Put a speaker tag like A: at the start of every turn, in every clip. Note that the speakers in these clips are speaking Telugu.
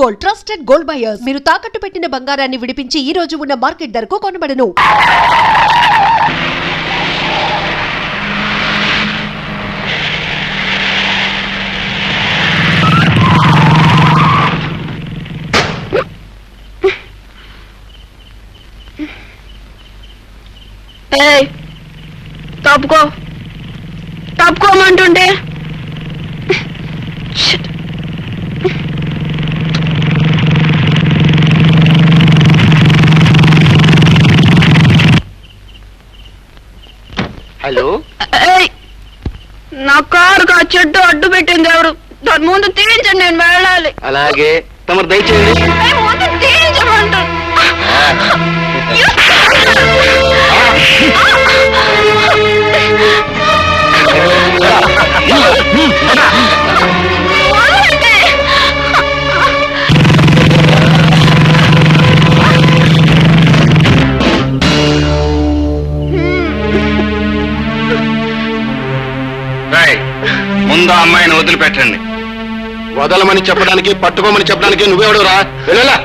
A: Gold, trusted gold buyers. మీరు తాకట్టు పెట్టిన బంగారాన్ని విడిపించి ఈ రోజు ఉన్న మార్కెట్ ధరకు కొనబడను.
B: తప్పుకోమంటుంటే
C: హలో,
B: నా కారుకు ఆ చెట్టు అడ్డు పెట్టింది ఎవరు? దాని ముందు తీయించండి, నేను వెళ్ళాలి.
C: అలాగే తమరు దయచేయండి.
B: ముందు తీయించమంటారు.
C: ముందు ఆ అమ్మాయిని వదిలిపెట్టండి. వదలమని చెప్పడానికి, పట్టుకోమని చెప్పడానికి నువ్వెవడు రా? వెళ్ళలా.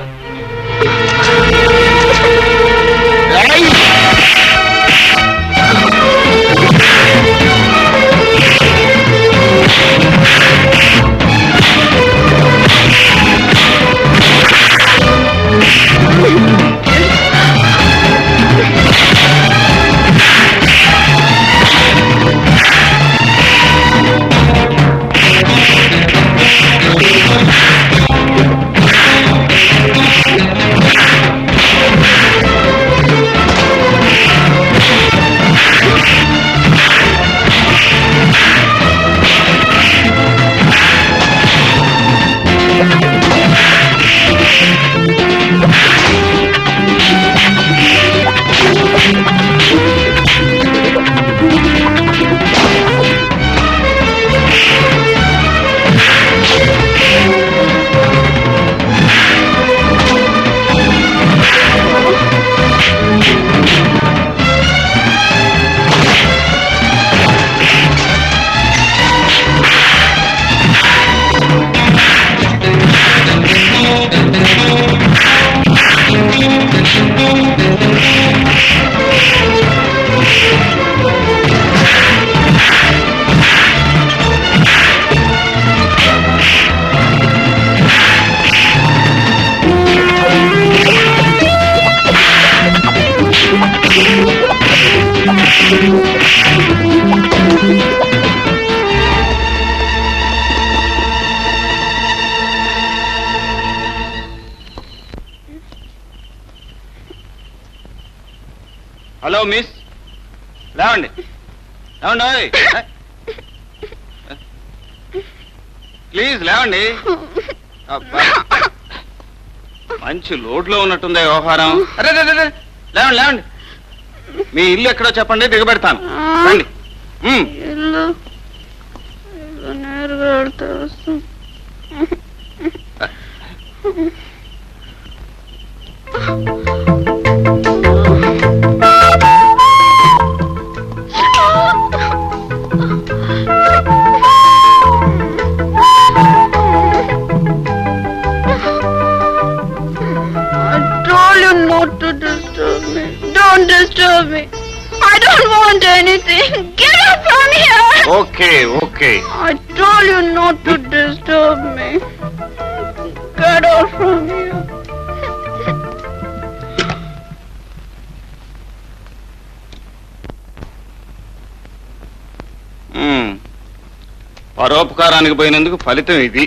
C: హలో మిస్, లేవండి లేవండి, ప్లీజ్ లేవండి. మంచి లోడ్లో ఉన్నట్టుంది వ్యవహారం. అరే లేవండి లేవండి. మీ ఇల్లు ఎక్కడో చెప్పండి, దిగబెడతాను. రండి.
B: Don't disturb me. I don't want anything. Get up from here.
C: Okay.
B: I told you not to disturb me. Get out from here.
C: పరోపకారానికి పోయినందుకు ఫలితం ఇది.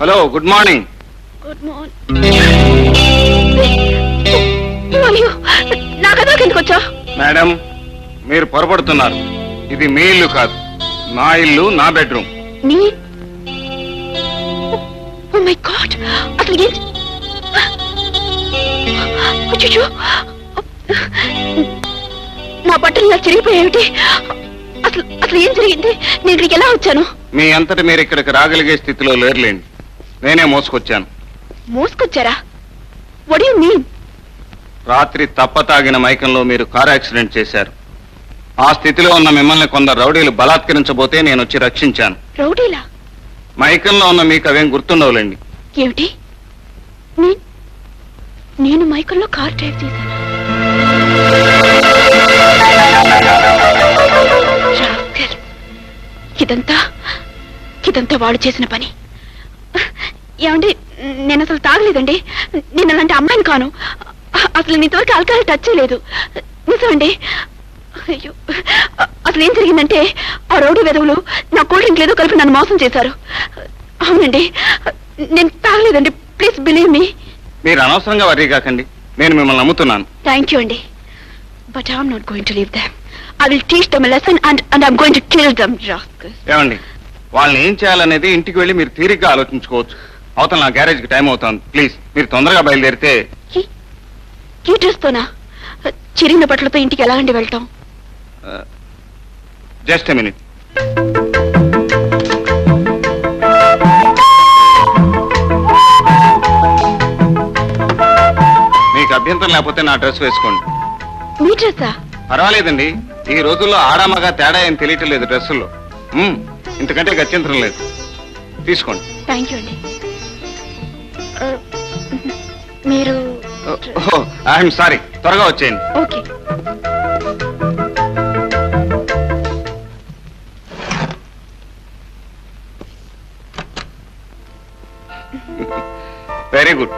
C: Hello, good morning.
B: Good morning. నా కథకి ఎందుకు వచ్చా?
C: మేడం, మీరు పొరపడుతున్నారు. ఇది మీ ఇల్లు కాదు, నా ఇల్లు, నా బెడ్రూమ్.
B: నీ? ఓ మై గాడ్, అసలు ఏం? నా బట్టలు ఇలా చిరిగిపోయేమిటి? అసలు ఏం జరిగింది? నేను ఇక్కడికి ఎలా వచ్చాను?
C: మీ అంతటి మీరు ఇక్కడికి రాగలిగే స్థితిలో లేరులేండి. నేనే మోసుకొచ్చాను.
B: మోసుకొచ్చారా? What you mean?
C: రాత్రి తప్పతాగిన మైకంలో మీరు కారు యాక్సిడెంట్ చేశారు. ఆ స్థితిలో ఉన్న మిమ్మల్ని కొందరు రౌడీలు బలాత్కరించబోతే నేను వచ్చి రక్షించాను.
B: రౌడీలా?
C: మైకంలో ఉన్న మీకు అవేం గుర్తుండవులేండి.
B: ఏమిటి? నేను మైకల్లో కార్ డ్రైవ్ చేశాను. ఇదంతా వాడు చేసిన పని. ఏమండి, నేను అసలు తాగలేదండి. నేను అలాంటి అమ్మాయిని కాను. అసలు ఇంతవరకు ఆల్కహాల్ టచ్ చేయలేదు. నిజమండి. అయ్యో, అసలు ఏం జరిగిందంటే ఆ రౌడీ వెధవులు నా కూల్ డ్రింక్ లేదో కలిపి నన్ను మోసం చేశారు. అవునండి, నేను తాగలేదండి. Please believe me.
C: మీరు అనవసరంగా వర్రీ కాకండి. నేను మిమ్మల్ని నమ్ముతున్నాను.
B: థ్యాంక్ యూ అండి. But I'm not going to leave them. I will teach them a lesson and I'm going to kill them.
C: ఏమండి, వాళ్ళని ఏం చేయాలనేది ఇంటికి వెళ్ళి మీరు తీరిగ్గా ఆలోచించుకోవచ్చు. అవతల నా గ్యారేజ్కి టైం అవుతుంది. ప్లీజ్ మీరు తొందరగా బయలుదేరితే.
B: ఈ డ్రెస్ తోనా? చిరిగిన బట్టలతో ఇంటికి ఎలాగండి వెళ్తాం?
C: Just a minute. మీకు అభ్యంతరం లేకపోతే నా డ్రెస్ వేసుకోండి.
B: మీ డ్రెస్సా?
C: పర్వాలేదండి. ఈ రోజుల్లో ఆడామగా తేడా ఏం తెలియటం లేదు డ్రెస్సుల్లో. ఇంతకంటే గత్యంతరం లేదు. తీసుకోండి.
B: థ్యాంక్ యూ అండి. మీరు
C: ఐఎమ్ సారీ. త్వరగా వచ్చేయండి.
B: Okay.
C: Very good.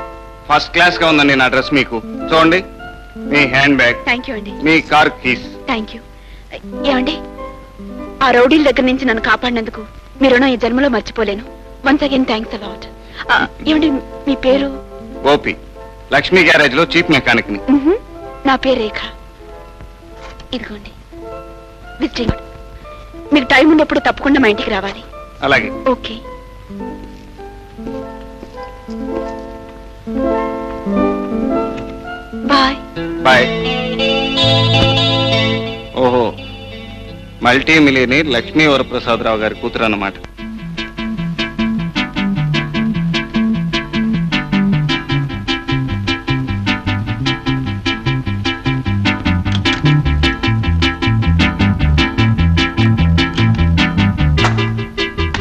C: First class గా ఉందండి నా డ్రెస్. మీకు చూడండి. మీ హ్యాండ్ బ్యాగ్,
B: థ్యాంక్ యూ అండి.
C: మీ కార్ కీస్.
B: Thank you. ఏమండి, ఆ రౌడీల దగ్గర నుంచి నన్ను కాపాడినందుకు మీ రుణం ఈ జన్మలో మర్చిపోలేను. Once again thanks a lot. ఏమండి, మీ పేరు?
C: గోపి. లక్ష్మీ గ్యారేజ్ లో చీఫ్ మెకానిక్ ని.
B: నా పేరు రేఖ. ఇదిగోండి విజిటింగ్. మీకు టైం ఉన్నప్పుడు తప్పకుండా మా ఇంటికి రావాలి.
C: అలాగే.
B: ఓకే. బాయ్.
C: బాయ్. ఓహో, మల్టీ మిలియనీర్ లక్ష్మీ వరప్రసాదరావు గారి కూతురు అన్నమాట.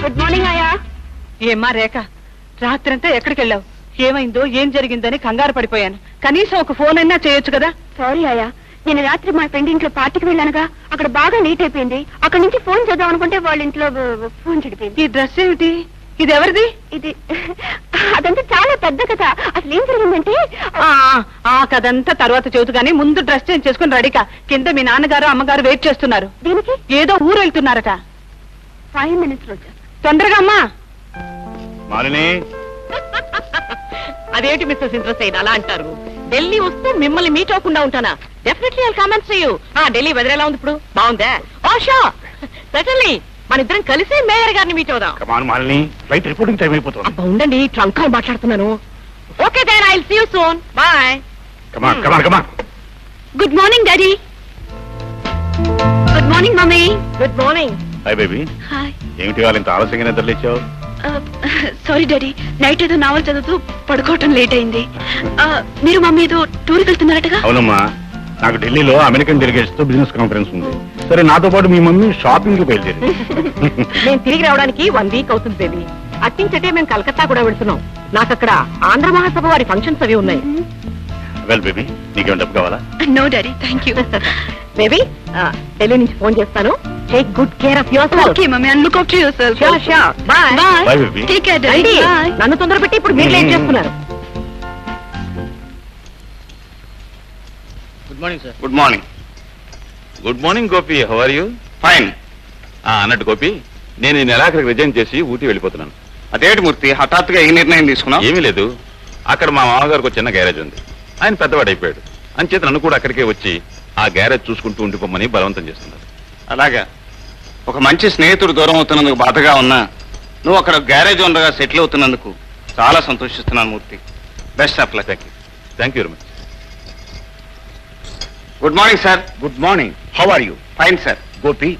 B: గుడ్ మార్నింగ్ అయ్యా.
D: ఏమ్మా రేఖ, రాత్రంతా ఎక్కడికి వెళ్ళావు? ఏమైందో ఏం జరిగిందని కంగారు పడిపోయాను. కనీసం ఒక ఫోన్ అయినా చేయొచ్చు కదా.
B: సారీ అయ్యా, నేను రాత్రి మా ఫ్రెండ్ ఇంట్లో పార్టీకి వెళ్ళానుగా. అక్కడ బాగా నీట్ అయిపోయింది. అక్కడ నుంచి ఫోన్ చేద్దాం అనుకుంటే వాళ్ళ ఇంట్లో ఫోన్ చెడిపోయింది.
D: ఈ డ్రెస్ ఏమిటి? ఇది ఎవరిది?
B: ఇది అదంతా చాలా పెద్ద కథ. అసలు ఏం జరిగిందంటే
D: ఆ కథంతా తర్వాత చెబుతూ గానీ ముందు డ్రెస్ చేంజ్ చేసుకుని రెడీకా. కింద మీ నాన్నగారు అమ్మగారు వెయిట్ చేస్తున్నారు.
B: దీనికి
D: ఏదో ఊరు వెళ్తున్నారట.
B: 5 minutes లో
D: తొందరగా అమ్మా.
E: అదేంటి మిస్టర్ సింద్రసేన్ అలా అంటారు? ఢిల్లీ వస్తూ మిమ్మల్ని మీట్ అవ్వకుండా ఉంటానా? Definitely I comments you. Delhi weather ఎలా ఉంది ఇప్పుడు? బాగుందా? Oh sure certainly. మన ఇద్దరం కలిసి మేయర్ గారిని మీట్ అవుదాం. అబ్బా ఉండండి, ట్రంక్ కాల్ మాట్లాడుతున్నాను. Okay then I will see you soon. Bye.
B: Good morning daddy. Good morning mummy.
E: Good morning.
F: Hi baby.
B: Hi.
F: ఏమిటి వాళ్ళు ఇంత ఆలస్యంగా నిద్రలేచావు?
B: సారీ డాడీ, నైట్ ఏదో నావల్ చదువుతూ పడుకోవటం లేట్ అయింది. మీరు మమ్మీ ఏదో టూర్కి వెళ్తున్నారటగా?
F: అవునమ్మా, నాకు ఢిల్లీలో అమెరికన్ డెలిగేట్స్ తో బిజినెస్ కాన్ఫరెన్స్ ఉంది. సరే, నాతో పాటు మీ మమ్మీ షాపింగ్ కి బయలుదేరి.
E: నేను తిరిగి రావడానికి 1 week అవుతుంది బేబీ. అట్టించటే మేము కలకత్తా కూడా వెళ్తున్నాం. నాకు అక్కడ ఆంధ్ర మహాసభ వారి ఫంక్షన్స్ అవి ఉన్నాయి.
F: వెల్ బేబీ, నీకేం డబ్బు కావాలా?
B: No daddy, thank you.
E: Baby, Delhi నుంచి ఫోన్ చేస్తాను. Take good care of your self.
B: Okay mummy, and look after your self.
E: Sure sure. Bye.
F: Bye, baby.
B: Take care daddy. Bye.
E: నన్ను తొందర పెట్టి ఇప్పుడు మీరు లేట్ చేస్తున్నారు.
C: Good morning sir. Good morning.
F: Good morning Gopi, how are you?
C: Fine.
F: అన్నట్టు గోపి, నేను ఈ నెలాఖరికి రిజైన్ చేసి ఊటీ వెళ్ళిపోతున్నాను.
C: అదేంటి మూర్తి, హఠాత్తుగా ఈ నిర్ణయం తీసుకున్నావు?
F: ఏమీ లేదు, అక్కడ మా మామగారికి ఒక చిన్న గ్యారేజ్ ఉంది. ఆయన పెద్దవాడు అయిపోయాడు. అంచేత నన్ను కూడా అక్కడికే వచ్చి ఆ గ్యారేజ్ చూసుకుంటూ ఉండిపోమని బలవంతం చేస్తున్నారు.
C: అలాగా. ఒక మంచి స్నేహితుడు దూరం అవుతున్నందుకు బాధగా ఉన్నా నువ్వు అక్కడ గ్యారేజ్ ఓనర్గా సెటిల్ అవుతున్నందుకు చాలా సంతోషిస్తున్నాను Murthy. Best of luck.
F: Thank you very much.
C: Good morning sir.
G: Good morning, how are you?
C: Fine sir.
G: Gopi,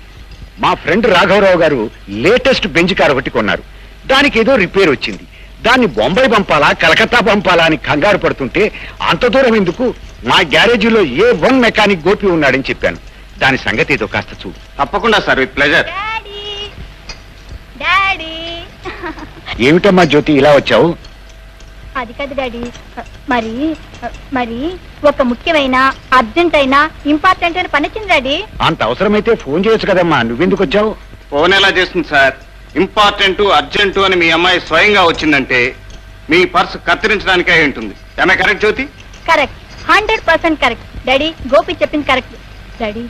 G: మా ఫ్రెండ్ రాఘవరావు గారు లేటెస్ట్ బెంచ్ కార్ ఒకటి కొన్నారు. దానికి ఏదో రిపేర్ వచ్చింది. దాన్ని బొంబాయి పంపాలా కలకత్తా పంపాలా అని కంగారు పడుతుంటే అంత దూరం ఎందుకు మా గ్యారేజీలో A1 మెకానిక్ గోపి ఉన్నాడని చెప్పాను. దాని సంగతి ఏదో కాస్త చూడు.
C: తప్పకుండా సార్, విత్ ప్లెజర్.
B: డాడీ
G: ఏమిటమ్మా జ్యోతి ఇలా వచ్చావు?
B: అది కాదు డాడీ, మరి మరి ఒక ముఖ్యమైన అర్జెంట్ అయినా ఇంపార్టెంట్ అయిన పని వచ్చింది డాడీ.
G: అంత అవసరమైతే ఫోన్ చేయొచ్చు కదమ్మా, నువ్వెందుకు వచ్చావు?
C: ఫోన్ ఎలా చేస్తుంది సార్? ఇంపార్టెంట్ అర్జెంటు అని మీ అమ్మాయి స్వయంగా వచ్చిందంటే మీ పర్స్ కత్తిరించడానికే అయి ఉంటుంది. ఏమే correct Jyothi?
B: Correct, 100% correct daddy. Gopi చెప్పింది కరెక్ట్ డాడీ.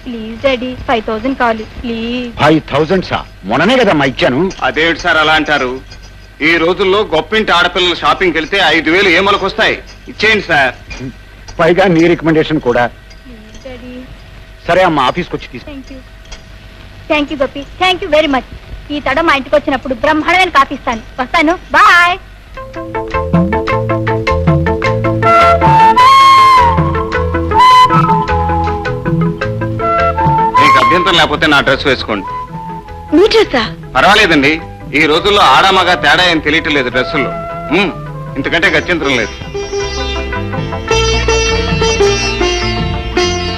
B: ప్లీజ్ డాడీ, 5000 కావాలి ప్లీజ్.
G: 5000 సా? మొన్ననే కదమ్మా ఇచ్చాను.
C: అదేమిటి సార్ అలా అంటారు? ఈ రోజుల్లో గొప్పింటి ఆడపిల్లలు షాపింగ్కి వెళ్తే 5000 ఏమలకు వస్తాయి. ఇచ్చేయండి సార్.
G: పైగా నీ రికమెండేషన్ కూడా.
B: Please daddy.
G: సరే అమ్మా, ఆఫీస్కి వచ్చి తీసు.
B: Thank you Gopi, thank you very much. ఈ తడ మా ఇంటికి వచ్చినప్పుడు బ్రహ్మాండమైన కాఫీ ఇస్తాను. వస్తాను, బాయ్.
C: మీకు అభ్యంతరం లేకపోతే నా డ్రెస్ వేసుకోండి.
B: మీ డ్రెస్సా?
C: పర్వాలేదండి, ఈ రోజుల్లో ఆడామగా తేడా ఏం తెలియటం లేదు డ్రెస్సుల్లో. ఇంతకంటే గత్యంతరం లేదు.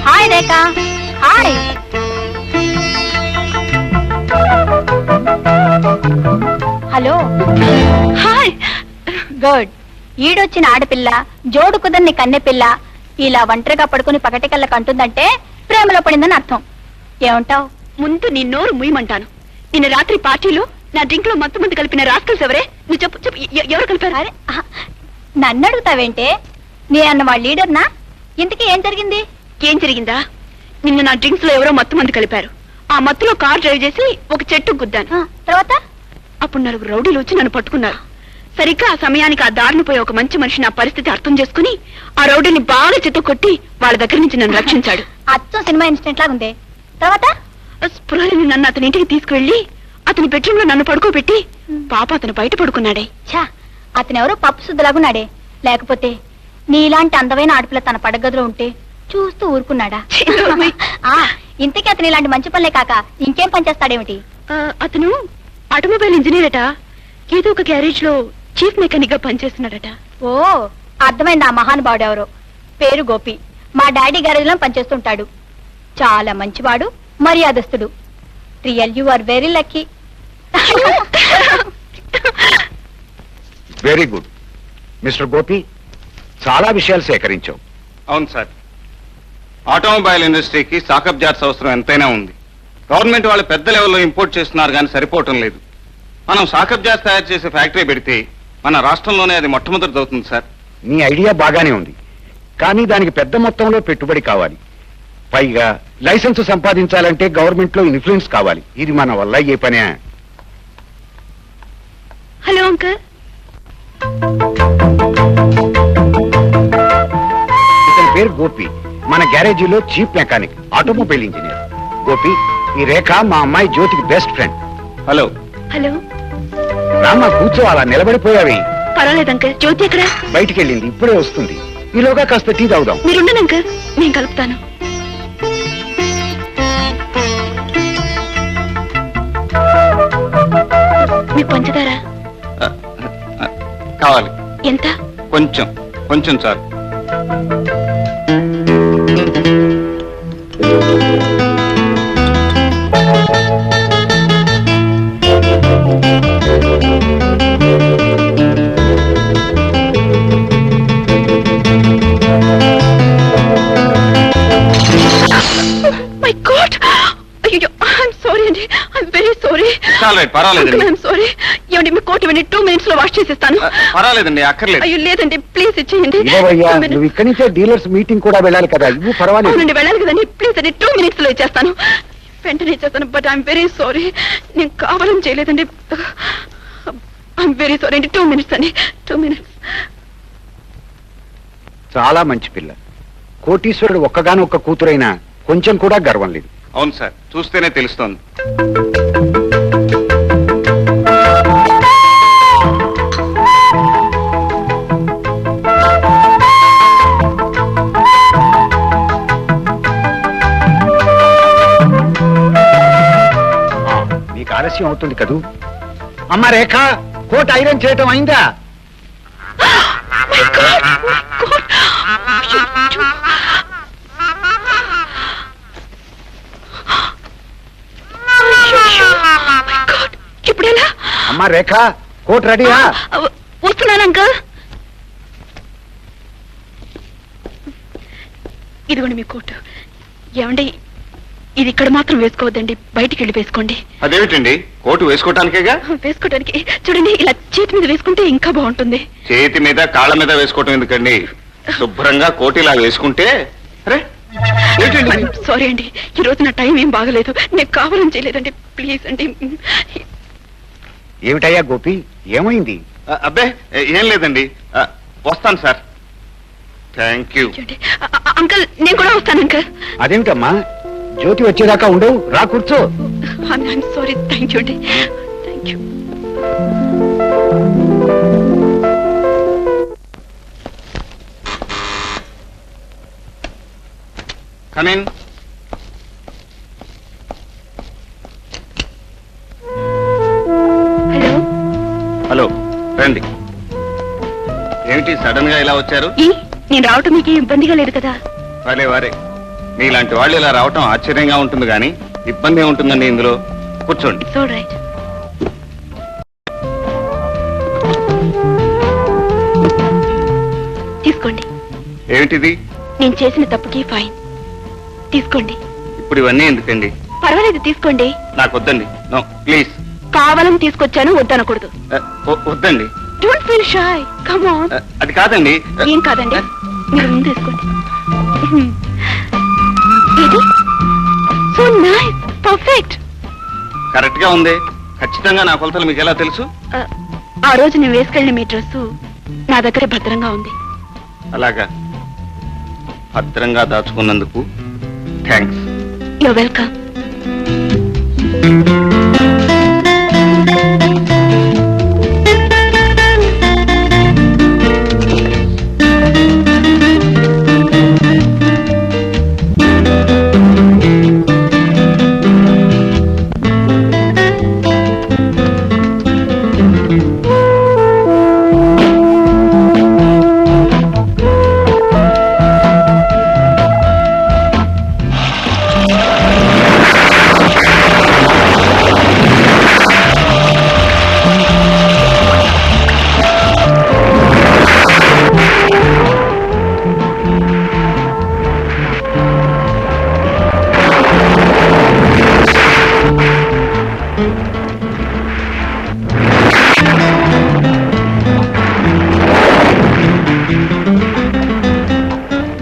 B: Hi Rekha. Hi. Hello. Hi. Good. ఈడొచ్చిన ఆడపిల్ల, జోడు కుదర్ని కన్నెపిల్ల ఇలా ఒంటరిగా పడుకుని పగటి కళ్ళ కంటుందంటే ప్రేమలో పడిందని అర్థం. ఏమంటావు? ముందు నీ నోరు ముయ్యమంటాను. నిన్న రాత్రి పార్టీలో నా డ్రింక్ లో మొత్తం మంది కలిపిన రాస్కల్స్ ఎవరే? నువ్వు చెప్పు చెప్పు, ఎవరు కలిపారు? అరే నన్ను అడుగుతావేంటే? నీ అన్న వాళ్ళ లీడర్నా? ఇంతకీ ఏం జరిగింది? ఏం జరిగిందా? నిన్న నా డ్రింక్స్ లో ఎవరో మొత్తం మంది కలిపారు. ఆ మత్తులో కార్ డ్రైవ్ చేసి ఒక చెట్టు గుద్దాను. తర్వాత అప్పుడు 4 రౌడీలు వచ్చి నన్ను పట్టుకున్నారు. సరిగ్గా ఆ సమయానికి ఆ దారిని పోయి ఒక మంచి మనిషి నా పరిస్థితి అర్థం చేసుకుని ఆ రౌడీని బాగా చెత్త కొట్టి వాళ్ళ దగ్గర నుంచి నన్ను రక్షించాడు. అచ్చం సినిమా ఇన్సిడెంట్ లాగా ఉంది. తర్వాత స్పృహని నన్ను అతని ఇంటికి తీసుకువెళ్లి అతని బెడ్రూమ్ లో నన్ను పడుకోబెట్టి పాప అతను బయట పడుకున్నాడే. ఛా, అతను ఎవరో పప్పు శుద్ధలాగున్నాడే. లేకపోతే నీలాంటి అందమైన ఆడపిల్ల తన పడగదిలో ఉంటే చూస్తూ ఊరుకున్నాడా? ఇంతకీ అతను ఇలాంటి మంచి పనులే కాక ఇంకేం పని చేస్తాడేమిటి? అతను ఆటోమొబైల్ ఇంజనీర్ అట. ఏదో ఒక గ్యారేజ్ లో చీఫ్ మెకానిక్ గా పనిచేస్తున్నాడట. ఓ, అర్థమైంది. ఆ మహానుభావుడు ఎవరో. పేరు గోపి. మా డాడీ గ్యారేజ్ లో పనిచేస్తుంటాడు. చాలా మంచివాడు, మర్యాదస్తుడు. Real you are very lucky.
G: Very good mister Gopi, చాలా విషయాలు సేకరించావు.
C: అవును సార్, ఆటోమొబైల్ ఇండస్ట్రీకి సాకప్ జార్స్ అవసరం ఎంతైనా ఉంది. గవర్నమెంట్ వాళ్ళు పెద్ద లెవెల్లో ఇంపోర్ట్ చేస్తున్నారు కానీ సరిపోవటం లేదు. మనం సాకప్ జార్స్ తయారు చేసే ఫ్యాక్టరీ పెడితే మన రాష్ట్రంలోనే అది మొట్టమొదటి అవుతుంది సార్.
G: నీ ఐడియా బాగానే ఉంది, కానీ దానికి పెద్ద మొత్తంలో పెట్టుబడి కావాలి. పైగా లైసెన్స్ సంపాదించాలంటే గవర్నమెంట్ లో ఇన్ఫ్లుయెన్స్ కావాలి. ఇది మన వల్ల ఏ పనే?
B: Hello uncle.
G: ఇతని పేరు గోపి. మన గ్యారేజీలో chief mechanic, automobile engineer. Gopi, ఈ రేఖ మా అమ్మాయి జ్యోతికి బెస్ట్ ఫ్రెండ్.
C: హలో.
B: హలో.
G: రామ్మా, కూర్చో. అలా నిలబడిపోయావి.
B: పర్వాలేదు అంకల్. జ్యోతి ఎక్కడ?
G: బయటికి వెళ్ళింది, ఇప్పుడే వస్తుంది. ఈలోగా కాస్త టీ తాగుదాం.
B: మీరుండండి అంకల్, నేను కలుపుతాను. మీకు పంచదార
C: కావాలి?
B: ఎంత?
C: కొంచెం కొంచెం చాలు.
B: మై గాడ్, అయ్యో, ఐఎమ్ సారీ అండి, ఐఎమ్ వెరీ సారీ.
C: పర్వాలేదండి.
B: I'm sorry. ఏమండి, మీ కోట్ ఇవ్వండి, 2 minutes లో వాష్ చేసేస్తాను.
C: పర్వాలేదండి, అక్కర్లేదు.
B: అయ్యో లేదండి, ప్లీజ్ ఇచ్చేయండి.
G: ఇవ్వవయ్యా, నువ్వు ఇక్కడి నుంచే డీలర్స్ మీటింగ్ కూడా వెళ్ళాలి కదా. ఇవ్వు, పర్వాలేదు.
B: అవునండి, వెళ్ళాలి కదండి. ప్లీజ్ అండి, 2 minutes లో ఇచ్చేస్తాను. వెంటనే ఇచ్చేస్తాను. బట్ ఐఎమ్ వెరీ సారీ, నేను కావాలని చేయలేదండి. ఐఎమ్ వెరీ సారీ అండి. 2 minutes అండి, 2 minutes.
G: చాలా మంచి పిల్ల. కోటీశ్వరుడు ఒక్కగానొక్క కూతురైనా కొంచెం కూడా గర్వం లేదు.
C: అవును సార్, చూస్తేనే తెలుస్తోంది.
G: నీకు ఆలస్యం అవుతుంది కదూ. అమ్మ రేఖ, కోట్ ఐరన్ చేయటం అయిందా?
B: My God! My God! అయ్యో! అయ్యో! My God! ఇప్పుడు ఎలా?
G: అమ్మా రేఖ, కోట్ రెడీయా?
B: వస్తున్నాను అంకల్. ఇదిగోండి మీ కోట్. ఏమండి, ఇది ఇక్కడ మాత్రం వేసుకోవద్దండి, బయటికి వెళ్ళి వేసుకోండి.
C: అదేమిటండి, కోటు వేసుకోవటానికేగా?
B: వేసుకోవడానికి చూడండి, ఇలా చేతి మీద వేసుకుంటే ఇంకా బాగుంటుంది.
C: చేతి మీద కాళ్ళ మీద వేసుకోవటం ఎందుకండి? శుభ్రంగా కోటు ఇలా వేసుకుంటే. అరే ఏంటండి?
B: సారీ అండి, ఈ రోజు నా టైం ఏం బాగలేదు, నేను కావాలని చేయలేదండి, ప్లీజ్ అండి.
G: ఏమిటయ్యా గోపి, ఏమైంది?
C: అబ్బే ఏం లేదండి, వస్తాను సార్. Thank you.
B: అంకల్, నేను కూడా వస్తాను అంకల్.
G: అదేమిటమ్మా, జ్యోతి వచ్చేదాకా ఉండు, రా కూర్చో.
B: సారీ, థ్యాంక్ యూ అండి, thank you.
C: Come in.
B: Hello.
C: Hello, రండి. ఏమిటి సడన్ గా ఇలా వచ్చారు?
B: నేను రావటం మీకు ఇబ్బందిగా లేదు కదా?
C: వారే వారే, మీలాంటి వాళ్ళు ఇలా రావటం ఆశ్చర్యంగా ఉంటుంది కానీ ఇబ్బంది ఏముంటుందండి ఇందులో. కూర్చోండి.
B: It's all right. తీసుకోండి.
C: ఏమిటిది?
B: నేను చేసిన తప్పుకి ఫైన్. తీసుకోండి.
C: ఇప్పుడు ఇవన్నీ ఎందుకండి?
B: పర్వాలేదు, తీసుకోండి.
C: నాకు వద్దండి. No please.
B: కావాలని తీసుకొచ్చాను, వద్దనకూడదు.
C: వద్దండి.
B: Don't feel shy, come on.
C: అది కాదండి.
B: ఏం కాదండి, మీరు ముందు తీసుకోండి. ఇది సో నైస్, పర్ఫెక్ట్.
C: కరెక్ట్ గా ఉంది. ఖచ్చితంగా నా కొలతలు మీకు ఎలా తెలుసు?
B: ఆ రోజు నేను వేసుకెళ్ళిన మీ డ్రెస్సు నా దగ్గర భద్రంగా ఉంది.
C: అలాగా, భద్రంగా దాచుకున్నందుకు thanks.
B: You welcome.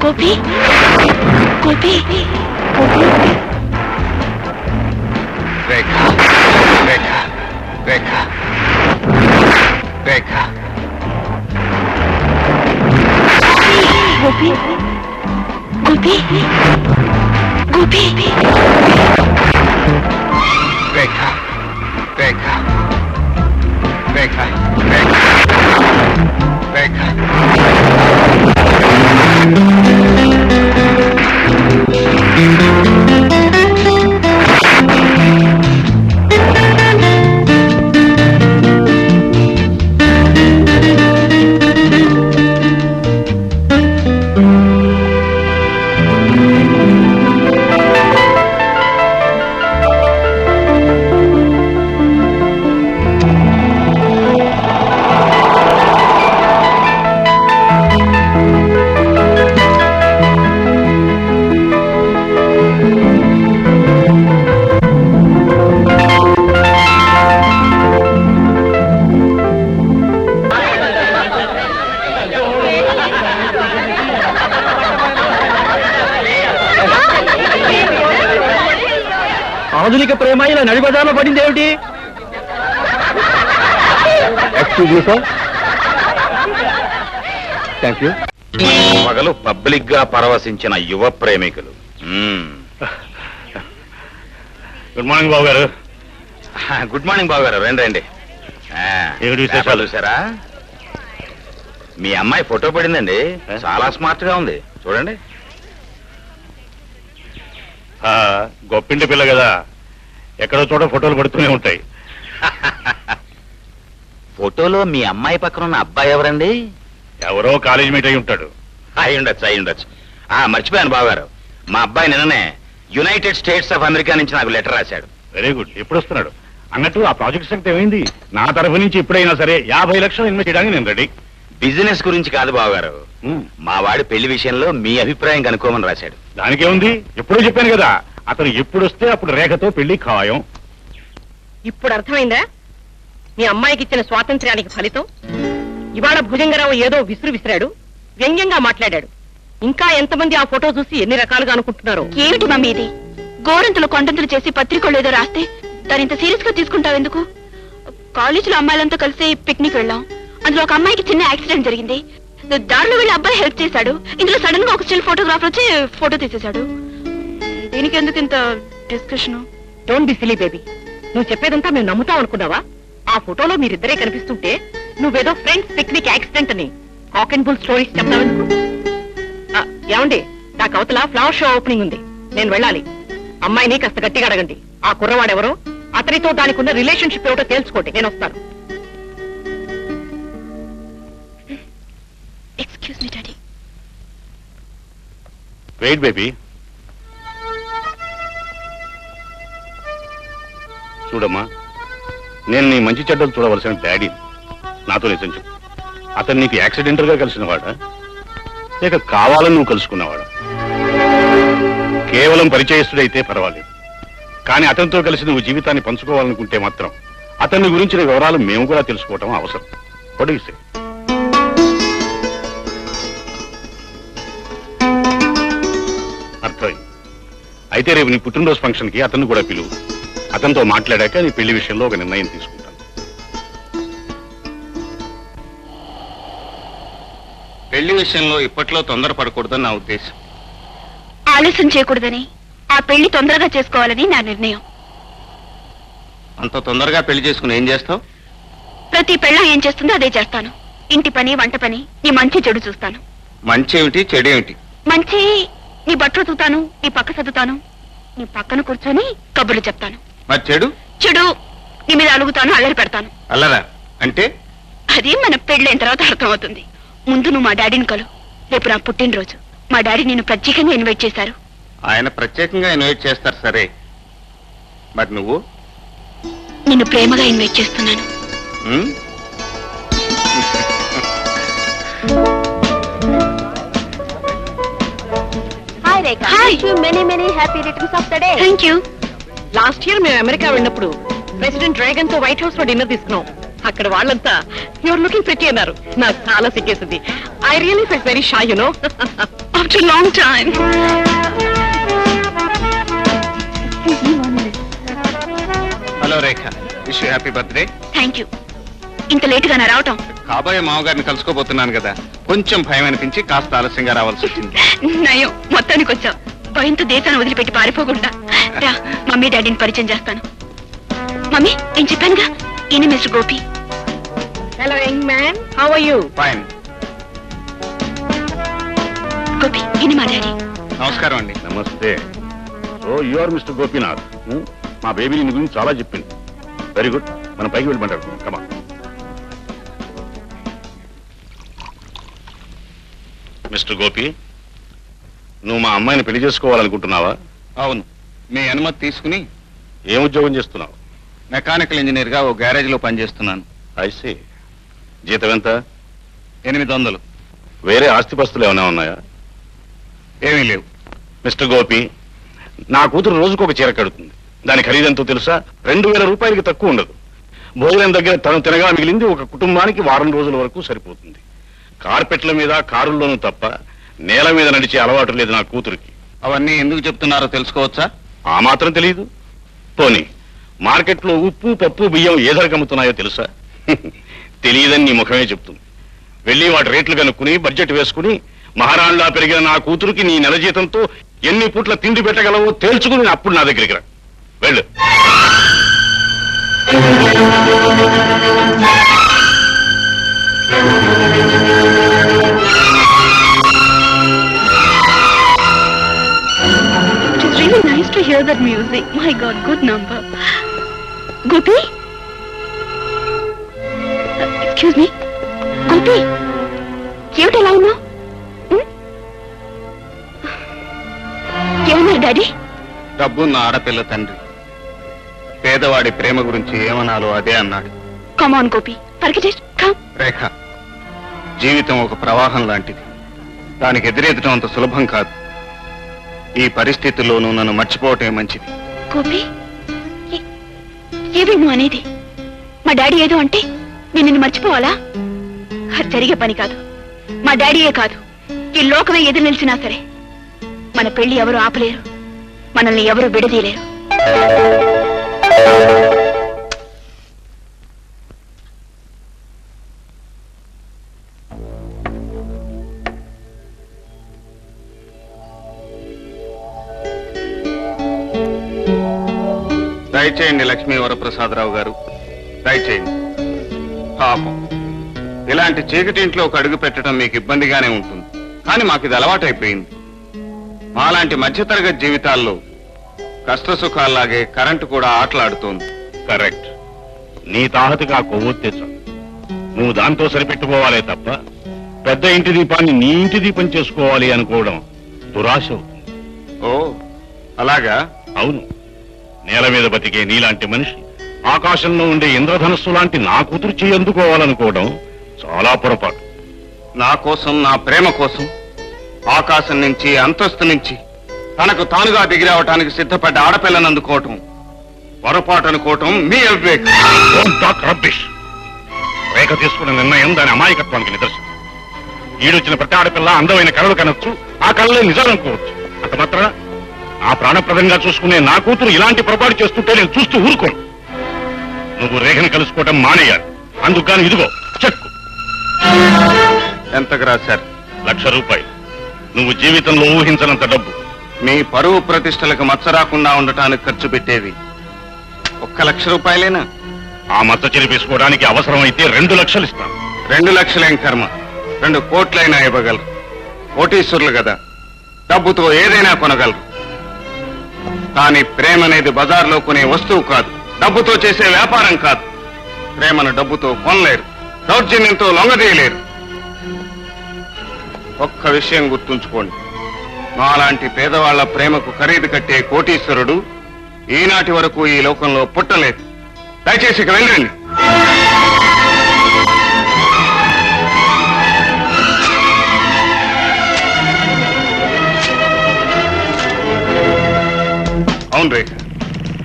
B: Gopi, Gopi, Gopi.
C: Rekha, Rekha, Rekha, Rekha.
B: Gopi, Gopi, Gopi.
C: Rekha, Rekha, Rekha, Rekha, Rekha.
H: ఆధునిక ప్రేమ ఇలా నడిబజార్లో పడింది ఏమిటి? Thank you.
F: పగలు పబ్లిక్ గా పరవశించిన యువ ప్రేమికులు.
H: గుడ్ మార్నింగ్ బాబు గారు.
F: గుడ్ మార్నింగ్ బాబు గారు, రండి రండి.
H: ఏమిటి విశేషాలు?
F: చూసారా, మీ అమ్మాయి ఫోటో పడిందండి, చాలా స్మార్ట్ గా ఉంది, చూడండి.
H: గొప్పింటి పిల్ల కదా, ఎక్కడో చోట ఫోటోలు పడుతూనే ఉంటాయి.
I: ఫోటోలో మీ అమ్మాయి పక్కన ఉన్న అబ్బాయి ఎవరండి?
H: ఎవరో కాలేజ్ మీట్ అయి ఉంటాడు.
I: అయి ఉండొచ్చు. మర్చిపోయాను బావగారు, మా అబ్బాయి నిన్ననే యునైటెడ్ స్టేట్స్ ఆఫ్ అమెరికా నుంచి నాకు లెటర్ రాశాడు.
H: Very good. ఎప్పుడు వస్తున్నాడు? అన్నట్టు ఆ ప్రాజెక్ట్ సంగతి ఏమైంది? నా తరఫు నుంచి ఇప్పుడైనా సరే 50 లక్షలు ఇన్వెస్ట్ చేయడానికి నేను రెడీ.
I: బిజినెస్ గురించి కాదు బావగారు, మా వాడి పెళ్లి విషయంలో మీ అభిప్రాయం కనుక్కోమని రాశాడు.
H: దానికేముంది? ఎప్పుడూ చెప్పాను కదా, అతను ఎప్పుడు వస్తే అప్పుడు రేఖతో పెళ్లి ఖాయం.
E: ఇప్పుడు అర్థమైందా మీ అమ్మాయికి ఇచ్చిన స్వాతంత్ర్యానికి ఫలితం? ఇవాళ భుజంగరావు ఏదో విసిరాడు, వ్యంగ్యంగా మాట్లాడాడు. ఇంకా ఎంతమంది ఆ ఫోటో చూసి ఎన్ని రకాలుగా అనుకుంటున్నారో.
B: ఏమిటి మమ్మీ ఇది? గోరంతులు కొండంతులు చేసి పత్రికలు ఏదో రాస్తే దాని ఇంత సీరియస్ గా తీసుకుంటావెందుకు? కాలేజీలో అమ్మాయిలంతా కలిసి పిక్నిక్ వెళ్ళాం. అందులో ఒక అమ్మాయికి చిన్న యాక్సిడెంట్ జరిగింది. దారిలో వెళ్ళి అబ్బాయి హెల్ప్ చేశాడు. ఇందులో సడన్ గా ఒక స్టిల్ ఫోటోగ్రాఫర్ వచ్చి ఫోటో తీసేశాడు. దీనికి ఎందుకు ఇంత discussion?
E: Don't be silly baby. నువ్వు చెప్పేదంతా మేము నమ్ముతాం అనుకున్నావా? ఆ ఫోటోలో మీరిద్దరే కనిపిస్తుంటే నువ్వేదో ఫ్రెండ్స్ పిక్నిక్ యాక్సిడెంట్ అని కాక్ అండ్ బుల్ స్టోరీస్ చెప్తావెందుకు? ఏమండి, నాకు అవతల ఫ్లవర్ షో ఓపెనింగ్ ఉంది, నేను వెళ్ళాలి. అమ్మాయిని కాస్త గట్టిగా అడగండి. ఆ కుర్రవాడెవరో, అతనితో దానికి ఉన్న రిలేషన్షిప్ ఏమిటో తెలుసుకోండి. నేను వస్తాను.
B: Excuse me daddy.
H: Wait baby. చూడమ్మా, నేను నీ మంచి చెడ్డలు చూడవలసిన డాడీ. నాతో నిజం చెప్పు, అతను నీకు యాక్సిడెంటల్ గా కలిసిన వాడా, లేక కావాలని నువ్వు కలుసుకున్నవాడా? కేవలం పరిచయస్తుడైతే పర్వాలేదు, కానీ అతనితో కలిసి నువ్వు జీవితాన్ని పంచుకోవాలనుకుంటే మాత్రం అతన్ని గురించిన వివరాలు మేము కూడా తెలుసుకోవటం అవసరం. పొడిగిస్తే అర్థమైంది. అయితే రేపు నీ పుట్టినరోజు ఫంక్షన్ కి అతన్ని కూడా పిలువు. అతనితో మాట్లాడాక నీ పెళ్లి విషయంలో ఒక నిర్ణయం తీసుకుంటాను.
C: పెళ్లి విషయంలో ఇప్పట్లో తొందరపడకూడదని నా ఉద్దేశం.
B: ఆలస్యం చేయకూడదని, ఆ పెళ్లి తొందరగా చేసుకోవాలని నా నిర్ణయం.
C: అంత తొందరగా పెళ్లి చేసుకుని ఏం చేస్తావు?
B: ప్రతి పెళ్ళ ఏం చేస్తుందో అదే చేస్తాను. ఇంటి పని, వంట పని, నీ మంచి చెడు చూస్తాను.
C: మంచి ఏమిటి, చెడు ఏమిటి?
B: మంచి, నీ బట్టలు చూతాను, నీ పక్క చదువుతాను, నీ పక్కన కూర్చొని కబుర్లు చెప్తాను.
C: మరి చెడు?
B: చెడు, నీ మీద అలుగుతాను, అల్లరి పెడతాను.
C: అల్లరా అంటే?
B: అది మన పెళ్ళైన తర్వాత అర్థమవుతుంది. ముందు నువ్వు మా డాడీని కలు. రేపు నా పుట్టినరోజు. మా డాడీ నిన్ను ప్రత్యేకంగా ఇన్వైట్ చేశారు.
C: ఆయన ప్రత్యేకంగా ఇన్వైట్ చేస్తారు సరే, మరి నువ్వు?
B: నిన్ను ప్రేమగా ఇన్వైట్ చేస్తున్నాను.
C: Um?
B: Hi Rekha. Hi. Many happy returns of the day. Thank you.
E: Last year మేము అమెరికా వెళ్ళినప్పుడు ప్రెసిడెంట్ డ్రాగన్ తో వైట్ హౌస్ లో డిన్నర్ తీసుకున్నాం. అక్కడ వాళ్ళంతా యువర్ లుకింగ్ ప్రిటీ అన్నారు. నాకు చాలా సిగ్గేసింది. I really felt very shy, you know,
B: after long time.
C: Hello Rekha, wish you happy birthday.
B: Thank you. ఇంత లేట్ గా నా రావటం?
C: కాబోయే మామగారిని కలుసుకోబోతున్నాను కదా, కొంచెం భయం అనిపించి కాస్త ఆలస్యంగా రావాల్సి వచ్చింది.
B: నయం, మొత్తానికి వచ్చావు. భయంతో దేశాన్ని వదిలిపెట్టి పారిపోకుండా రా. మమ్మీ డాడీని పరిచయం చేస్తాను. మమ్మీ, నేను చెప్పానుగా, ఈయన mister Gopi.
E: Hello young man, how are you?
C: Fine.
B: Gopi, ఈయన మా డాడీ.
C: నమస్కారం అండి.
H: నమస్తే. So you are mister Gopinath. మా బేబీ నీ గురించి చాలా చెప్పింది. Very good. మనం పైకి వెళ్ళి మాట్లాడుకుందాం. కమా. మిస్టర్ గోపి, నువ్వు మా అమ్మాయిని పెళ్లి చేసుకోవాలనుకుంటున్నావా?
C: అవును, మీ అనుమతి తీసుకుని.
H: ఏం ఉద్యోగం చేస్తున్నావు?
C: మెకానికల్ ఇంజనీర్ గా ఓ గ్యారేజ్ లో పనిచేస్తున్నాను.
H: ఐసీ. జీతం ఎంత?
C: 800.
H: వేరే ఆస్తిపస్తులు ఏమైనా ఉన్నాయా?
C: ఏమీ లేవు.
H: మిస్టర్ గోపి, నా కూతురు రోజుకు ఒక చీర కడుతుంది. దాని ఖరీదెంతో తెలుసా? 2000 రూపాయలకి తక్కువ ఉండదు. భోజనం దగ్గర తను తినగా మిగిలింది ఒక కుటుంబానికి వారం రోజుల వరకు సరిపోతుంది. కార్పెట్ల మీద, కారుల్లోనూ తప్ప నేల మీద నడిచే అలవాటు లేదు నా కూతురికి.
C: అవన్నీ ఎందుకు చెప్తున్నారో తెలుసుకోవచ్చా?
H: ఆ మాత్రం తెలియదు. పోనీ మార్కెట్లో ఉప్పు, పప్పు, బియ్యం ఏ ధరకు అమ్ముతున్నాయో తెలుసా? తెలియదని నీ ముఖమే చెప్తుంది. వెళ్ళి వాటి రేట్లు కనుక్కుని బడ్జెట్ వేసుకుని మహారాణిలా పెరిగిన నా కూతురికి నీ నెల జీతంతో ఎన్ని పూట్ల తిండి పెట్టగలవో తేల్చుకుని అప్పుడు నా దగ్గరికి రా. వెళ్ళు.
B: It's really nice to hear that music. My God, good number. Gopi? Gopi, ఏమిటి ఎలా ఉన్నావు? ఏమన్నారు డాడీ?
C: డబ్బున్న ఆడపిల్ల తండ్రి పేదవాడి ప్రేమ గురించి ఏమనాలో అదే అన్నాడు.
B: కమాన్ గోపి, పరిగెట్ కమ్.
C: రేఖ, జీవితం ఒక ప్రవాహం లాంటిది. దానికి ఎదురెదటం అంత సులభం కాదు. ఈ పరిస్థితుల్లోనూ నన్ను మర్చిపోవటమే మంచిది.
B: గోపి, ఏవి నువ్వు అనేది? మా డాడీ ఏదో అంటే నేను నిన్ను మర్చిపోవాలా? అది జరిగే పని కాదు. మా డాడీయే కాదు, ఈ లోకమే ఎదురు నిలిచినా సరే మన పెళ్లి ఎవరు ఆపలేరు, మనల్ని ఎవరు విడదీయలేరు.
C: దయచేయండి లక్ష్మీ వరప్రసాదరావు గారు, దయచేయండి. పాపం, ఇలాంటి చీకటింట్లో ఒక అడుగు పెట్టడం మీకు ఇబ్బందిగానే ఉంటుంది. కానీ మాకు ఇది అలవాటైపోయింది. మాలాంటి మధ్యతరగతి జీవితాల్లో కష్ట సుఖాల్లాగే కరెంటు కూడా ఆటలాడుతోంది.
H: కరెక్ట్. నీ తాహతగా కొవ్వొత్తేచ్చు. నువ్వు దాంతో సరిపెట్టుకోవాలే తప్ప పెద్ద ఇంటి దీపాన్ని నీ ఇంటి దీపం చేసుకోవాలి అనుకోవడం దురాశ అవుతుంది.
C: ఓ అలాగా?
H: అవును. నేల మీద బతికే నీలాంటి మనిషి ఆకాశంలో ఉండే ఇంద్రధనస్సు లాంటి నా కూతురు అందుకోవాలనుకోవడం చాలా పొరపాటు.
C: నా కోసం, నా ప్రేమ కోసం ఆకాశం నుంచి, అంతస్తు నుంచి తనకు తానుగా దిగిరావటానికి సిద్ధపడ్డ ఆడపిల్లను అందుకోవటం పొరపాటు అనుకోవటం మీ అవివేకం.
H: రేఖ తీసుకున్న నిర్ణయం దాని అమాయకత్వానికి నిదర్శనం. ఈడొచ్చిన ప్రతి ఆడపిల్ల అందమైన కళలు కనొచ్చు, ఆ కళలే నిజాలనుకోవచ్చు. అంత మాత్రం ఆ ప్రాణప్రదంగా చూసుకునే నా కూతురు ఇలాంటి పొరపాటు చేస్తుంటే నేను చూస్తూ ఊరుకోను. నువ్వు రేఖను కలుసుకోవటం మానేయాలి. అందుకని ఇదిగో చెక్కు.
C: ఎంతకు రాశారు?
H: 1,00,000 రూపాయలు. నువ్వు జీవితంలో ఊహించనంత డబ్బు.
C: మీ పరువు ప్రతిష్టలకు మచ్చ రాకుండా ఉండటానికి ఖర్చు పెట్టేవి 1,00,000 రూపాయలేనా?
H: ఆ మచ్చ చెరిపేసుకోవడానికి అవసరమైతే 2 లక్షలు ఇస్తాను.
C: 2 లక్షలేం కర్మ, 2 కోట్లైనా ఇవ్వగలరు. కోటీశ్వరులు కదా, డబ్బుతో ఏదైనా కొనగలరు. కానీ ప్రేమ అనేది బజార్లో కొనే వస్తువు కాదు, డబ్బుతో చేసే వ్యాపారం కాదు. ప్రేమను డబ్బుతో కొనలేరు, దౌర్జన్యంతో లొంగదీయలేరు. ఒక్క విషయం గుర్తుంచుకోండి, మాలాంటి పేదవాళ్ల ప్రేమకు ఖరీదు కట్టే కోటీశ్వరుడు ఈనాటి వరకు ఈ లోకంలో పుట్టలేదు. దయచేసి ఇక వెళ్ళండి. అవును రేఖ,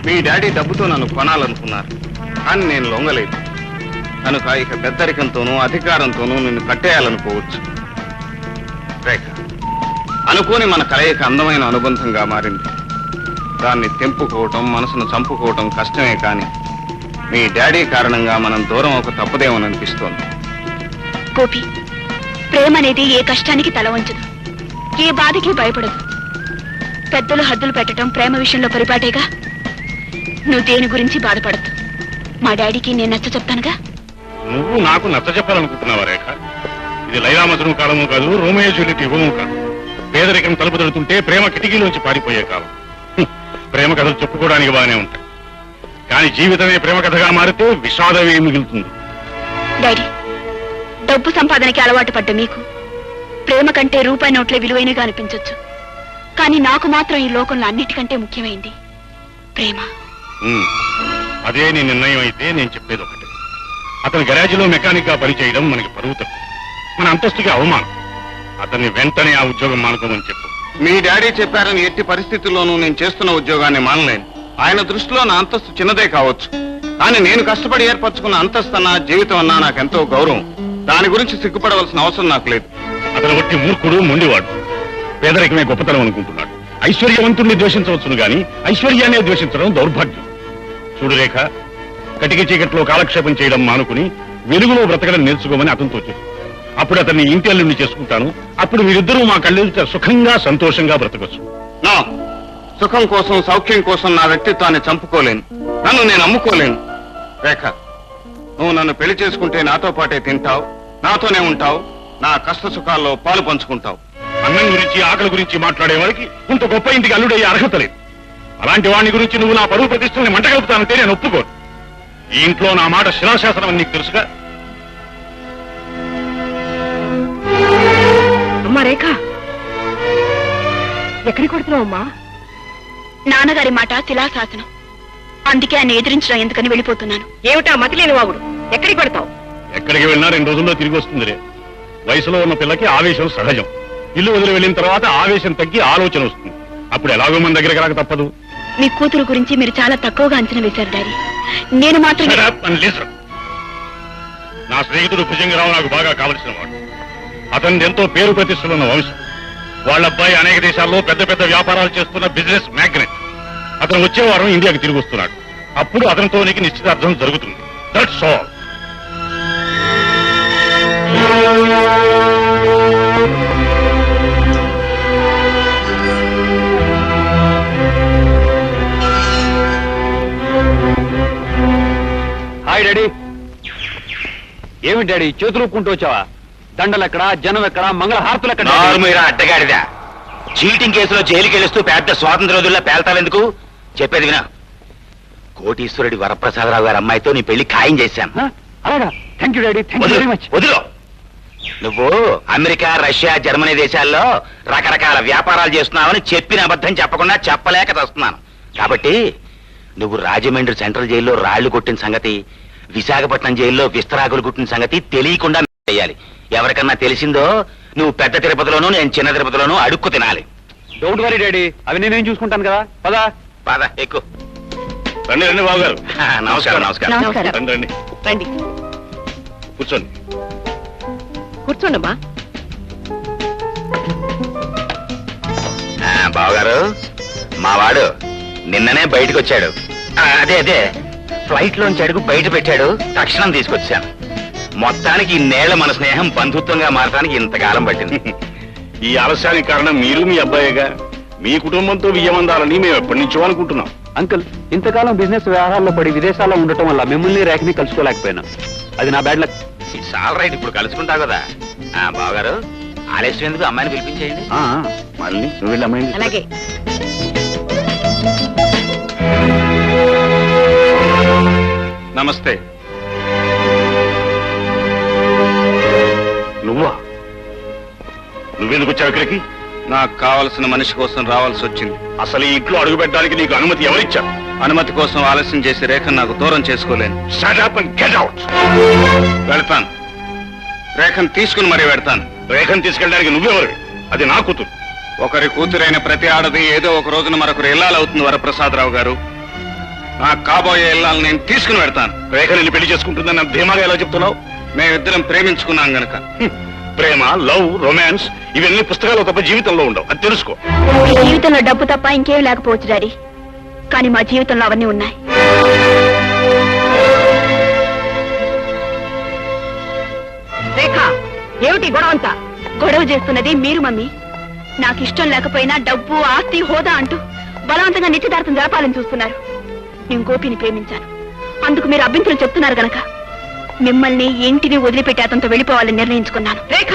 C: మీ డాడీ డబ్బుతో నన్ను కొనాలనుకున్నారు, కానీ నేను లొంగలేదు. కనుక ఇక పెద్దరికంతోనూ అధికారంతోనూ నిన్ను కట్టేయాలనుకోవచ్చు. రేఖ, అనుకోని మన కలయిక అందమైన అనుబంధంగా మారింది. దాన్ని తెంపుకోవటం, మనసును చంపుకోవటం కష్టమే. కానీ మీ డాడీ కారణంగా మనం దూరం ఒక తప్పదేమోననిపిస్తోంది.
B: గోపి, ప్రేమ అనేది ఏ కష్టానికి తల వంచదు, ఏ బాధకి భయపడదు. పెద్దలు హద్దులు పెట్టడం ప్రేమ విషయంలో పరిపాటేగా. నువ్వు దేని గురించి బాధపడద్దు. మా డాడీకి నేను నచ్చ చెప్తానుగా.
H: నువ్వు నాకు నచ్చ చెప్పాలనుకుంటున్నావా రేఖ? ఇది లైలా మజ్ను కాలము కాదు, రోమియో జూలియట్ యుగము కాదు. పేదరికం తలుపు తడుతుంటే ప్రేమ కిటికీలోంచి పారిపోయే కాలం. ప్రేమ కథలు చెప్పుకోవడానికి బాగానే ఉంటాయి, కానీ జీవితమే ప్రేమ కథగా మారితే విషాదమే మిగులుతుంది.
B: డాడీ, డబ్బు సంపాదనకి అలవాటు పడ్డ మీకు ప్రేమ కంటే రూపాయి నోట్లే విలువైనగా అనిపించొచ్చు. కానీ నాకు మాత్రం ఈ లోకంలో అన్నిటికంటే ముఖ్యమైంది ప్రేమ.
H: అదే నీ నిర్ణయం అయితే నేను చెప్పేది ఒకటే. అతని గరాజీలో మెకానిక్ గా పనిచేయడం మనకి పరువు తప్పు, మన అంతస్తుకి అవమానం. అతన్ని వెంటనే ఆ ఉద్యోగం మానుకోమని చెప్పు.
C: మీ డాడీ చెప్పారని ఎట్టి పరిస్థితుల్లోనూ నేను చేస్తున్న ఉద్యోగాన్ని మానలేను. ఆయన దృష్టిలో నా అంతస్తు చిన్నదే కావచ్చు, కానీ నేను కష్టపడి ఏర్పరచుకున్న అంతస్తు అన్నా, జీవితం అన్నా నాకెంతో గౌరవం. దాని గురించి సిగ్గుపడవలసిన అవసరం నాకు లేదు.
H: అతను ఒట్టి మూర్ఖుడు, మొండివాడు. పేదరికమే గొప్పతనం అనుకుంటున్నాడు. ఐశ్వర్యవంతుణ్ణి ద్వేషించవచ్చును గాని ఐశ్వర్యాన్ని ద్వేషించడం దౌర్భాగ్యం. చూడు రేఖ, కటికి చీకట్లో కాలక్షేపం చేయడం మానుకుని వెలుగులో బ్రతకడం నేర్చుకోమని అతనితో చెప్పు. అప్పుడు అతన్ని ఇంటి అల్లుడిని చేసుకుంటాను. అప్పుడు మీరిద్దరూ మా కళ్ళెదుట సుఖంగా సంతోషంగా బ్రతకొచ్చు.
C: నా సుఖం కోసం, సౌఖ్యం కోసం నా వ్యక్తిత్వాన్ని చంపుకోలేను, నన్ను నేను అమ్ముకోలేను. రేఖ, నువ్వు నన్ను పెళ్లి చేసుకుంటే నాతో పాటే తింటావు, నాతోనే ఉంటావు, నా కష్ట సుఖాల్లో పాలు పంచుకుంటావు.
H: అన్నం గురించి, ఆకలి గురించి మాట్లాడే వారికి ఇంత గొప్ప ఇంటికి అల్లుడయ్యే అర్హత లేదు. అలాంటి వాడిని గురించి నువ్వు నా పరువు ప్రతిష్టల్ని మంటగలుపుతానంటే నేను ఒప్పుకోను. ఈ ఇంట్లో నా మాట శిలాశాసనం అని నీకు తెలుసుగా.
E: రేఖ ఎక్కడికి కొడుతున్నావు అమ్మా?
B: నాన్నగారి మాట శిలాశాసనం. అందుకే ఆయన ఎదిరించడం ఎందుకని వెళ్ళిపోతున్నాను.
E: ఏమిటా మతిలేని వాగుడు? ఎక్కడికి కొడతావు?
H: ఎక్కడికి వెళ్ళినా 2 రోజుల్లో తిరిగి వస్తుంది. వయసులో ఉన్న పిల్లకి ఆవేశం సహజం. ఇల్లు వదిలి వెళ్ళిన తర్వాత ఆవేశం తగ్గి ఆలోచన వస్తుంది. అప్పుడు ఎలాగో మన దగ్గరికి రాక తప్పదు.
B: మీ కూతురు గురించి మీరు చాలా తక్కువగా అంచనా వేశారు డాడీ. నేను మాత్రం
H: Shut up and listen. నా స్నేహితుడు భుజంగరావు నాకు బాగా కావలసిన వాడు. అతని ఎంతో పేరు ప్రతిష్టలున్న వంశం. వాళ్ళ అబ్బాయి అనేక దేశాల్లో పెద్ద పెద్ద వ్యాపారాలు చేస్తున్న బిజినెస్ మ్యాగ్నెట్. అతను వచ్చే వారం ఇండియాకి తిరిగి వస్తున్నాడు. అప్పుడు అతనితో నీకు నిశ్చితార్థం జరుగుతుంది. That's all.
G: Hi daddy. ఏమి డాడీ చేతులు ఊపుకుంటూ వచ్చావా? దండలు ఎక్కడా, జనం ఎక్కడా, మంగళహారతులు ఎక్కడ?
I: నార్మీరా అడ్డగాడిదా. చీటింగ్ కేసులో జైలుకి వెళుస్తూ పెద్ద స్వాతంత్ర రోజుల్లో పేల్తావెందుకు? చెప్పేది వినా. కోటీశ్వరుడి వరప్రసాదరావు గారి అమ్మాయితో నీ పెళ్లి ఖాయం చేశాను.
G: అలాగా? Thank you daddy, thank you very much.
I: వదిలో. నువ్వు అమెరికా, రష్యా, జర్మనీ దేశాల్లో రకరకాల వ్యాపారాలు చేస్తున్నావని చెప్పిన అబద్ధం చెప్పకుండా చెప్పలేక వస్తున్నాను. కాబట్టి నువ్వు రాజమండ్రి సెంట్రల్ జైల్లో రాళ్లు కొట్టిన సంగతి, విశాఖపట్నం జైల్లో విస్తరాకులు కుట్టిన సంగతి తెలియకుండా చేయాలి. ఎవరికన్నా తెలిసిందో నువ్వు పెద్ద తిరుపతిలోనూ నేను చిన్న తిరుపతిలోనూ అడుక్కు తినాలి.
G: డోంట్ వరీ డాడీ, అవి నేనేం చూసుకుంటాను కదా. పదా
I: పద ఎక్కువ.
H: రండి రండి బాబు గారు.
I: నమస్కారం నమస్కారం.
B: నమస్కారం.
H: రండి రండి
E: రండి
H: కూర్చోండి.
E: కూర్చోండమ్మా.
I: బావగారు, మా వాడు నిన్ననే బయటకు వచ్చాడు. అదే ఫ్లైట్ లోంచి అడుగు బయట పెట్టాడు. తక్షణం తీసుకొచ్చాను. మొత్తానికి ఇన్నేళ్ల మన స్నేహం బంధుత్వంగా మారడానికి ఇంతకాలం పట్టింది.
H: ఈ ఆలస్యానికి కారణం మీరు మీ అబ్బాయిగా. మీ కుటుంబంతో వియ్యమందాలని మేము ఎప్పటి నుంచో అనుకుంటున్నాం.
G: అంకుల్, ఇంతకాలం బిజినెస్ వ్యవహారాల్లో పడి విదేశాల్లో ఉండటం వల్ల మిమ్మల్ని రేఖని కలుసుకోలేకపోయినా. అది నా bad luck.
I: It's all right. ఇప్పుడు కలుసుకుంటావు కదా. బావగారు, ఆలస్యం ఎందుకు, అమ్మాయిని పిలిపించేయండి.
H: మళ్ళీ నువ్వు వెళ్ళి అమ్మాయిని తీసుకురా.
E: అలాగే.
C: నమస్తే.
H: నువ్వా? నువ్వెందుకు వచ్చావు ఇక్కడికి?
C: నాకు కావలసిన మనిషి కోసం రావాల్సి వచ్చింది.
H: అసలు ఈ ఇంట్లో అడుగు పెట్టడానికి నీకు అనుమతి ఎవరిచ్చారు?
C: అనుమతి కోసం ఆలస్యం చేసి రేఖను నాకు దూరం చేసుకోలేను.
H: Shut up and get out.
C: వెళ్తాను. రేఖను తీసుకుని మరీ వెళ్తాను.
H: రేఖను తీసుకెళ్ళడానికి నువ్వెవరు? అది నా కూతురు.
C: ఒకరి కూతురైన ప్రతి ఆడది ఏదో ఒక రోజున మరొకరు ఇల్లాలవుతుంది వరప్రసాదరావు గారు. నాకు కాబోయే ఇల్లాలను నేను తీసుకుని వెళ్తాను.
H: రేఖ నిన్ను పెళ్లి చేసుకుంటుందని నాకు ధీమాగా ఎలా చెప్తున్నావు?
C: మేమిద్దరం ప్రేమించుకున్నాం గనక.
H: ప్రేమ, లవ్, రొమాన్స్ ఇవన్నీ పుస్తకాలు తప్ప జీవితంలో ఉండవు. అది తెలుసుకో.
B: మీ జీవితంలో డబ్బు తప్ప ఇంకేం లేకపోవచ్చు డాడీ. కానీ మా జీవితంలో అవన్నీ ఉన్నాయి.
E: రేఖ, ఏమిటి గొడవ అంతా?
B: గొడవ చేస్తున్నది మీరు మమ్మీ. నాకు ఇష్టం లేకపోయినా డబ్బు, ఆస్తి, హోదా అంటూ బలవంతంగా నిశ్చితార్థం జరపాలని చూస్తున్నారు. నేను గోపిని ప్రేమించాను. అందుకు మీరు అభ్యంతరం చెప్తున్నారు గనక మిమ్మల్ని ఇంటిని వదిలిపెట్టి అతనితో వెళ్ళిపోవాలని నిర్ణయించుకున్నాను.
E: రేఖ,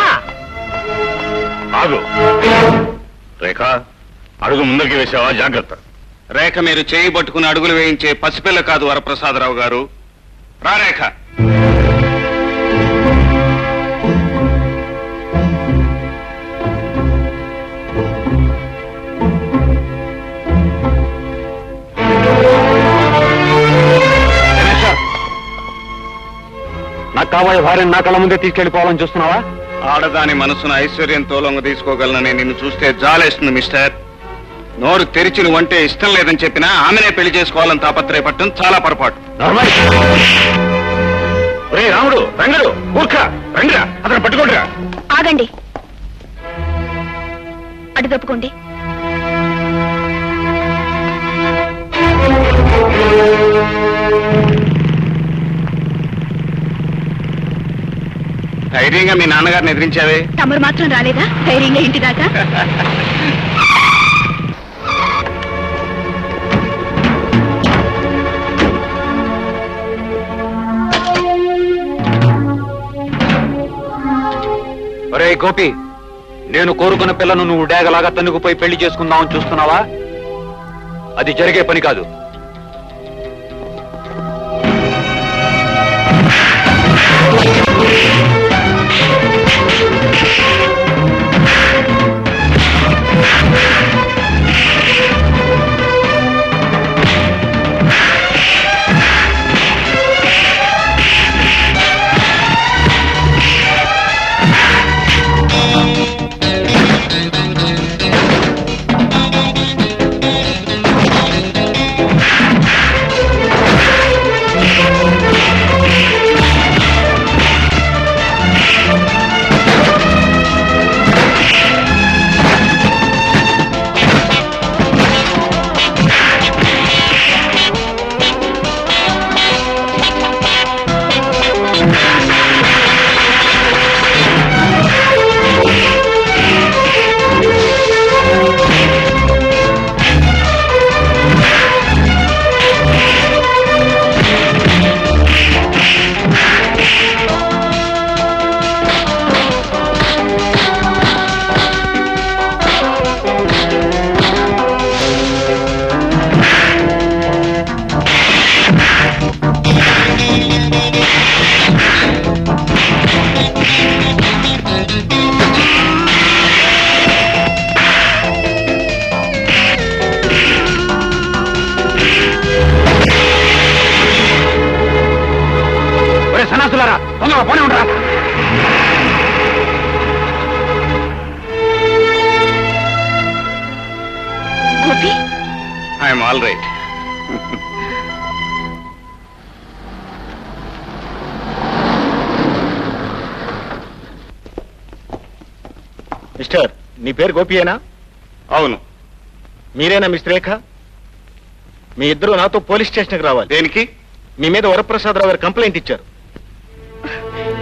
H: ఆగు. రేఖ, అడుగు ముందరికి వేసావా? జాగ్రత్త.
C: రేఖ మీరు చేయి పట్టుకుని అడుగులు వేయించే పసిపిల్ల కాదు వరప్రసాదరావు గారు. రా రేఖ.
G: నాకు కాబోయే భార్యను నా కళ్ళ ముందే తీసుకెళ్లిపోవాలని చూస్తున్నావా?
C: ఆడదాని మనసును ఐశ్వర్యంతో లొంగ తీసుకోగలనని నిన్ను చూస్తే జాలేస్తుంది మిస్టర్. నోరు తెరిచి నువ్వంటే ఇష్టం లేదని చెప్పినా ఆమెనే పెళ్లి చేసుకోవాలని తాపత్రయపడటం చాలా పొరపాటు.
H: రే రాముడు, రంగడు, ఊర్ఖ, రండిరా, అతను పట్టుకోండిరా.
B: ఆగండి. అటు తప్పుకోండి.
C: ధైర్యంగా మీ నాన్నగారిని ఎదిరించావే.
B: తమరు మాత్రం రాలేదా ధైర్యంగా ఇంటి దాకా?
G: ఒరే గోపి, నేను కోరుకున్న పిల్లను నువ్వు డేగలాగా తన్నుకుపోయి పెళ్లి చేసుకుందామని చూస్తున్నావా? అది జరిగే పని కాదు.
C: I'm all right.
J: మిస్టర్, నీ పేరు గోపియేనా?
C: అవును.
J: మీరేనా మిస్ రేఖ? మీ ఇద్దరు నాతో పోలీస్ స్టేషన్కి రావాలి.
C: దేనికి?
J: మీ మీద వరప్రసాదరావు గారు కంప్లైంట్ ఇచ్చారు.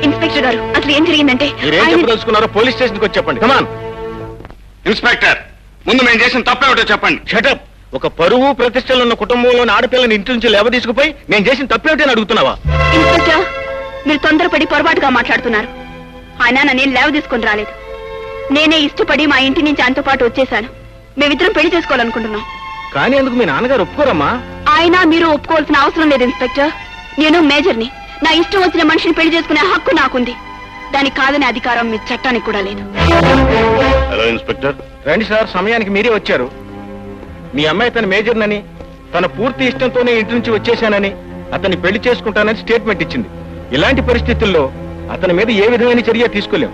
B: ఇన్స్పెక్టర్ గారు, అసలు ఏం జరిగిందంటే
J: మీరేం చెప్పదలుచుకున్నారో పోలీస్ స్టేషన్కి వచ్చి చెప్పండి. కమాన్.
C: ఇన్స్పెక్టర్, ముందు మేము చేసిన తప్పేమిటో చెప్పండి.
J: షటప్. ఒక పరువు ప్రతిష్టలు ఉన్న కుటుంబంలోని ఆడపిల్లని ఇంటి నుంచి లేవ తీసుకుపోయి నేను చేసిన తప్పేమిటి అని అడుగుతున్నావా?
B: ఇన్స్పెక్టర్, మీరు తొందరపడి పొరపాటుగా మాట్లాడుతున్నారు. ఆయన నన్ను లేవ తీసుకొని రాలేదు. నేనే ఇష్టపడి మా ఇంటి నుంచి ఆయనతో పాటు వచ్చేసాను. మేమిద్దరం పెళ్లి చేసుకోవాలనుకుంటున్నాం.
J: కానీ ఎందుకు మీ నాన్నగారు ఒప్పుకోరమ్మా?
B: ఆయన మీరు ఒప్పుకోవాల్సిన అవసరం లేదు ఇన్స్పెక్టర్. నేను మేజర్ని. నా ఇష్టం వచ్చిన మనిషిని పెళ్లి చేసుకునే హక్కు నాకుంది. దానికి కాదనే అధికారం మీ చట్టానికి కూడా లేదు.
H: Hello inspector.
J: రండి సార్, సమయానికి మీరే వచ్చారు. మీ అమ్మాయి తన మేజర్నని, తన పూర్తి ఇష్టంతోనే ఇంటి నుంచి వచ్చేశానని, అతన్ని పెళ్లి చేసుకుంటానని స్టేట్మెంట్ ఇచ్చింది. ఇలాంటి పరిస్థితుల్లో అతని మీద ఏ విధమైన చర్య తీసుకోలేం.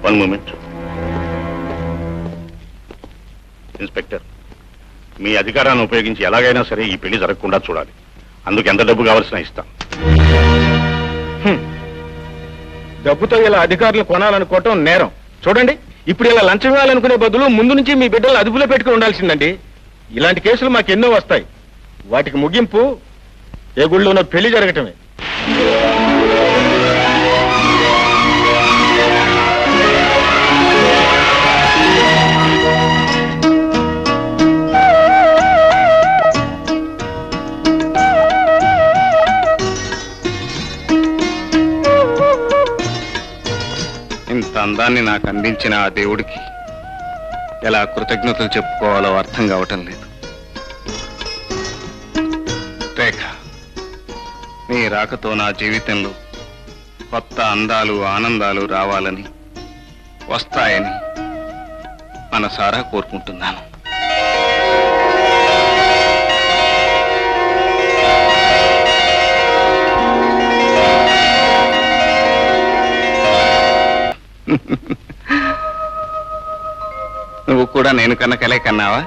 H: One moment. ఇన్స్పెక్టర్, మీ అధికారాన్ని ఉపయోగించి ఎలాగైనా సరే ఈ పెళ్లి జరగకుండా చూడాలి. అందుకు ఎంత డబ్బు కావాల్సిన ఇస్తాం.
J: డబ్బుతో ఇలా అధికారులు కొనాలనుకోవటం నేరం. చూడండి, ఇప్పుడు ఇలా లంచం ఇవ్వాలనుకునే బదులు ముందు నుంచి మీ బిడ్డలు అదుపులో పెట్టుకుని ఉండాల్సిందండి. ఇలాంటి కేసులు మాకు ఎన్నో వస్తాయి. వాటికి ముగింపు ఏ గుళ్ళోనో పెళ్లి జరగటమే.
C: ఇంత అందాన్ని నాకు అందించిన ఆ దేవుడికి ఎలా కృతజ్ఞతలు చెప్పుకోవాలో అర్థం కావటం లేదు. రేఖ, నీ రాకతో నా జీవితంలో కొత్త అందాలు ఆనందాలు రావాలని, వస్తాయని మనసారా కోరుకుంటున్నాను. నువ్వు కూడా నేను కన్న కలే కన్నావా?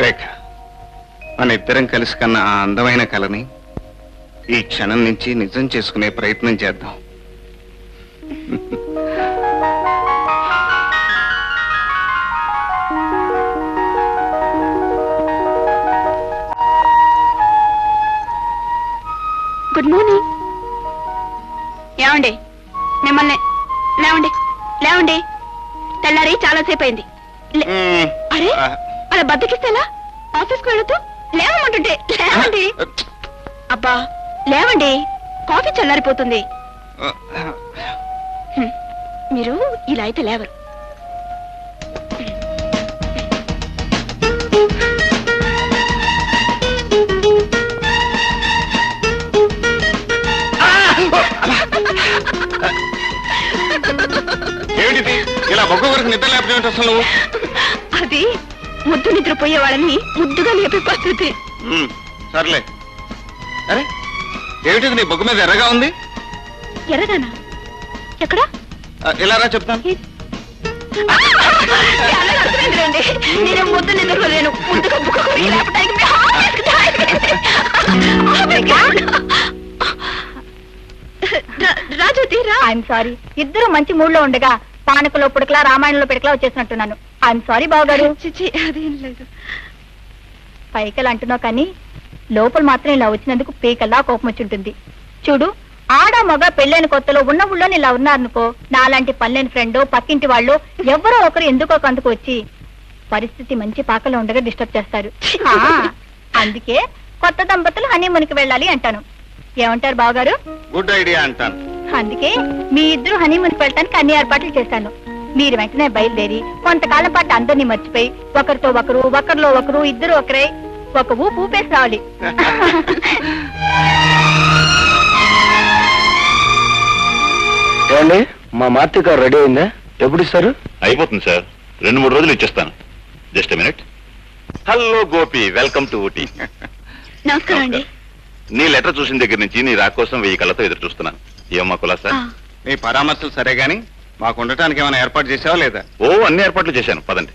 C: రేఖ, మన ఇద్దరం కలిసి కన్న ఆ అందమైన కలని ఈ క్షణం నుంచి నిజం చేసుకునే ప్రయత్నం చేద్దాం.
B: Good morning. ఏమండి, మిమ్మల్ని లేవండి లేవండి. తెల్లారి చాలాసేపు అయింది. అరే, అలా బద్దకిస్తేలా? ఆఫీస్కి వెళుతూ లేవమంటుంటే లేవండి. అబ్బా లేవండి, కాఫీ చల్లారిపోతుంది. మీరు ఇలా అయితే లేవరు.
C: ఏమిటిది? ఇలా బొగ్గ వరకు నిద్ర లేకపోతే అసలు నువ్వు?
B: అది ముద్దు నిద్రపోయే వాళ్ళని ముద్దుగా లేపే పద్ధతి.
C: సర్లే. అరే, ఏమిటిది నీ బొగ్గు మీద ఎర్రగా ఉంది?
B: ఎర్రగానా? ఎక్కడ?
C: ఇలా రా చెప్తాను.
B: నేను ముద్దు నిద్రపోలేను. ముద్దుగా బుక్క లేపడానికి రాజోతి రా.
K: ఐఎమ్ సారీ, ఇద్దరు మంచి మూడ్ లో ఉండగా పానకలో పుడకలా రామాయణంలో పిడకలా వచ్చేసినట్టున్నాను. ఐఎమ్ సారీ బావగారు.
B: అదేం లేదు.
K: పైకలు అంటున్నావు కానీ లోపల మాత్రం ఇలా వచ్చినందుకు పీకల్లా కోపం వచ్చి ఉంటుంది. చూడు, ఆడ మగ పెళ్ళైన కొత్తలో ఉన్న ఊళ్ళో ఇలా ఉన్నారనుకో, నాలాంటి పల్లెని ఫ్రెండ్ పక్కింటి వాళ్ళు ఎవరో ఒకరు ఎందుకో కందుకు వచ్చి పరిస్థితి మంచి పాకలో ఉండగా డిస్టర్బ్ చేస్తారు. అందుకే కొత్త దంపతులు హనీమూన్కి వెళ్ళాలి అంటాను. ఏమంటారు బావగారు?
C: గుడ్ ఐడియా అంటాను.
K: అందుకే మీ ఇద్దరు హనీమూన్కి వెళ్ళటానికి అన్ని ఏర్పాట్లు చేశాను. మీరు వెంటనే బయలుదేరి కొంతకాలం పాటు అందరినీ మర్చిపోయి ఒకరితో ఒకరు, ఒకరిలో ఒకరు, ఇద్దరు ఒకరే ఒక ఊపు ఊపేసి రావాలి.
J: ఏమండి, మా మార్తి గారు రెడీ అయిందా? ఎప్పుడు ఇస్తారు?
H: అయిపోతుంది సార్, 2-3 రోజులు ఇచ్చేస్తాను. Just minute. Hello Gopi, welcome to Ooty.
B: నమస్కారం అండి.
H: నీ లెటర్ చూసిన దగ్గర నుంచి నీ రా కోసం 1000 కళ్ళతో ఎదురు చూస్తున్నాను. ఏమమ్మా కులాసా?
C: నీ పరామర్శలు సరే గాని మాకు ఉండటానికి ఏమైనా ఏర్పాటు చేసావా లేదా?
F: ఓ అన్ని ఏర్పాట్లు చేశాను, పదండి.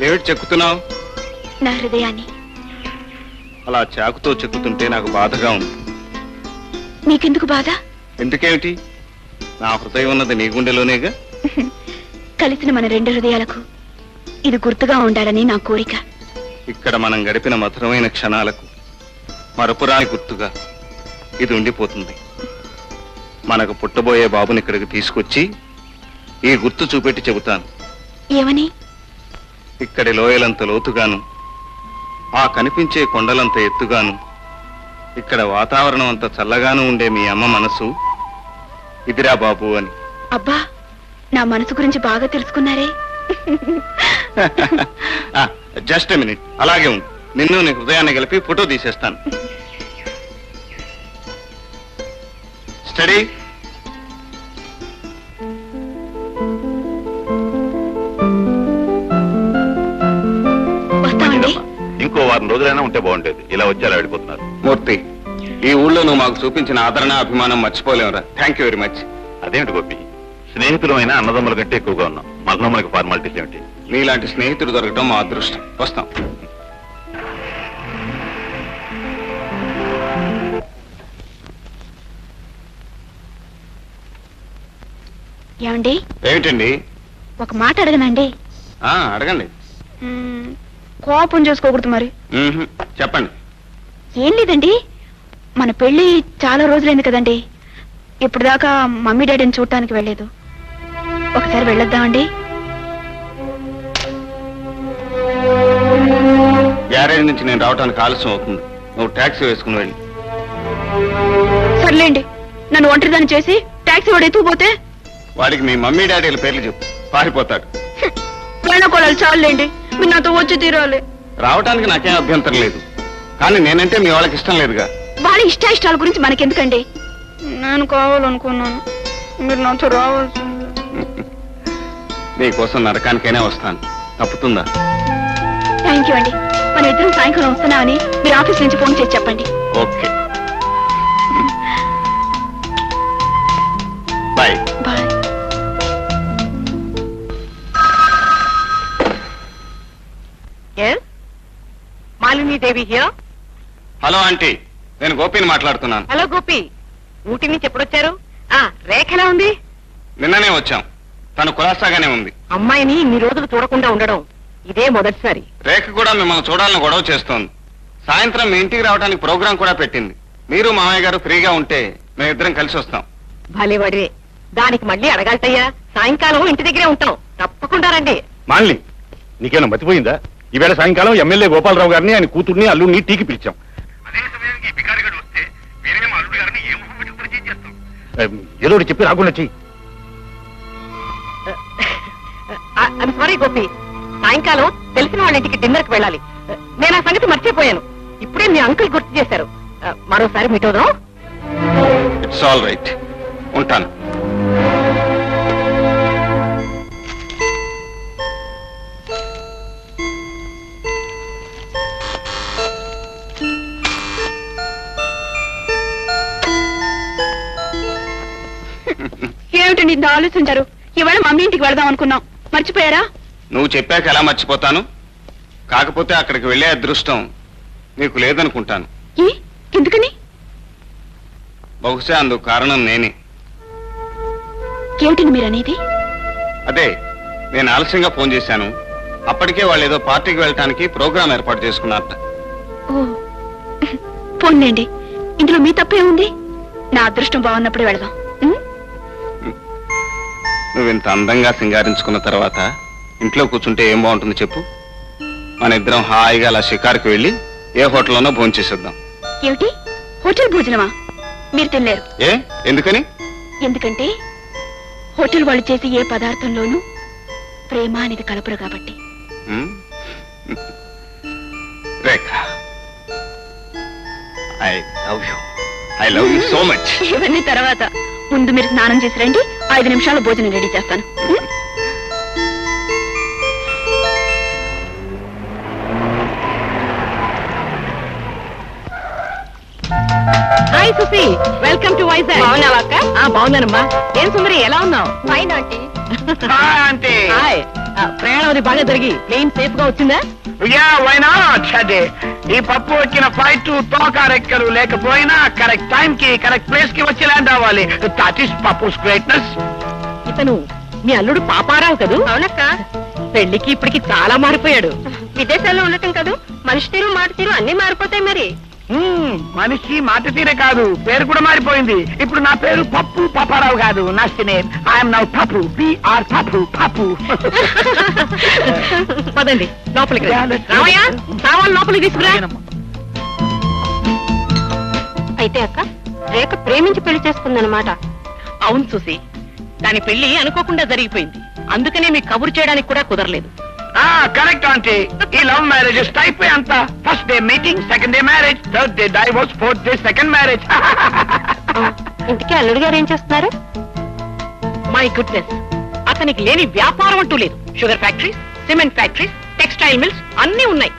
C: ఏమిటి చెక్కుతున్నావు?
B: నా హృదయాన్ని.
C: అలా చాకుతో చెక్కుతుంటే నాకు బాధగా ఉంది.
B: నీకెందుకు బాధ?
C: ఎందుకేమిటి? నా హృదయం ఉన్నది నీ గుండెలోనేగా.
B: కలిసిన మన రెండు హృదయాలకు ఇది గుర్తుగా ఉండాలని నా కోరిక.
C: ఇక్కడ మనం గడిపిన మధురమైన క్షణాలకు మరపురాని గుర్తుగా ఇది ఉండిపోతుంది. మనకు పుట్టబోయే బాబుని ఇక్కడికి తీసుకొచ్చి ఈ గుర్తు చూపెట్టి చెబుతాను.
B: ఏమని?
C: ఇక్కడి లోయలంత లోతుగాను, ఆ కనిపించే కొండలంత ఎత్తుగాను, ఇక్కడ వాతావరణం అంత చల్లగాను ఉండే మీ అమ్మ మనసు ఇదిరా బాబు అని.
B: అబ్బా, నా మనసు గురించి బాగా తెలుసుకున్నారే.
C: జస్ట్ ఎ మినిట్, అలాగే ఉంది. నిన్ను నీ హృదయాన్ని కలిపి ఫోటో తీసేస్తాను. స్టడీ.
B: వస్తామండి.
F: ఇంకో వారం రోజులైనా ఉంటే బాగుండేది. ఇలా వచ్చి అలా వెళ్ళిపోతున్నారు.
C: మూర్తి, ఈ ఊళ్ళో నువ్వు మాకు చూపించిన ఆదరణ అభిమానం మర్చిపోలేవురా. Thank you very much.
F: అదేమిటి గోపి, స్నేహితులమైన అన్నదమ్ముల కంటే ఎక్కువగా ఉన్నాం. మనలో మనకి ఫార్మాలిటీస్ ఏమిటి?
C: నీలాంటి స్నేహితుడు దొరకడం మా అదృష్టం. వస్తాం.
B: ఏమండి?
C: ఏమిటండి?
B: ఒక మాట అడగనండి.
C: అడగండి.
B: కోపం చేసుకోకూడదు మరి.
C: చెప్పండి.
B: ఏం లేదండి, మన పెళ్లి చాలా రోజులైంది కదండి. ఇప్పుడు దాకా మమ్మీ డాడీని చూడటానికి వెళ్ళలేదు. ఒకసారి వెళ్ళొద్దామండి.
C: గ్యారేజ్ నుంచి నేను రావడానికి ఆలస్యం అవుతుంది. నువ్వు టాక్సీ వేసుకుని వెళ్ళి.
B: సర్లేండి, నన్ను ఒంటరిదాన్ని చేసి టాక్సీ వాడు ఎత్తుకుపోతే
C: వాడికి మీ మమ్మీ డాడీల పేర్లు చెప్పు, పారిపోతాడు.
B: వేణుకోళాలు చాలులేండి, మీరు నాతో వచ్చి తీరాలి.
C: రావటానికి నాకేం అభ్యంతరం లేదు, కానీ నేనంటే మీ వాళ్ళకి ఇష్టం లేదుగా.
B: వాళ్ళ ఇష్టాయిష్టాల గురించి మనకెందుకండి? నేను కావాలనుకున్నాను, మీరు నాతో రావాల్సింది.
C: నీకోసం నరకానికైనా వస్తాను. తప్పుతుందా?
B: థ్యాంక్ యూ అండి. మన ఇద్దరం సాయంకాలం వస్తున్నామని మీరు ఆఫీస్ నుంచి ఫోన్ చేసి చెప్పండి.
C: Okay, bye.
B: Bye.
E: Malinidevi here.
C: Hello aunty, నేను గోపిని మాట్లాడుతున్నాను.
E: హలో గోపి, ఊటీ నుంచి ఎప్పుడొచ్చారు? రేఖ ఎలా ఉంది?
C: నిన్ననే వచ్చాం. తను కులాసాగానే ఉంది.
E: అమ్మాయిని ఇన్ని రోజులు చూడకుండా ఉండడం ఇదే మొదటిసారి.
C: రేఖ కూడా మిమ్మల్ని చూడాలని గొడవ చేస్తోంది. సాయంత్రం మీ ఇంటికి రావడానికి ప్రోగ్రాం కూడా పెట్టింది. మీరు మామయ్య గారు ఫ్రీగా ఉంటే మేమిద్దరం కలిసి వస్తాం.
E: భలే వడివే, దానికి మళ్ళీ అడగాలటయ్యా. సాయంకాలం ఇంటి దగ్గరే ఉంటాం, తప్పకుండా రండి.
J: మాలిని, నీకేనా మతిపోయిందా? ఈవేళ సాయంకాలం ఎమ్మెల్యే గోపాలరావు గారిని, ఆయన కూతుర్ని, అల్లుడిని టీకి పిలిచాం. ఏదో ఒకటి చెప్పి రాకుండా చెయ్యి.
E: సారీ గోపి, సాయంకాలం తెలిసిన వాళ్ళ ఇంటికి డిన్నర్కి వెళ్ళాలి. నేను ఆ సంగతి మర్చిపోయాను. ఇప్పుడే మీ అంకుల్ గుర్తు చేశారు. మరోసారి మీట్ అవుదాం.
C: ఇట్స్ ఆల్ రైట్, ఉంటాను.
B: ఏమిటండి ఇంత ఆలోచించారు? ఇవాళ మమ్మీ ఇంటికి వెళదాం అనుకున్నాం, మర్చిపోయారా?
C: నువ్వు చెప్పాక ఎలా మర్చిపోతాను? కాకపోతే అక్కడికి వెళ్ళే అదృష్టం నీకు లేదనుకుంటాను.
B: ఎందుకని?
C: బహుశా అందుకు కారణం నేనే.
B: ఏమిటండి మీరు అనేది?
C: అదే, నేను ఆలస్యంగా ఫోన్ చేశాను. అప్పటికే వాళ్ళు ఏదో పార్టీకి వెళ్ళటానికి ప్రోగ్రాం ఏర్పాటు చేసుకున్నారట.
B: ఓ, పోన్లేండి, ఇందులో మీ తప్పే ఉంది. నా అదృష్టం బాగున్నప్పుడు వెళదాం.
C: నువ్వు ఇంత అందంగా సింగారించుకున్న తర్వాత ఇంట్లో కూర్చుంటే ఏం బాగుంటుంది చెప్పు? మన ఇద్దరం హాయిగా అలా షికారుకి వెళ్ళి ఏ హోటల్లోనో భోంచేసేద్దాం.
B: ఏమిటి, హోటల్ భోజనమా? మీరు తినలేరు.
C: ఏ ఎందుకని?
B: ఎందుకంటే హోటల్ వాళ్ళు చేసే ఏ పదార్థంలోనూ ప్రేమ అనేది కలపరు కాబట్టి.
C: Rekha, I love you so much.
B: ఇవన్నీ తర్వాత, ముందు మీరు స్నానం చేసి రండి, 5 నిమిషాల భోజనం రెడీ చేస్తాను.
E: Hi Susi, welcome to Vizag.
B: బాగున్నావా అక్క?
E: బాగున్నానమ్మా. ఏం సుందరి, ఎలా ఉన్నావు?
K: Fine aunty.
E: హాయ్. ప్రయాణం అది బాగా జరిగి ప్లేన్ సేఫ్ గా వచ్చిందా?
I: ఈ పప్పు వచ్చిన ఫ్లైట్ తోకారెక్కలు లేకపోయినా కరెక్ట్ టైం కి కరెక్ట్ ప్లేస్ కి వచ్చి ల్యాండ్ అవ్వాలి. That is Pappu's greatness.
E: ఇతను మీ అల్లుడు పాపారావు కదూ?
K: అవునక్క.
E: పెళ్లికి ఇప్పటికి చాలా మారిపోయాడు.
K: విదేశాల్లో ఉండటం కాదు, మనిషి తీరు మాట తీరు అన్ని మారిపోతాయి మరి.
I: మనిషి మాట తీరే కాదు, పేరు కూడా మారిపోయింది. ఇప్పుడు నా పేరు పప్పు పాపారావు కాదు, నా నేమ్ ఐఎమ్ నౌ పప్పు, పిఆర్ పప్పు పప్పు.
E: పదండి లోపలికి. రామయ్య, సామాన్ లోపలికి తీసుకురా.
K: అయితే అక్క, రేఖ ప్రేమించి పెళ్లి చేసుకుందనమాట.
E: అవును చూసి, దాని పెళ్లి అనుకోకుండా జరిగిపోయింది. అందుకనే మీకు కబురు చేయడానికి కూడా కుదరలేదు.
I: Correct aunty. ఈ లవ్ మ్యారేజెస్ టైప్ అంతా first day meeting, second day marriage, third day divorce, fourth day second marriage.
K: ఇంటికి అల్లుడు గారు ఏం చేస్తున్నారు?
E: మై గుడ్నెస్, అతనికి లేని వ్యాపారం అంటూ లేదు. Sugar factories, cement factories, textile mills అన్ని ఉన్నాయి.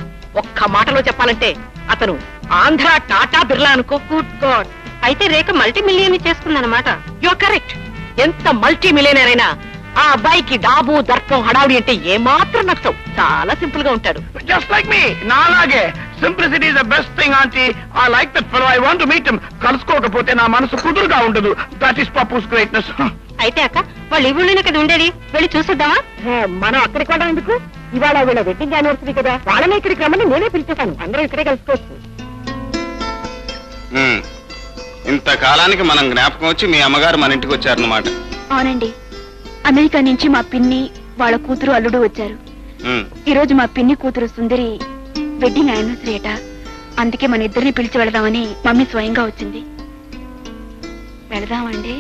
E: ఒక్క మాటలో చెప్పాలంటే అతను ఆంధ్ర టాటా బిర్లా అనుకో.
K: Good god. అయితే రేఖ మల్టీ మిలియన్ చేసుకుందనమాట.
E: You are correct. ఎంత మల్టీ మిలియనర్ అయినా ఆ అబ్బాయికి డాబు దర్పం హడావుడి అంటే ఏమాత్రం నచ్చవు. చాలా సింపుల్ గా ఉంటాడు.
I: జస్ట్ లైక్ మీ, నాలాగే. Simplicity is the best thing aunty. I like that fellow. I want to meet him. కలుసుకోకపోతే నా మనసు కుదురుగా ఉండదు. That is Pappu's greatness.
K: అయితే అక్క, వాళ్ళు ఈ ఊళ్ళోనే కదా ఉండేది, వెళ్ళి చూసేద్దామా?
E: మనం అక్కడికి వెళ్ళడం ఎందుకు? ఇవాళ వీళ్ళ వెడ్డింగ్ యానివర్సరీ కదా, వాళ్ళని ఇక్కడికి రమ్మని నేనే పిలిచేశాను. అందరూ ఇక్కడే కలుసుకోవచ్చు.
C: ఇంతకాలానికి మనం జ్ఞాపకం వచ్చి మీ అమ్మగారు మన ఇంటికి వచ్చారన్నమాట.
B: అవునండి, అమెరికా నుంచి మా పిన్ని వాళ్ళ కూతురు అల్లుడు వచ్చారు. ఈ రోజు మా పిన్ని కూతురు సుందరి వెడ్డింగ్ యానివర్సరీ అట. అందుకే మన ఇద్దరిని పిలిచి వెళదామని మమ్మీ స్వయంగా వచ్చింది. వెళదామండి?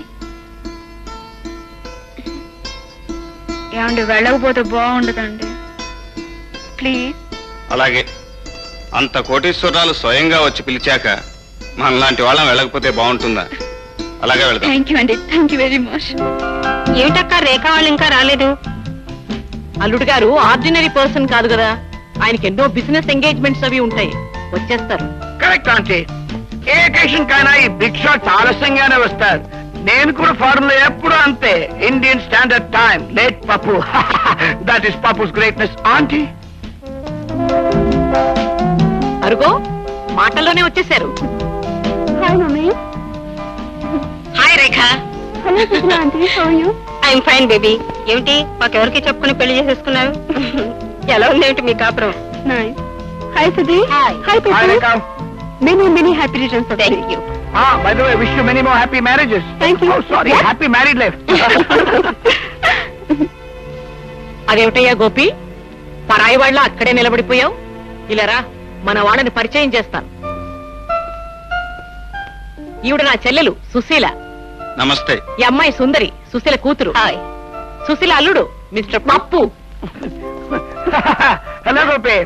B: ఏమండి, వెళ్ళకపోతే బాగుండదండి, ప్లీజ్.
C: అలాగే, అంత కోటీశ్వరాలు స్వయంగా వచ్చి పిలిచాక మనలాంటి వాళ్ళం వెళ్ళకపోతే బాగుంటుందా? అలాగే వెళ్దాం.
B: థ్యాంక్ యూ అండి, థ్యాంక్ యూ వెరీ మచ్.
K: ఏమిటక్క, రేఖ వాళ్ళు ఇంకా రాలేదు?
E: అల్లుడు గారు ఆర్డినరీ పర్సన్ కాదు కదా, ఆయనకి ఎన్నో బిజినెస్ ఎంగేజ్మెంట్స్ అవి ఉంటాయి. వచ్చేస్తారు.
I: Correct aunty. ఏ అకేషన్ కైనా ఈ బిగ్ షాట్ ఆలస్యంగానే వస్తారు. నేను కూడా ఫారెన్ లో ఎప్పుడు అంతే. Indian standard time, late Pappu. That is Pappu's greatness aunty.
E: అరుగో, మాటల్లోనే వచ్చేసారు.
K: Hi mummy.
E: Hi Rekha.
K: I'm fine baby. ఏమిటి, మాకెవరికి చెప్పుకుని పెళ్లి చేసేసుకున్నారు? ఎలా ఉందేమిటి మీ కాపురం?
B: Hi Sudhi. Hi
I: Hi, Rekha.
B: Many happy returns.
K: Thank you.
I: By the way, wish you many more happy marriages.
B: Thank you.
I: Oh, sorry,
B: What?
I: happy married life.
E: అదేమిటయ్యా గోపి, పరాయి వాళ్ళ అక్కడే నిలబడిపోయావు? ఇలారా, మన వాళ్ళని పరిచయం చేస్తాను. ఈవిడ నా చెల్లెలు సుశీల.
C: నమస్తే.
E: ఈ అమ్మాయి సుందరి, సుశీల కూతురు.
K: హాయ్.
E: సుశీల అల్లుడు మిస్టర్ పప్పు.
I: హలో గోపి,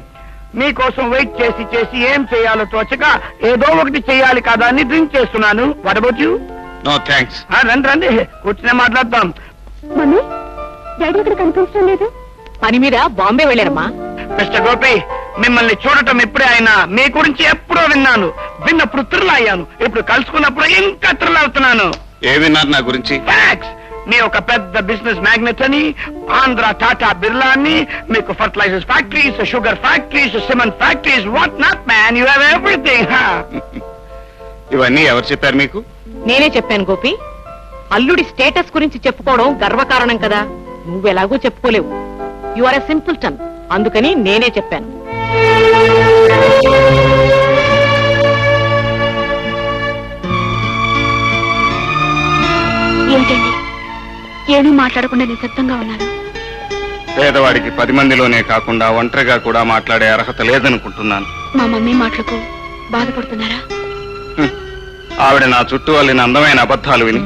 I: మీకోసం వెయిట్ చేసి చేసి ఏం చేయాలో తోచక ఏదో ఒకటి చేయాలి కదా అని డ్రింక్ చేస్తున్నాను. What about you?
C: No thanks.
I: రండి రండి, కూర్చునే మాట్లాడతాం.
B: మమ్మీ, డాడీ ఇక్కడ కనిపించడం లేదు.
E: పని మీద బాంబే వెళ్ళారమ్మా.
I: మిస్టర్ గోపి, మిమ్మల్ని చూడటం ఇప్పుడే అయినా మీ గురించి ఎప్పుడో విన్నాను. విన్నప్పుడు థ్రిల్ అయ్యాను. ఇప్పుడు కలుసుకున్నప్పుడు ఇంకా థ్రిల్ అవుతున్నాను.
C: ఏ విన్నారు నా గురించి?
I: ఫ్యాక్ట్స్. మీ ఒక పెద్ద బిజినెస్ మ్యాగ్నెట్ అని, ఆంధ్ర టాటా బిర్లా అని, మీకు fertilizers factories, sugar factories, cement factories, what not man, you have everything.
C: ఇవన్నీ ఎవరు చెప్పారు మీకు?
E: నేనే చెప్పాను గోపి. అల్లుడి స్టేటస్ గురించి చెప్పుకోవడం గర్వకారణం కదా, నువ్వెలాగూ చెప్పుకోలేవు. యు ఆర్ ఎ సింపుల్ టన్, అందుకని నేనే చెప్పాను.
B: ఏమిటండి, ఏమీ మాట్లాడకుండా నిశ్శబ్దంగా ఉన్నారు?
C: పేదవాడికి 10 మందిలోనే కాకుండా ఒంటరిగా కూడా మాట్లాడే అర్హత లేదనుకుంటున్నాను.
B: మా మమ్మీ మాటలకు బాధపడుతున్నారా?
C: ఆవిడ నా చుట్టూ అల్లిన అందమైన అబద్ధాలు విని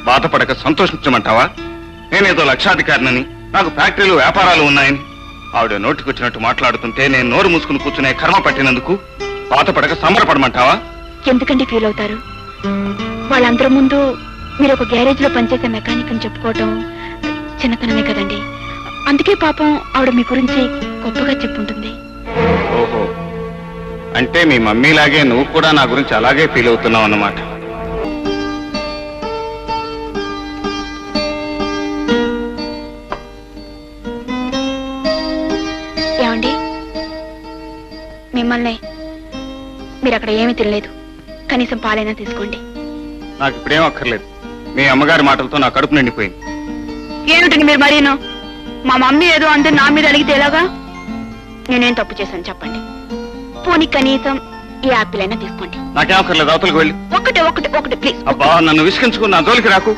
C: బాధపడక సంతోషించమంటావా? నేనేదో లక్షాధికారినని, నాకు ఫ్యాక్టరీలు వ్యాపారాలు ఉన్నాయని ఆవిడ నోటికొచ్చినట్టు మాట్లాడుతుంటే నేను నోరు మూసుకుని కూర్చునే కర్మ పట్టినందుకు బాధపడక సంబరపడమంటావా?
B: ఎందుకండి ఫీల్ అవుతారు? వాళ్ళందరి ముందు మీరు ఒక గ్యారేజ్ లో పనిచేసే మెకానిక్ అని చెప్పుకోవటం చిన్నతనమే కదండి. అందుకే పాపం ఆవిడ మీ గురించి గొప్పగా చెప్పుంటుంది.
C: ఓహో, అంటే మీ మమ్మీలాగే నువ్వు కూడా నా గురించి అలాగే ఫీల్ అవుతున్నావు అన్నమాట.
B: ఏమండి, మిమ్మల్ని మీరు అక్కడ ఏమీ తినలేదు, కనీసం పాలైనా తీసుకోండి.
C: నాకు ఇప్పుడేం అక్కర్లేదు. మీ అమ్మగారి మాటలతో నా కడుపు నిండిపోయింది.
B: ఏమిటండి మీరు మరీను? మా మమ్మీ ఏదో అందరు నా మీద అడిగితే ఎలాగా? నేనేం తప్పు చేశాను చెప్పండి. పోనీ కనీసం ఈ యాపిల్ అయినా తీసుకోండి.
C: నాకేం అక్కర్లేదు, అవతలకు వెళ్ళి.
B: ఒకటి ప్లీజ్.
C: అబ్బా, నన్ను విసిగించుకుని నా జోలికి రాకు.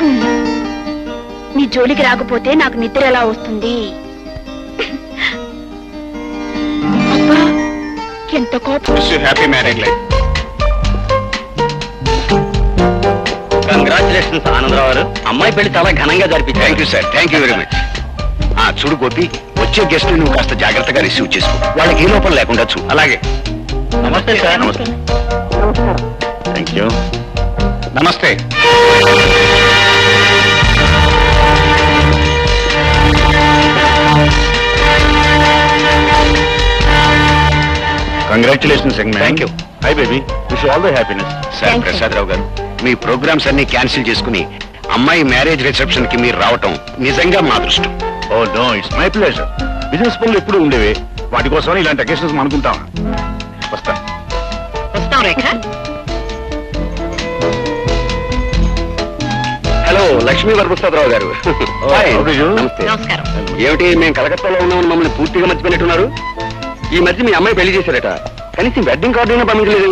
B: నీ జోలికి రాకపోతే నాకు నిద్ర ఎలా వస్తుంది? అబ్బా, ఎంత కోపం.
C: Happy marriage life.
I: Congratulations Anandarao గారు, అమ్మాయి పెళ్లి చాలా ఘనంగా జరిపించారు.
G: Thank you sir, thank you very much. చూడు గోపి, వచ్చే గెస్ట్ నువ్వు కాస్త జాగ్రత్తగా రిసీవ్ చేసుకో. వాళ్ళకి ఏ లోపం లేకుండా చూ.
C: అలాగే.
I: నమస్తే సార్.
G: నమస్తే.
C: Thank you. నమస్తే.
G: Congratulations young man.
J: Thank you. Hi baby, wish all the happiness.
G: Sir
B: Thank you.
G: Prasadarao గారు, మీ ప్రోగ్రామ్స్ అన్ని క్యాన్సిల్ చేసుకుని అమ్మాయి మ్యారేజ్ రిసెప్షన్ కి మీరు రావటం నిజంగా మా అదృష్టం.
J: Oh no, it's my pleasure. Business పనులు ఎప్పుడు ఉండేవి, వాటి కోసం ఇలాంటి అకేషన్స్ అనుకుంటాం. వస్తా.
E: వస్తాం రేఖ.
G: హలో, లక్ష్మీ వరప్రసాదరావు గారు. Hi.
J: how do you?
G: నమస్తే.
E: నమస్కారం.
G: ఏమిటి, మేము కలకత్తాలో ఉన్నామని మమ్మల్ని పూర్తిగా మర్చిపోయినట్టున్నారు? ఈ మధ్య మీ అమ్మాయి పెళ్లి చేశారట, కనీసం వెడ్డింగ్ కార్డు అయినా పంపించలేదు.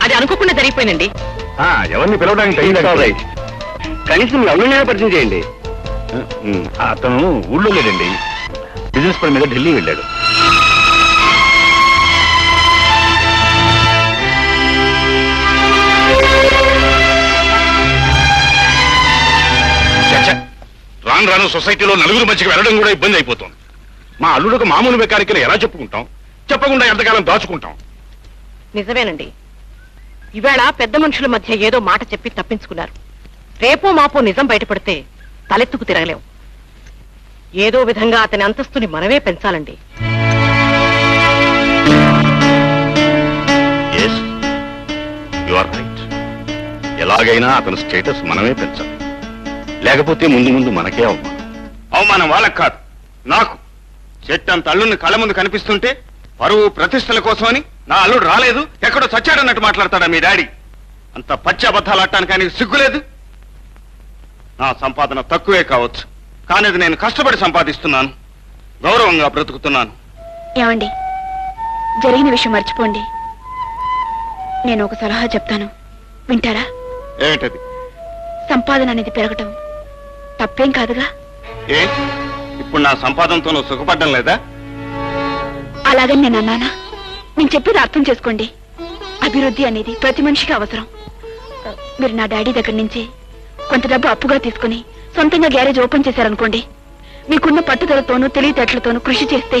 E: అది అనుకోకుండా జరిగిపోయిందండి.
J: ఎవరిని పిలవడానికి తగ్గింది.
G: కనీసం మీ అల్లుడినైనా పరిచయం చేయండి.
J: అతను ఊళ్ళో లేదండి, బిజినెస్ పని మీద ఢిల్లీ వెళ్ళాడు.
H: రాను రాను సొసైటీలో నలుగురు మధ్యకి వెళ్ళడం కూడా ఇబ్బంది అయిపోతుంది. మా అల్లుడికి మామూలు మెకానికల్ ఎలా చెప్పుకుంటాం? చెప్పకుండా ఎంతకాలం దాచుకుంటాం?
E: నిజమేనండి. ఇవాళ పెద్ద మనుషుల మధ్య ఏదో మాట చెప్పి తప్పించుకున్నారు. రేపో మాపో నిజం బయటపడితే తలెత్తుకు తిరగలేం. ఏదో విధంగా అతని అంతస్తుని మనమే పెంచాలండి.
H: Yes, you are right. ఎలాగైనా అతని స్టేటస్ మనమే పెంచాలి, లేకపోతే ముందు ముందు మనకే అవమానం.
C: అవమానం వాళ్ళకు కాదు, నాకు. చెట్టంత అల్లుడిని కళ్ళ ముందు కనిపిస్తుంటే పరువు ప్రతిష్టల కోసమని నా అల్లుడు రాలేదు, ఎక్కడో చచ్చాడన్నట్టు మాట్లాడతాడా మీ డాడీ? అంత పచ్చి అబద్ధాలు ఆడటానికి ఆయనకి సిగ్గులేదు. నా సంపాదన తక్కువే కావచ్చు, కానీ అది నేను కష్టపడి సంపాదిస్తున్నాను, గౌరవంగా బ్రతుకుతున్నాను.
B: ఏమండి, జరిగిన విషయం మర్చిపోండి. నేను ఒక సలహా చెప్తాను, వింటారా?
C: ఏమిటది?
B: సంపాదన అనేది పెరగటం తప్పేం కాదుగా.
C: ఏ, ఇప్పుడు నా సంపాదనతో నువ్వు సుఖపడ్డం లేదా?
B: అలాగని నేను అన్నానా? నేను చెప్పేది అర్థం చేసుకోండి. అభివృద్ధి అనేది ప్రతి మనిషికి అవసరం. మీరు నా డాడీ దగ్గర నుంచి కొంత డబ్బు అప్పుగా తీసుకుని సొంతంగా గ్యారేజ్ ఓపెన్ చేశారనుకోండి, మీకున్న పట్టుదలతోనూ తెలివితేటలతోనూ కృషి చేస్తే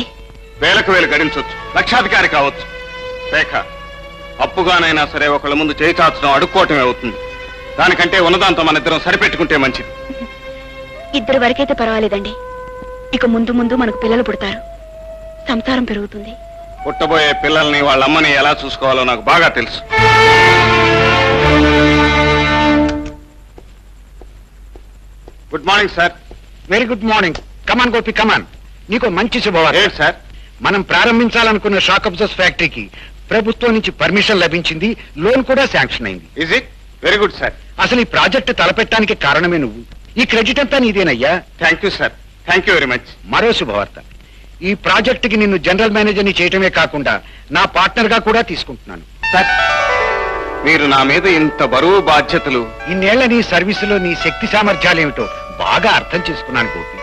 C: వేలకు వేలు గడించవచ్చు, లక్షాధికారి కావచ్చు. రేఖ, అప్పుగానైనా సరే ఒకళ్ళ ముందు చేయి చాచడం అడుక్కోవటమే అవుతుంది. దానికంటే ఉన్నదాంతో మన ఇద్దరం సరిపెట్టుకుంటే మంచిది.
B: ఇద్దరు వరకైతే పర్వాలేదండి. ఇక ముందు ముందు మనకు పిల్లలు పుడతారు, సంసారం పెరుగుతుంది.
C: పుట్టబోయే పిల్లల్ని వాళ్ళ అమ్మని ఎలా చూసుకోవాలో నాకు బాగా తెలుసు. Good morning sir.
G: Very good morning. Come on Gopi, come on. నీకు మంచి శుభవార్త.
C: ఏంటి సార్?
G: మనం ప్రారంభించాలనుకున్న షాక్ అబ్జర్స్ ఫ్యాక్టరీకి ప్రభుత్వం నుంచి పర్మిషన్ లభించింది, లోన్ కూడా శాంక్షన్ అయింది.
C: Is it? Very good sir.
G: అసలు ఈ ప్రాజెక్ట్ తలపెట్టడానికి కారణమే నువ్వు. ఈ క్రెడిట్ అంతా నీదేనయ్యా.
C: Thank you sir, thank you very much.
G: మరో శుభవార్త, ఈ ప్రాజెక్ట్ కి నిన్ను జనరల్ మేనేజర్ని చేయటమే కాకుండా నా పార్ట్నర్ గా కూడా తీసుకుంటున్నాను.
C: సార్, మీరు నా మీద ఇంత బరువు బాధ్యతలు.
G: ఇన్నేళ్ల నీ సర్వీసులో నీ శక్తి సామర్థ్యాలేమిటో బాగా అర్థం చేసుకున్నాను గోపి.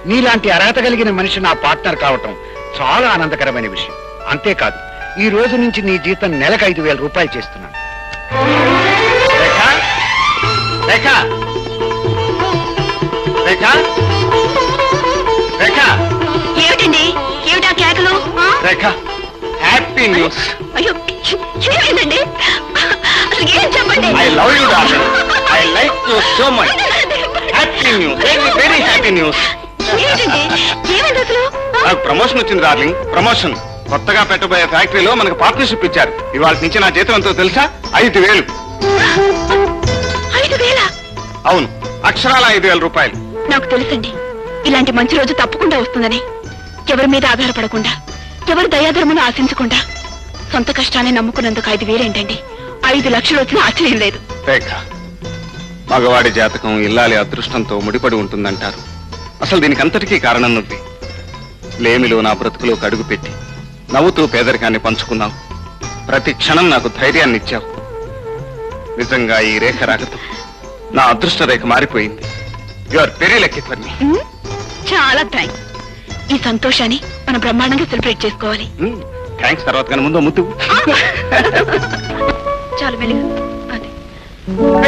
G: నీలాంటి అర్హత కలిగిన మనిషి నా పార్ట్నర్ కావటం చాలా ఆనందకరమైన విషయం. అంతేకాదు, ఈ రోజు నుంచి నీ జీతం నెలకు 5,000 రూపాయలు చేస్తున్నాను. రేఖ, రేఖ, రేఖ, రేఖ,
B: ఏమిటండి? ఏమిటా కేకలు?
C: రేఖ, హ్యాపీ న్యూస్.
B: అయ్యో, ఏమైందండి? అసలు ఏం చెప్పండి.
C: I love you darling. I like you so much. Happy news, very very happy news.
B: ఏంటండి? ఏమైంది అసలు?
C: నాకు ప్రమోషన్ వచ్చింది డార్లింగ్. ప్రమోషన్. కొత్తగా పెట్టబోయే ఫ్యాక్టరీలో మనకు పార్ట్నర్షిప్ ఇచ్చారు. ఇవాళ నుంచి నా జీతం ఎంతో తెలుసా? 5,000.
B: 5,000?
C: అవును, అక్షరాల 5,000 రూపాయలు.
B: నాకు తెలుసండి, ఇలాంటి మంచి రోజు తప్పకుండా వస్తుందని. ఎవరి మీద ఆధారపడకుండా, ఎవరి దయాధర్మను ఆశించకుండా, సొంత కష్టాన్ని నమ్ముకున్నందుకు 5,000 ఏంటండి? 5 లక్షలు వచ్చినా ఆశ్చర్యం లేదు.
C: రేఖ, మగవాడి జాతకం ఇల్లాలి అదృష్టంతో ముడిపడి ఉంటుందంటారు. అసలు దీనికి అంతటికీ కారణం నువ్వే. లేమిలో నా బ్రతుకులోకి అడుగు పెట్టి నవ్వుతూ పేదరికాన్ని పంచుకున్నావు. ప్రతి క్షణం నాకు ధైర్యాన్ని ఇచ్చావు. నిజంగా ఈ రేఖ రాకతో నా అదృష్ట రేఖ మారిపోయింది. You are very lucky for me.
B: చాలా థ్యాంక్స్. ఈ సంతోషాన్ని మనం బ్రహ్మాండంగా సెలబ్రేట్ చేసుకోవాలి.
C: థ్యాంక్స్ తర్వాత కానీ ముందు ముద్దు.
B: చాలా వెలుగు. అదే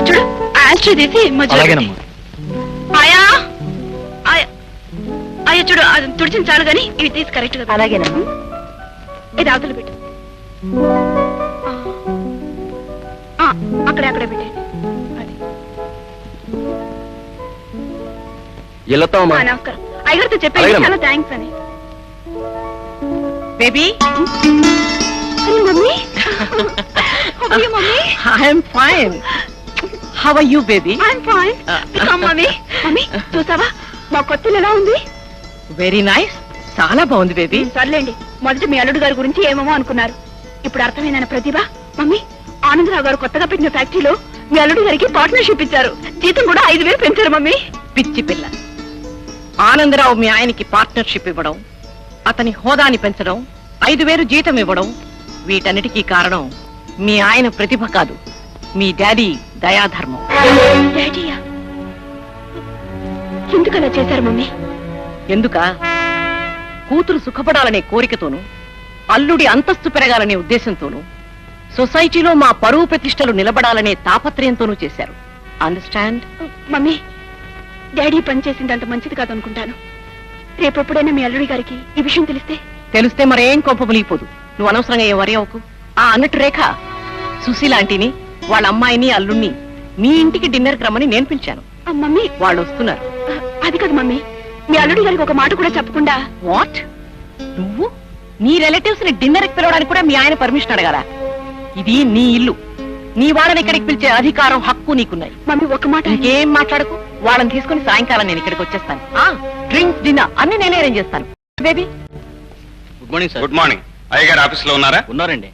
B: చూడు, ఆస్ట్రీ తీసి ఆయా అయ్యా చూడు, అది తుడిచిన చాలు కానీ ఇవి తీసి కరెక్ట్ గా. అలాగేనమ్మా. ఇది అవతల పెట్టు. అక్కడే అక్కడే పెట్టండి. నమస్కారం. అయ్యగారితో చెప్పండి చాలా థ్యాంక్స్ అని.
E: Baby,
B: mummy. Mummy,
E: I'm fine. How are you baby?
B: I'm fine. Mummy, mummy చూసావా మా కొత్తలు ఎలా ఉంది?
E: Very nice. చాలా బాగుంది బేబీ.
B: సర్లేండి, మొదట మీ అల్లుడు గారి గురించి ఏమేమో అనుకున్నారు. ఇప్పుడు అర్థమైందన్న ప్రతిభ. మమ్మీ, ఆనందరావు గారు కొత్తగా పెట్టిన ఫ్యాక్టరీలో మీ అల్లుడు గారికి పార్ట్నర్షిప్ ఇచ్చారు. జీతం కూడా 5,000 పెంచారు. మమ్మీ,
E: పిచ్చి పిల్ల. ఆనందరావు మీ ఆయనకి పార్ట్నర్షిప్ ఇవ్వడం, అతని హోదాని పెంచడం, 5,000 జీతం ఇవ్వడం, వీటన్నిటికీ కారణం మీ ఆయన ప్రతిభ కాదు, మీ డాడీ దయాధర్మం.
B: డాడీయా? ఎందుకు అలా చేశారు మమ్మీ?
E: ఎందుక? కూతురు సుఖపడాలనే కోరికతోనూ, అల్లుడి అంతస్తు పెరగాలనే ఉద్దేశంతోనూ, సొసైటీలో మా పరువు ప్రతిష్టలు నిలబడాలనే తాపత్రయంతోనూ చేశారు. అండర్స్టాండ్?
B: మమ్మీ, డాడీ పని చేసింది అంత మంచిది కాదనుకుంటాను. రేపెప్పుడైనా మీ అల్లుడి గారికి ఈ విషయం తెలిస్తే
E: మరేం కొంప మునిగిపోదు. నువ్వు అనవసరంగా ఏ వరి అవ్వకు. అన్నట్టు రేఖ, సుశీలాంటిని, వాళ్ళ అమ్మాయిని, అల్లుణ్ణి మీ ఇంటికి డిన్నర్కి రమ్మని నేను పిలిచాను.
B: మమ్మీ,
E: వాళ్ళు వస్తున్నారు.
B: అది కాదు మమ్మీ, మీ అల్లుడి గారికి ఒక మాట కూడా చెప్పకుండా.
E: వాట్? నువ్వు నీ రిలేటివ్స్ ని డిన్నర్కి పిలవడానికి కూడా మీ ఆయన పర్మిషన్ అడగాల? ఇది నీ ఇల్లు. నీ వాళ్ళని ఇక్కడికి పిలిచే అధికారం, హక్కు నీకున్నాయి.
B: మమ్మీ, ఒక మాట.
E: ఇంకేం మాట్లాడకు. వాళ్ళని తీసుకుని సాయంకాలం నేను ఇక్కడికి వచ్చేస్తాను. డ్రింక్స్, డిన్నర్ అన్ని నేనే అరేంజ్ చేస్తాను. Baby,
C: good morning sir. Good morning. అయ్యగారు ఆఫీస్లో ఉన్నారా?
J: ఉన్నారండి.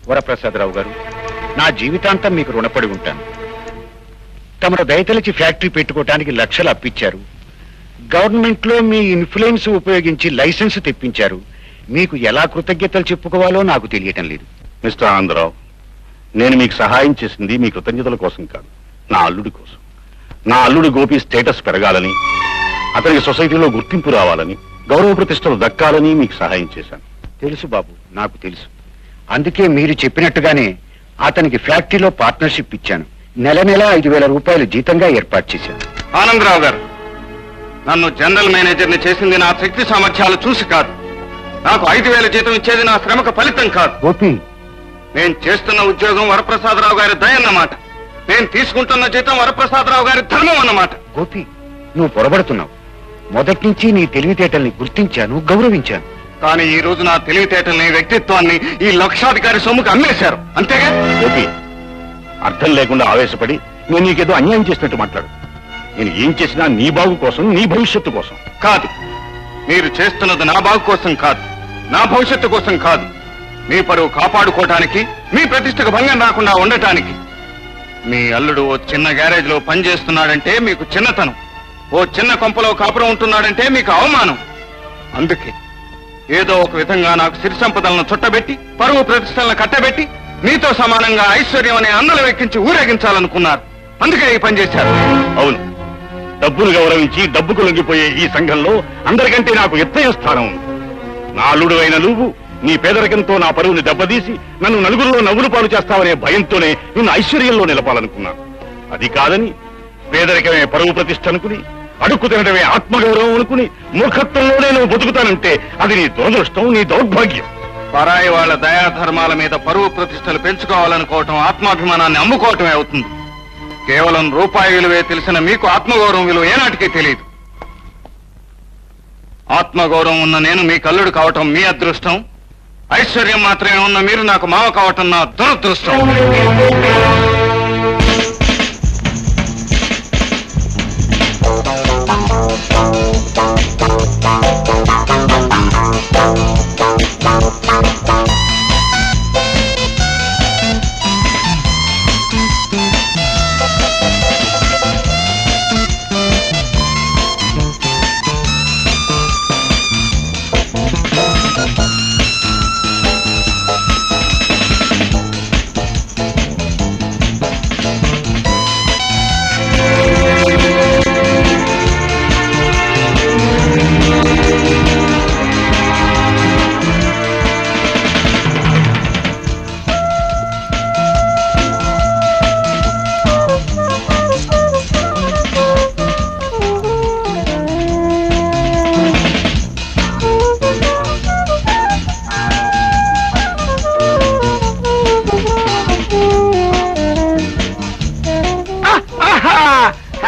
J: వరప్రసాదరావు గారు, నా జీవితాంతం మీకు రుణపడి ఉంటాను. తమరు దయతలిచి ఫ్యాక్టరీ పెట్టుకోవటానికి లక్షలు అప్పించారు. గవర్నమెంట్ లో మీ ఇన్ఫ్లుయెన్స్ ఉపయోగించి లైసెన్స్ తెప్పించారు. మీకు ఎలా కృతజ్ఞతలు చెప్పుకోవాలో నాకు తెలియటం లేదు.
H: మిస్టర్ ఆనందరావు, నేను మీకు సహాయం చేసింది మీ కృతజ్ఞతల కోసం కాదు, నా అల్లుడి కోసం. నా అల్లుడి గోపి స్టేటస్ పెరగాలని, అతనికి సొసైటీలో గుర్తింపు రావాలని, గౌరవ ప్రతిష్టలు దక్కాలని మీకు సహాయం చేశాను.
J: తెలుసు బాబు, నాకు తెలుసు. అందుకే మీరు చెప్పినట్టుగానే అతనికి ఫ్యాక్టరీలో పార్ట్నర్షిప్ ఇచ్చాను. నెల 5,000 రూపాయలు జీతంగా ఏర్పాటు చేశాను.
C: ఆనందరావు గారు, నన్ను జనరల్ మేనేజర్ని చేసింది నా శక్తి సామర్థ్యాలు చూసి కాదు. నాకు 5,000 జీతం ఇచ్చేది నా శ్రమకు ఫలితం కాదు.
J: గోపి,
C: నేను చేస్తున్న ఉద్యోగం వరప్రసాదరావు గారి దయ అన్నమాట. నేను తీసుకుంటున్న జీతం వరప్రసాదరావు గారి ధర్మం అన్నమాట.
J: గోపి, నువ్వు పొరబడుతున్నావు. మొదటి నుంచి నీ తెలివితేటల్ని గుర్తించాను, గౌరవించాను.
C: కానీ ఈ రోజు నా తెలివితేటల్ని, వ్యక్తిత్వాన్ని ఈ లక్షాధికారి సొమ్ముకు అమ్మేశారు. అంతేగా?
H: గోపి, అర్థం లేకుండా ఆవేశపడి నేను నీకేదో అన్యాయం చేసినట్టు మాట్లాడు. నేను ఏం చేసినా నీ బాగు కోసం, నీ భవిష్యత్తు కోసం
C: కాదు. మీరు చేస్తున్నది నా బాగు కోసం కాదు, నా భవిష్యత్తు కోసం కాదు. మీ పరువు కాపాడుకోవటానికి, మీ ప్రతిష్టకు భంగం రాకుండా ఉండటానికి. మీ అల్లుడు ఓ చిన్న గ్యారేజ్ లో పనిచేస్తున్నాడంటే మీకు చిన్నతనం, ఓ చిన్న కొంపలో కాపురం ఉంటున్నాడంటే మీకు అవమానం. అందుకే ఏదో ఒక విధంగా నాకు సిరి సంపదలను చుట్టబెట్టి, పరువు ప్రతిష్టలను కట్టబెట్టి, మీతో సమానంగా ఐశ్వర్యం అనే అన్నలు వెక్కించి ఊరేగించాలనుకున్నారు. అందుకే ఈ పని చేశారు.
H: అవును, డబ్బును గౌరవించి డబ్బుకు లొంగిపోయే ఈ సంఘంలో అందరికంటే నాకు ఎత్తైన స్థానం ఉంది. నా అల్లుడు అయిన నువ్వు నీ పేదరికంతో నా పరువుని దెబ్బతీసి నన్ను నలుగురిలో నవ్వులు పాలు చేస్తావనే భయంతోనే నిన్ను ఐశ్వర్యంలో నిలపాలనుకున్నాను. అది కాదని పేదరికమే పరువు ప్రతిష్ఠ అనుకుని, అడుక్కు తినడమే ఆత్మగౌరవం అనుకుని మూర్ఖత్వంలోనే నువ్వు బతుకుతానంటే అది నీ దురదృష్టం, నీ దౌర్భాగ్యం.
C: పరాయి వాళ్ళ దయాధర్మాల మీద పరువు ప్రతిష్టలు పెంచుకోవాలనుకోవటం ఆత్మాభిమానాన్ని అమ్ముకోవటమే అవుతుంది. కేవలం రూపాయి విలువే తెలిసిన మీకు ఆత్మగౌరవం విలువ ఏనాటికి తెలియదు. ఆత్మగౌరవం ఉన్న నేను మీ కల్లుడు కావటం మీ అదృష్టం, ఐశ్వర్యం మాత్రమే ఉన్న మీరు నాకు మావ కావటం నా దురదృష్టం.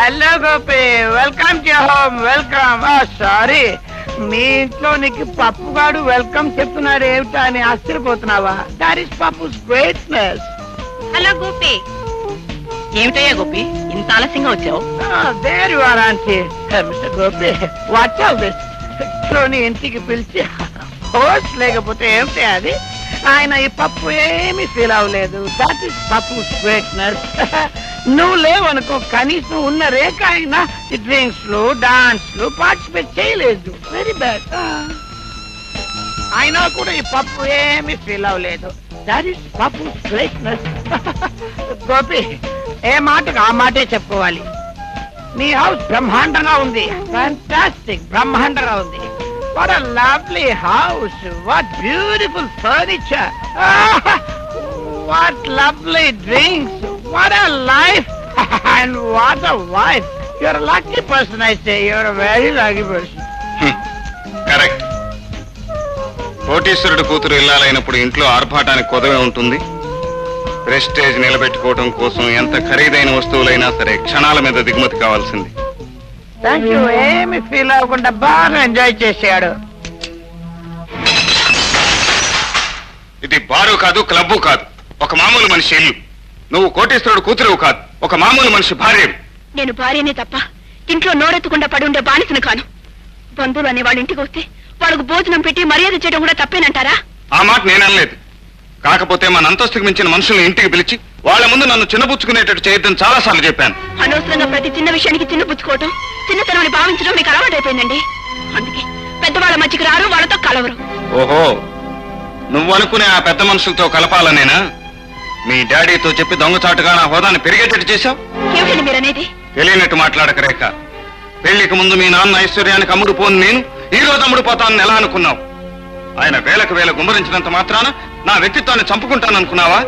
L: Hello Gopi, welcome to home. Welcome. Sorry, మీ ఇంట్లో నీకు పప్పుగాడు వెల్కమ్ చెప్తున్నాడు ఏమిటా అని ఆశ్చర్యపోతున్నావా? That is Pappu's greatness.
E: Hello Gopi. ఏమిటయ్యా గోపి, ఇంత ఆలస్యంగా వచ్చావు?
L: There you are aunty. Mister Gopi, what all this? నీ ఇంటికి పిలిచి హోస్ట్ లేకపోతే ఏమిటి అది? ఆయన ఈ పప్పు ఏమీ ఫీల్ అవ్వలేదు. That is Pappu's greatness. నువ్వు లేవనుకో, కనీసం ఉన్న రేఖ అయినా ఈ డ్రింక్స్ లో డాన్స్ లో పార్టిసిపేట్ చేయలేదు. Very bad. అయినా కూడా ఈ పప్పు ఏమీ ఫీల్ అవ్వలేదు. That is Pappu's greatness. Gopi, ఏ మాటకు ఆ మాటే చెప్పుకోవాలి. నీ హౌస్ బ్రహ్మాండంగా ఉంది. ఫ్యాంటాస్టిక్, బ్రహ్మాండంగా ఉంది. What a lovely house. What beautiful furniture. What lovely drinks. What a life. And what a wife. You're a lucky person, I say. You're a very lucky person.
C: Correct. కోటీశ్వరుడు కూతురు ఇల్లాలైనప్పుడు ఇంట్లో ఆర్భాటానికి కొదవే ఉంటుంది. ప్రెస్టేజ్ నిలబెట్టుకోవడం కోసం ఎంత ఖరీదైన వస్తువులైనా సరే క్షణాల మీద దిగుమతి కావాల్సింది.
L: Thank you. ఏమి ఫీల్ అవ్వకుండా బాగా ఎంజాయ్ చేశాడు.
C: ఇది బారు కాదు, క్లబ్బు కాదు, ఒక మామూలు మనిషి ఇల్లు. నువ్వు కోటీశ్వరుడు కూతురువు కాదు, ఒక మామూలు మనిషి భార్య.
B: నేను భార్యనే తప్ప ఇంట్లో నోరెత్తకుండా పడి ఉండే బానిసను కాను. బంధువులు అనే వాళ్ళ ఇంటికి వస్తే వాళ్ళకు భోజనం పెట్టి మర్యాద చేయడం కూడా తప్పేనంటారా?
C: ఆ మాట నేననలేదు. కాకపోతే మన అంతస్తుకు మించిన మనుషుల్ని ఇంటికి పిలిచి వాళ్ళ ముందు నన్ను చిన్నపుచ్చుకునేటట్టు చేయొద్దని చాలా సార్లు చెప్పాను.
B: అనవసరంగా ప్రతి చిన్న విషయానికి చిన్నపుచ్చుకోవటం, చిన్నతనాన్ని భావించడం మీకు అలవాటైపోయిందండి. అందుకే పెద్దవాళ్ళ మధ్యకి రారు, వాళ్ళతో కలవరు.
C: ఓహో, నువ్వనుకునే ఆ పెద్ద మనుషులతో కలపాలనేనా? మీ డాడీతో చెప్పి దొంగచాటుగా నా హోదాన్ని పెరిగేటట్టు చేశావు.
B: ఏమిటండి మీరనేది?
C: తెలియనట్టు మాట్లాడక రేఖ. పెళ్లికి ముందు మీ నాన్న ఐశ్వర్యానికి అమ్ముడు పోను నేను ఈ రోజు అమ్ముడు పోతానని ఎలా అనుకున్నావు? ఆయన వేలకు వేల గుమ్మరించినంత మాత్రాన నా వ్యక్తిత్వాన్ని చంపుకుంటాననుకున్నావా?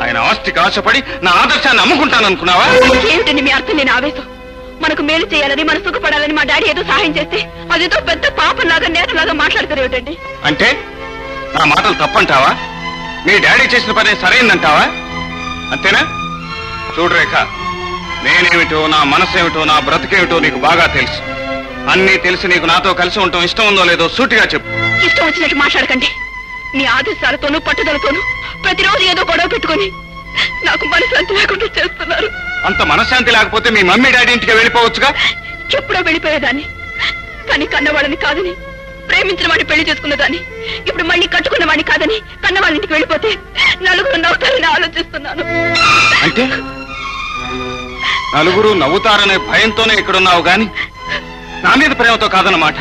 C: ఆయన ఆస్తికి ఆశపడి నా ఆదర్శాన్ని అమ్ముకుంటాననుకున్నావా?
B: ఏమిటండి మీ అర్థం లేని ఆవేశం? మనకు మేలు చేయాలని, మన సుఖపడాలని మా డాడీ ఏదో సహాయం చేస్తే అదేదో పెద్ద పాపంలాగా నేరలాగా మాట్లాడతారు ఏమిటండి?
C: అంటే నా మాటలు తప్పంటావా? మీ డాడీ చేసిన పని సరైందంటావా? అంతేనా? చూడు రేఖ, నేనేమిటో, నా మనసేమిటో, నా బ్రతికేమిటో నీకు బాగా తెలుసు. అన్నీ తెలిసి నీకు నాతో కలిసి ఉండటం ఇష్టం ఉందో లేదో సూటిగా చెప్పు.
B: ఇష్టం వచ్చినట్టు మాట్లాడకండి. మీ ఆదేశాలతోనూ పట్టుదలతోనూ ప్రతిరోజు ఏదో గొడవ పెట్టుకొని నాకు మనశ్శాంతి లేకుండా చేస్తున్నారు.
C: అంత మనశ్శాంతి లేకపోతే మీ మమ్మీ డాడీ ఇంటికి వెళ్ళిపోవచ్చుగా.
B: ఎప్పుడో వెళ్ళిపోయేదాన్ని, కానీ కన్నవాళ్ళని కాదని, ప్రేమించిన వాడిని పెళ్లి చేసుకున్నదాన్ని, ఇప్పుడు మళ్ళీ కట్టుకున్న వాడిని కాదని కన్న వాళ్ళ ఇంటికి వెళ్ళిపోతే నలుగురు నవ్వుతారని ఆలోచిస్తున్నాను.
C: అంటే నలుగురు నవ్వుతారనే భయంతోనే ఇక్కడున్నావు గాని నా మీద ప్రేమతో కాదన్నమాట.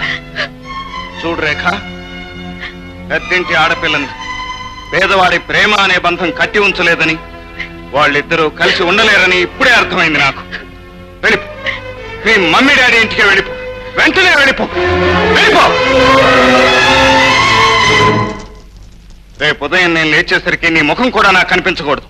C: చూడు రేఖ, పెద్దింటి ఆడపిల్లని పేదవాడి ప్రేమ అనే బంధం కట్టి ఉంచలేదని, వాళ్ళిద్దరూ కలిసి ఉండలేరని ఇప్పుడే అర్థమైంది నాకు. మీ మమ్మీ డాడీ ఇంటికి వెళ్ళిపో, వెంటనే వెళ్ళిపో, వెళ్ళిపో. రేపు ఉదయం నేను లేచేసరికి నీ ముఖం కూడా నాకు కనిపించకూడదు.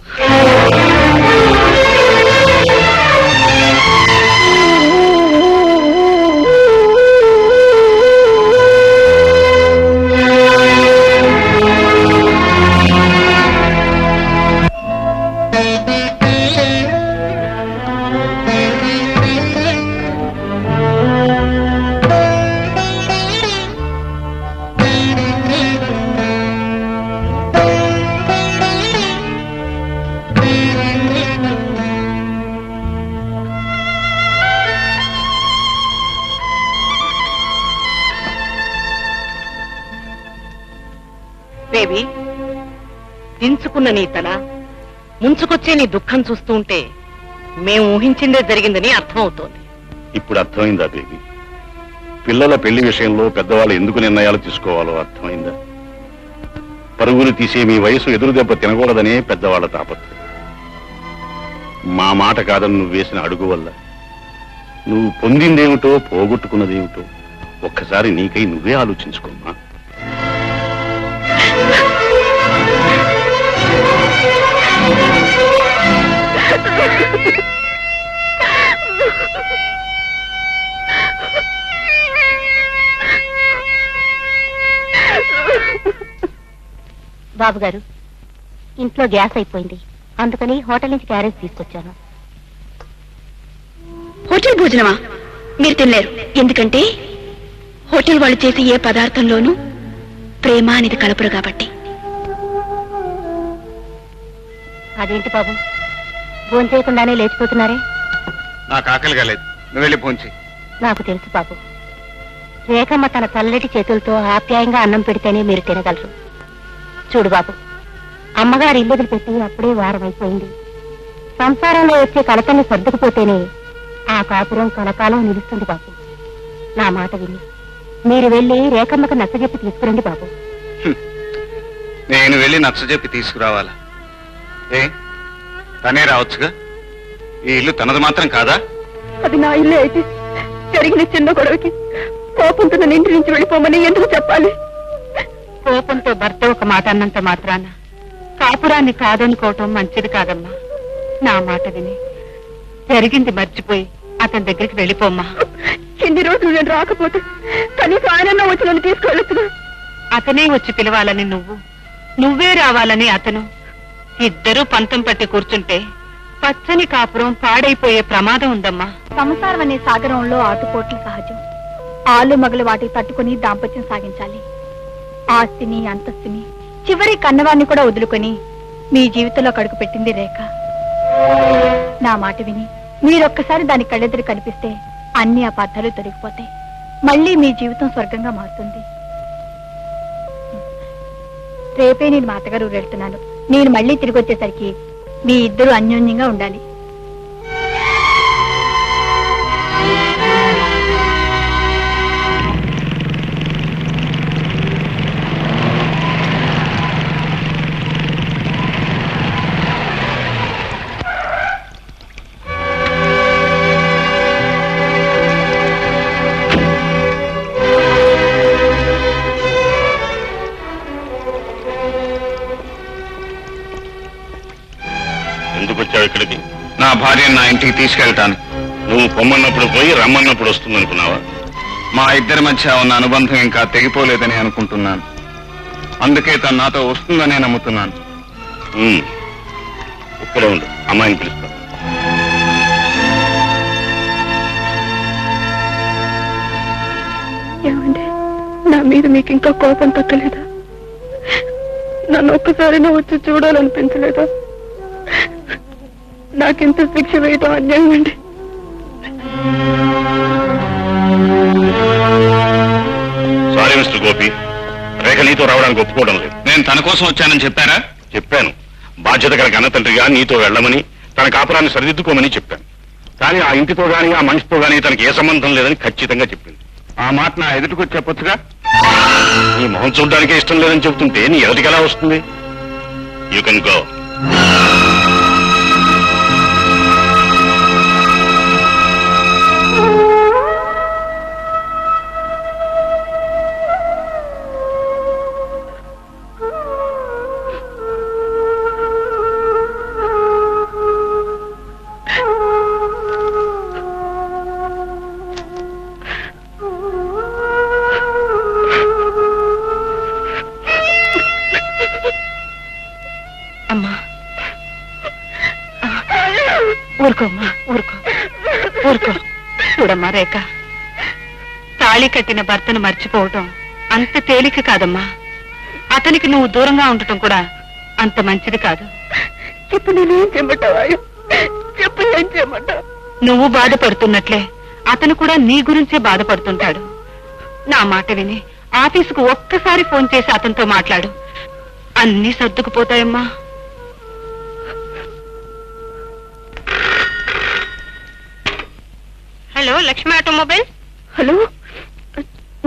E: బేబీ, దించుకున్న నీ తల ముంచుకొచ్చే నీ దుఃఖం చూస్తూ ఉంటే మేము ఊహించిందే జరిగిందని అర్థమవుతోంది.
H: ఇప్పుడు అర్థమైందా బేబీ? పిల్లల పెళ్లి విషయంలో పెద్దవాళ్ళు ఎందుకు నిర్ణయాలు తీసుకోవాలో అర్థమైందా? పరుగులు తీసే మీ వయసు ఎదురు దెబ్బ తినకూడదనే పెద్దవాళ్ళ తాపత్రయం. మా మాట కాదని నువ్వు వేసిన అడుగు వల్ల నువ్వు పొందిందేమిటో పోగొట్టుకున్నదేమిటో ఒక్కసారి నీకై నువ్వే ఆలోచించుకోమ్మా.
K: బాబు గారు, ఇంట్లో గ్యాస్ అయిపోయింది, అందుకని హోటల్ నుంచి క్యారేజ్ తీసుకొచ్చాను.
B: హోటల్ భోజనమా? మీరు తినలేరు. ఎందుకంటే హోటల్ వాళ్ళు చేసే ఏ పదార్థంలోనూ ప్రేమ అనేది కలపరు కాబట్టి.
K: అదేంటి బాబు, భోజనం చేయకుండానే లేచిపోతున్నారే?
C: నాకు ఆకలిగా లేదు, నువ్వు వెళ్ళి భోంచి.
K: నాకు తెలుసు బాబు, రేఖమ్మ తన చల్లటి చేతులతో ఆప్యాయంగా అన్నం పెడితేనే మీరు తినగలరు. చూడు బాబు, అమ్మగారు ఇల్లు వదిలిపెట్టి అప్పుడే వారం అయిపోయింది. సంసారంలో వచ్చే కలతల్ని సర్దుకుపోతేనే ఆ కాపురం కలకాలం నిలుస్తుంది బాబు. నా మాట విని మీరు వెళ్ళి రేఖమ్మకు నచ్చజెప్పి తీసుకురండి బాబు.
C: నేను వెళ్ళి నచ్చజెప్పి తీసుకురావాలా? ఏ తనే రావచ్చుగా, ఈ ఇల్లు తనది మాత్రం కాదా?
B: అది నా ఇల్లే అయితే జరిగిన చిన్న గొడవకి కోపంతో నన్ను ఇంటి నుంచి వెళ్ళిపోమని ఎందుకు చెప్పాలి?
D: కోపంతో భర్త ఒక మాట అన్నంత మాత్రాన కాపురాన్ని కాదనుకోవటం మంచిది కాదమ్మా. నా మాట విని జరిగింది మర్చిపోయి అతని దగ్గరికి వెళ్ళిపోమ్మా.
B: ఎన్ని రోజులు నేను రాకపోతే కనీసం ఆయన వచ్చి నన్ను తీసుకెళ్ళొచ్చుగా.
D: అతనే వచ్చి పిలవాలని నువ్వే రావాలని అతను, ఇద్దరూ పంతం పట్టి కూర్చుంటే పచ్చని కాపురం పాడైపోయే ప్రమాదం ఉందమ్మా.
K: సంసారం అనే సాగరంలో ఆటుపోట్లు సహజం. ఆలు మగలు వాటికి తట్టుకుని దాంపత్యం సాగించాలి. ఆస్తిని అంతస్తుని చివరి కన్నవారిని కూడా వదులుకొని మీ జీవితంలో కడుగు పెట్టింది రేఖ. నా మాట విని మీరొక్కసారి దాని కళ్ళెదురు కనిపిస్తే అన్ని అపార్థాలు తొలగిపోతాయి. మళ్ళీ మీ జీవితం స్వర్గంగా మారుతుంది. రేపే నేను మా అత్తగారు వెళ్తున్నాను. నేను మళ్ళీ తిరిగి వచ్చేసరికి మీ ఇద్దరు అన్యోన్యంగా ఉండాలి.
H: ఎందుకు వచ్చావు ఇక్కడికి?
C: నా భార్యను నా ఇంటికి తీసుకెళ్తాను.
H: నువ్వు పొమ్మన్నప్పుడు పోయి రమ్మన్నప్పుడు వస్తుందనుకున్నావా?
C: మా ఇద్దరి మధ్య ఉన్న అనుబంధం ఇంకా తెగిపోలేదని అనుకుంటున్నాను. అందుకే తను నాతో వస్తుందనే నమ్ముతున్నాను.
H: ఇక్కడే ఉండు, అమ్మాయిని పిలుస్తా.
B: ఏమండి, నా మీద మీకు ఇంకా కోపం తగ్గలేదా? నన్ను ఒక్కసారైనా వచ్చి చూడాలనిపించలేదా? నాకెంత శిక్ష వేయటం అన్యాయం అండి.
H: సారీ మిస్టర్ గోపి, రేఖ నీతో రావడానికి ఒప్పుకోవడం లేదు.
C: నేను తన కోసం వచ్చానని చెప్పారా?
H: చెప్పాను. బాధ్యత గల కన్న తండ్రిగా నీతో వెళ్ళమని, తన కాపురాన్ని సరిదిద్దుకోమని చెప్పాను. కానీ ఆ ఇంటితో గాని ఆ మనిషితో గాని తనకి ఏ సంబంధం లేదని ఖచ్చితంగా చెప్పింది.
C: ఆ మాట నా ఎదుటికొచ్చి చెప్పొచ్చుగా.
H: నీ మొహం చూడడానికే ఇష్టం లేదని చెబుతుంటే నీ ఎదుటికి ఎలా వస్తుంది? You can go.
D: ఊరుకో. చూడమ్మా రేఖ, తాళి కట్టిన భర్తను మర్చిపోవటం అంత తేలిక కాదమ్మా. అతనికి నువ్వు దూరంగా ఉండటం కూడా అంత మంచిది కాదు.
B: ఇప్పుడు నేనేం చేయమంటావా? చెప్పు, ఏం చేయమంటావు?
D: నువ్వు బాధపడుతున్నట్లే అతను కూడా నీ గురించే బాధపడుతుంటాడు. నా మాట విని ఆఫీసుకు ఒక్కసారి ఫోన్ చేసి అతనితో మాట్లాడు. అన్నీ సర్దుకుపోతాయమ్మా. Hello, Lakshmi automobile.
B: హలో,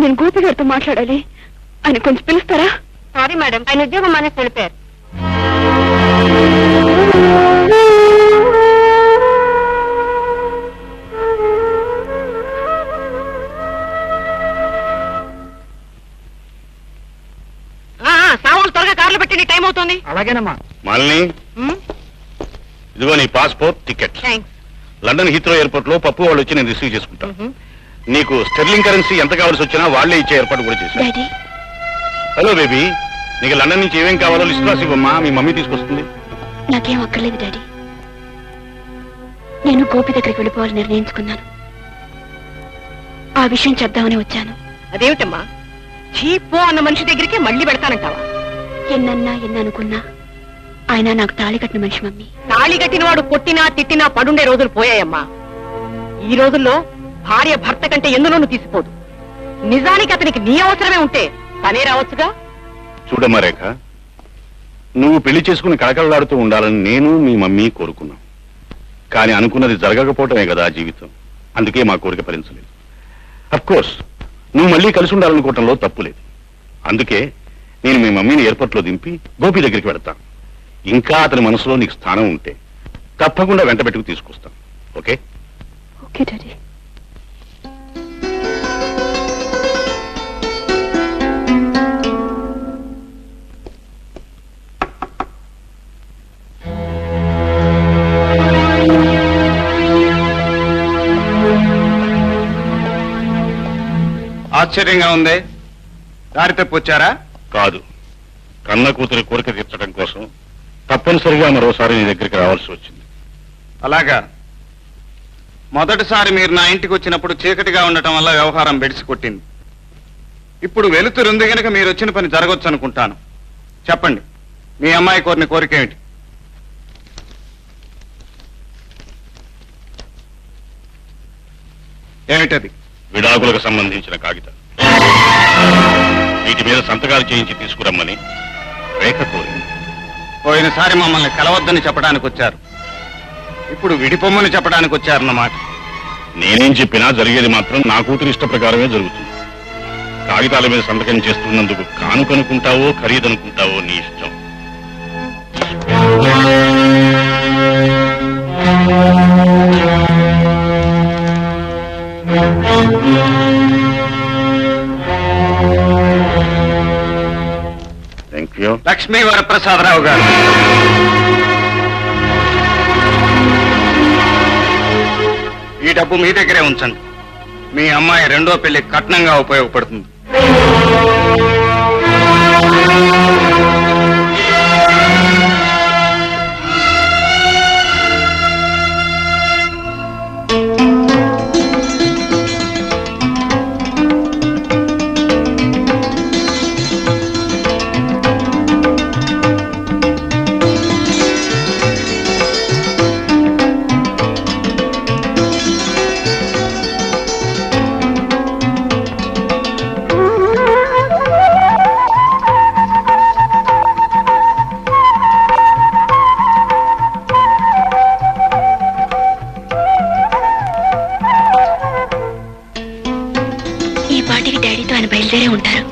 B: నేను గోపి గారితో మాట్లాడాలి. ఆయన కొంచెం పిలుస్తారా?
D: సారీ మేడం, ఆయన ఉద్యోగం మానేసి వెళ్ళిపోయారు. సామాన్లు త్వరగా కార్లు పెట్టి టైం అవుతుంది.
J: అలాగేనమ్మా.
H: మాలిని, ఇదిగో నీ passport, ticket.
D: Thanks.
H: London Heathrow airport లో పప్పు వాళ్ళు వచ్చి నేను రిసీవ్ చేసుకుంటాను. నీకు స్టెర్లింగ్ కరెన్సీ ఎంత కావాల్సి వచ్చినా వాళ్లే ఇచ్చే ఏర్పాటు కూడా చేశాను.
B: డాడీ,
H: హలో బేబీ, నీకు లండన్ నుంచి ఏమేం కావాలో లిస్ట్ రాసి ఇవ్వమ్మా, మీ మమ్మీ తీసుకొస్తుంది.
B: నాకేం అక్కర్లేదు డాడీ. నేను గోపి దగ్గరికి వెళ్ళిపోవాలని నిర్ణయించుకున్నాను. ఆ విషయం చెప్దామని వచ్చాను.
E: అదేమిటమ్మా, చీపో అన్న మనిషి దగ్గరికి మళ్ళీ పెడతానంటావా?
B: ఎన్నన్నా ఎన్ననుకున్నా ఆయన నాకు తాళి కట్టిన మనిషి మమ్మీ.
E: తాళి కట్టిన వాడు కొట్టినా తిట్టినా పడుండే రోజులు పోయాయమ్మా. ఈ రోజుల్లో భార్య భర్త కంటే ఎందులోనూ తీసిపోదు. నిజానికి అతనికి నీ అవసరమే ఉంటే తనే రావచ్చుగా.
H: చూడమ్మా రేఖ, నువ్వు పెళ్లి చేసుకుని కళకళలాడుతూ ఉండాలని నేను మీ మమ్మీ కోరుకున్నాం. కానీ అనుకున్నది జరగకపోవటమే కదా జీవితం. అందుకే మా కోరిక ఫలించలేదు. అఫ్కోర్స్ నువ్వు మళ్ళీ కలిసి ఉండాలనుకోవటంలో తప్పు లేదు. అందుకే నేను మీ మమ్మీని ఎయిర్పోర్ట్లో దింపి గోపి దగ్గరికి వెడతాను. ఇంకా అతని మనసులో నీకు స్థానం ఉంటే తప్పకుండా వెంట పెట్టుకు తీసుకొస్తాను. ఓకే?
B: Okay daddy.
C: ఆశ్చర్యంగా ఉంది. దారి తప్పొచ్చారా?
H: కాదు, కన్న కూతురి కోరిక తీర్చడం కోసం తప్పనిసరిగా మరోసారి నీ దగ్గరికి రావాల్సి వచ్చింది.
C: అలాగా. మొదటిసారి మీరు నా ఇంటికి వచ్చినప్పుడు చీకటిగా ఉండటం వల్ల వ్యవహారం బెడిసి కొట్టింది. ఇప్పుడు వెలుతురుంది గనక మీరు వచ్చిన పని జరగొచ్చు అనుకుంటాను. చెప్పండి, మీ అమ్మాయి కోరిన కోరిక ఏమిటి? ఏమిటది?
H: విడాకులకు సంబంధించిన కాగితాలు. వీటి మీద సంతకాలు చేయించి తీసుకురమ్మని రేఖ కోరింది.
C: పోయినసారి మమ్మల్ని కలవద్దని చెప్పడానికి వచ్చారు, ఇప్పుడు విడిపొమ్మని చెప్పడానికి వచ్చారన్నమాట.
H: నేనేం చెప్పినా జరిగేది మాత్రం నా కూతురు ఇష్ట ప్రకారమే జరుగుతుంది. కాగితాల మీద సంతకం చేస్తున్నందుకు కానుకనుకుంటావో ఖరీదనుకుంటావో నీ ఇష్టం. Thank you.
C: లక్ష్మీ వరప్రసాదరావు గారు, ఈ డబ్బు మీ దగ్గరే ఉంచండి. మీ అమ్మాయి రెండో పెళ్లి కట్నంగా ఉపయోగపడుతుంది.
B: ఈ పాటికి డాడీతో ఆయన బయలుదేరే ఉంటారు.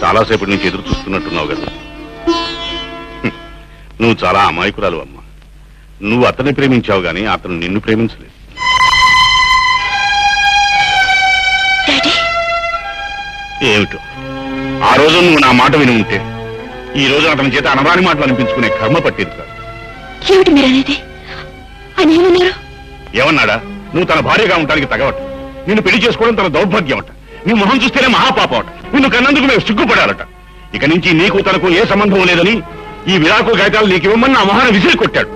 H: చాలాసేపటి నుంచి ఎదురు చూస్తున్నట్టున్నావు కదా. నువ్వు చాలా అమాయకురాలు అమ్మా. నువ్వు అతన్ని ప్రేమించావు గాని అతను నిన్ను ప్రేమించలేదు. ఏమిటో ఆ రోజు నువ్వు నా మాట విని ఉంటే ఈ రోజు అతని చేత అనరాని మాటలు అనిపించుకునే కర్మ పట్టేది కాదు.
B: ఏమిటి మీరనేది? ఆయన ఏమన్నారు?
H: ఏమన్నాడా? నువ్వు తన భార్యగా ఉండడానికి తగవట, నిన్ను పెళ్లి చేసుకోవడం తన దౌర్భాగ్యం అట, నీ మొహం చూస్తేనే మహాపాపం అట, నిన్ను కన్నందుకు మేము సిగ్గుపడాలట. ఇక నుంచి నీకు తనకు ఏ సంబంధం లేదని ఈ విడాకు కాగితాలు నీకు ఇవ్వమని నా మొహాన్ని విసిరి కొట్టాడు.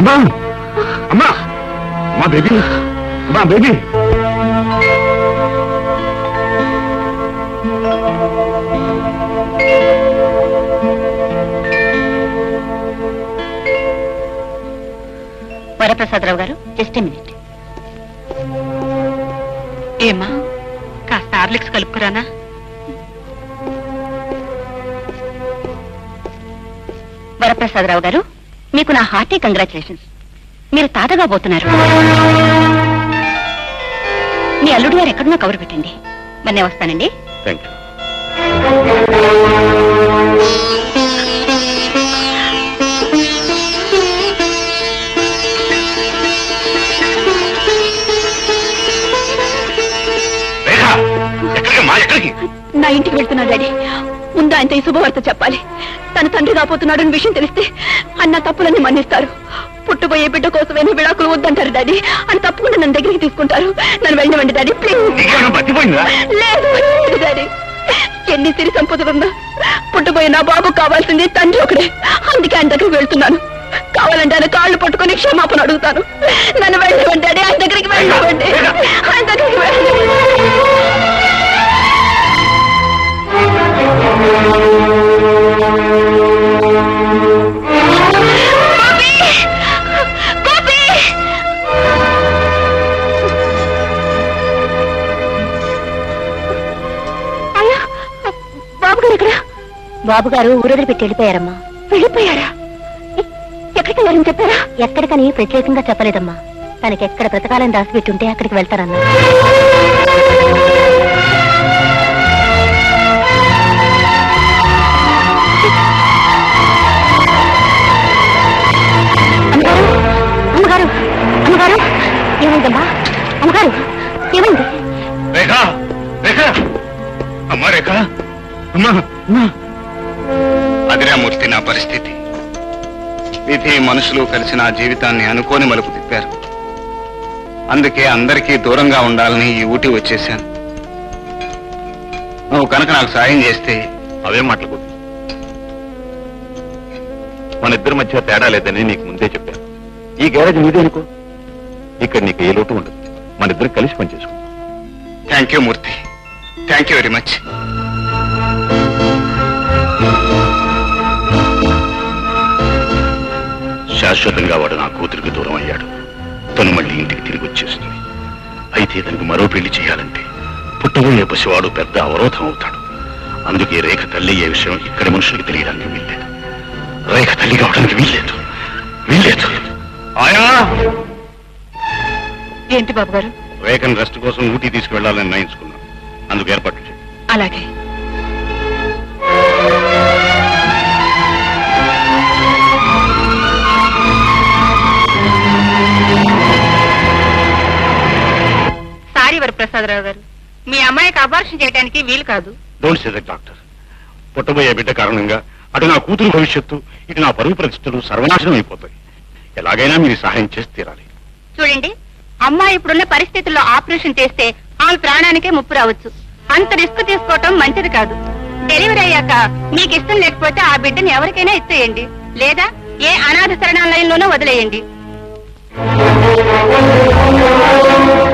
H: అమ్మా అమ్మా మా బేబీ, మా బేబీ.
D: వరప్రసాదరావు గారు, జస్ట్ ఏ మినిట్. ఏమా కాస్త హార్లిక్స్ కలుపుకురానా? వరప్రసాదరావు గారు, మీకు నా హార్టీ కంగ్రాచులేషన్స్. మీరు తాతగా పోతున్నారు. మీ అల్లుడు గారు ఎక్కడున్నా కబురు పెట్టండి. మరి నేను వస్తానండి.
H: Thank you.
B: నా ఇంటికి వెళ్తున్నా డాడీ. ముందు ఆయనతో ఈ శుభవార్త చెప్పాలి. తన తండ్రి కాబోతున్నాడని విషయం తెలిస్తే అన్న తప్పులన్నీ మన్నిస్తారు. పుట్టుబోయే బిడ్డ కోసమైనా విడాకులు వద్దంటారు డాడీ. అని తప్పకుండా నన్ను దగ్గరికి తీసుకుంటారు. నన్ను వెళ్ళనివ్వండి డాడీ, ప్లీజ్. లేదు డాడీ, ఎన్ని సిరి సంపదలున్నా పుట్టుబోయే నా బాబు కావాల్సింది తండ్రి ఒకడే. అందుకే ఆయన దగ్గరికి వెళ్తున్నాను. కావాలంటే ఆయన కాళ్ళు పట్టుకుని క్షమాపణ అడుగుతాను. నన్ను వెళ్ళనివ్వండి డాడీ, ఆయన దగ్గరికి వెళ్ళనివ్వండి, ఆయన దగ్గరికి వెళ్ళనివ్వండి.
K: బాబు గారు ఊరొదిలి పెట్టి వెళ్ళిపోయారమ్మా.
B: వెళ్ళిపోయారా? ఎక్కడికి వెళ్ళారని చెప్పారా?
K: ఎక్కడికని ప్రత్యేకంగా చెప్పలేదమ్మా. తనకి ఎక్కడ బ్రతకాలని రాసిపెట్టుంటే అక్కడికి వెళ్తారన్నా. అమ్మగారు, అమ్మగారు, ఏమైందమ్మా? అమ్మగారు, ఏమైంది?
H: రేఖ, రేఖ, అమ్మా రేఖ, అమ్మా, అమ్మా.
C: అదిరా మూర్తి నా పరిస్థితి. విధి మనుషులు కలిసి నా జీవితాన్ని అనుకోని మలుపు తిప్పారు. అందుకే అందరికీ దూరంగా ఉండాలని ఈ ఊటీ వచ్చేశాను. నువ్వు కనుక నాకు సాయం చేస్తే.
H: అవే మాటలు మన ఇద్దరి మధ్య తేడా లేదని నీకు ముందే చెప్పాను. ఈ గ్యారేజ్ నీదే అనుకో, ఇక్కడ నీకు ఏ లోటు ఉండదు. మన ఇద్దరు కలిసి పనిచేసుకుంటాం.
C: Thank you Murthy, thank you very much.
H: శాశ్వతంగా వాడు నా కూతురికి దూరం అయ్యాడు. తను మళ్ళీ ఇంటికి తిరిగి వచ్చేస్తుంది. అయితే తనకు మరో పెళ్లి చేయాలంటే పుట్టబోయే పసివాడు పెద్ద అవరోధం అవుతాడు. అందుకే రేఖ తల్లి అయ్యే విషయం ఇక్కడి మనుషులకి తెలియడానికి వీల్లేదు. రేఖ తల్లి కావడానికి వీల్లేదు, వీల్లేదు. ఆయా
D: ఏంటి బాబు గారు?
H: రేఖను రెస్ట్ కోసం ఊటీ తీసుకువెళ్లాలని నిర్ణయించుకున్నాను. అందుకు ఏర్పాట్లు చేయి.
D: అలాగే. సారీ వరప్రసాదరావు గారు, మీ అమ్మాయికి అబార్షన్ చేయడానికి వీలు కాదు.
H: Don't say that doctor. పుట్టబోయే బిడ్డ కారణంగా అటు నా కూతురు భవిష్యత్తు, ఇటు నా పరువు పరిస్థితులు సర్వనాశనం అయిపోతాయి. ఎలాగైనా మీరు సహాయం చేసి తీరాలి.
D: చూడండి, అమ్మాయి ఇప్పుడున్న పరిస్థితుల్లో ఆపరేషన్ చేస్తే ఆమె ప్రాణానికే ముప్పు రావచ్చు. అంత రిస్క్ తీసుకోవటం మంచిది కాదు. డెలివరీ అయ్యాక మీకు ఇష్టం లేకపోతే ఆ బిడ్డని ఎవరికైనా ఇచ్చేయండి, లేదా ఏ అనాథ శరణాలయంలోనూ వదిలేయండి.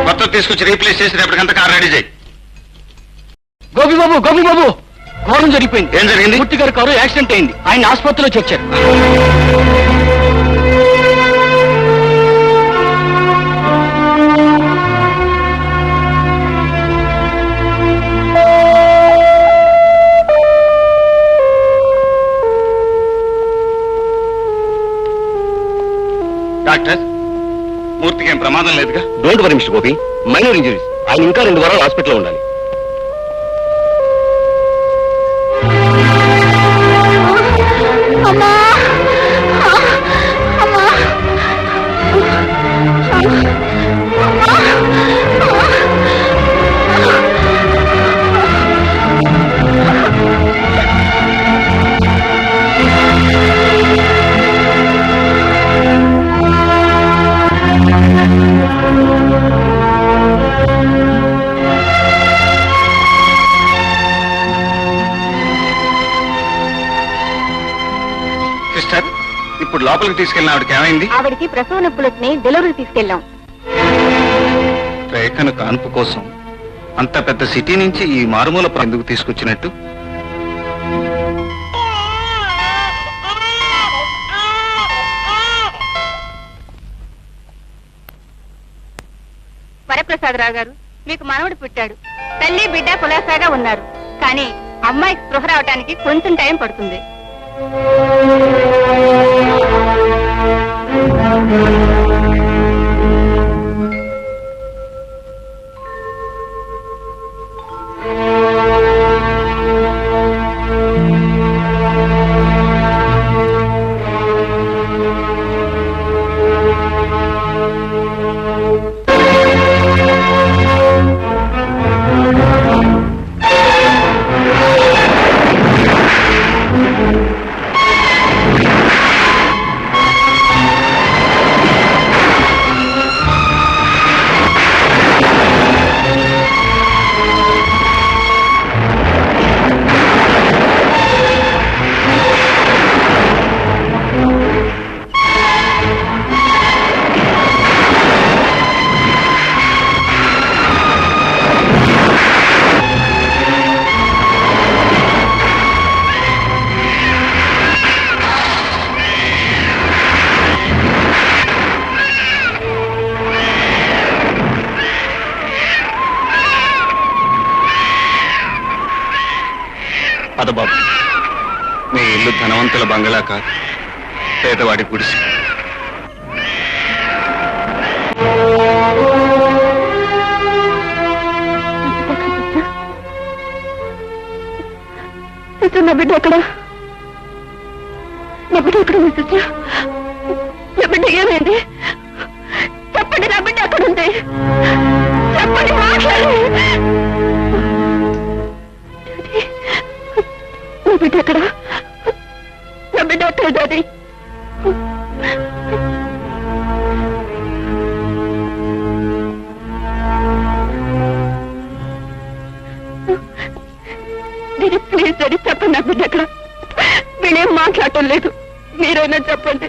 C: కొత్త తీసుకొచ్చి రీప్లేస్ చేసి రేపటికంతా కార్ రెడీ చేయి.
L: గోపి బాబు, గోపి బాబు, ఘోరం జరిగిపోయింది.
C: ఏం జరిగింది?
L: మూర్తి గారి కారు యాక్సిడెంట్ అయింది. ఆయన ఆసుపత్రిలో చేర్చారు.
C: డాక్టర్ మూర్తికి ఏం ప్రమాదం లేదుగా?
H: Don't worry mister Gopi, minor injuries. ఆయన ఇంకా 2 వారాలు హాస్పిటల్లో ఉండాలి.
B: అమ్మా అమ్మా
C: సిస్టర్, ఇప్పుడు లోపలికి తీసుకెళ్ళిన ఆవిడకి ఏమైంది?
D: ఆవిడికి ప్రసవ నొప్పులని డెలివరీ తీసుకెళ్ళాం.
C: రేఖను కాన్పు కోసం అంత పెద్ద సిటీ నుంచి ఈ మారుమూల ఎందుకు తీసుకొచ్చినట్టు?
D: వరప్రసాదరావు గారు, మీకు మనవడు పుట్టాడు. తల్లి బిడ్డ కులాసాగా ఉన్నారు. కానీ అమ్మాయికి స్పృహ రావటానికి కొంచెం టైం పడుతుంది.
C: పదబాబు, మీ ఇల్లు ధనవంతుల బంగళా కాదు, పేదవాడి గుడిసి.
B: నా బిడ్డ ఎక్కడ? నా బిడ్డ ఎక్కడ ఉంది సిస్టర్? నా బిడ్డ ఏమైంది? చెప్పండి, నా బిడ్డ ఎక్కడ ఉంది? చెప్పండి, మాట్లాడండి. నా బిడ్డ ఎక్కడ? నా బిడ్డ ఎక్కడ డాడీ? ప్లీజ్ డాడీ, చెప్పండి, నా బిడ్డ ఎక్కడ? వీళ్ళేం మాట్లాడటం లేదు. మీరైనా చెప్పండి,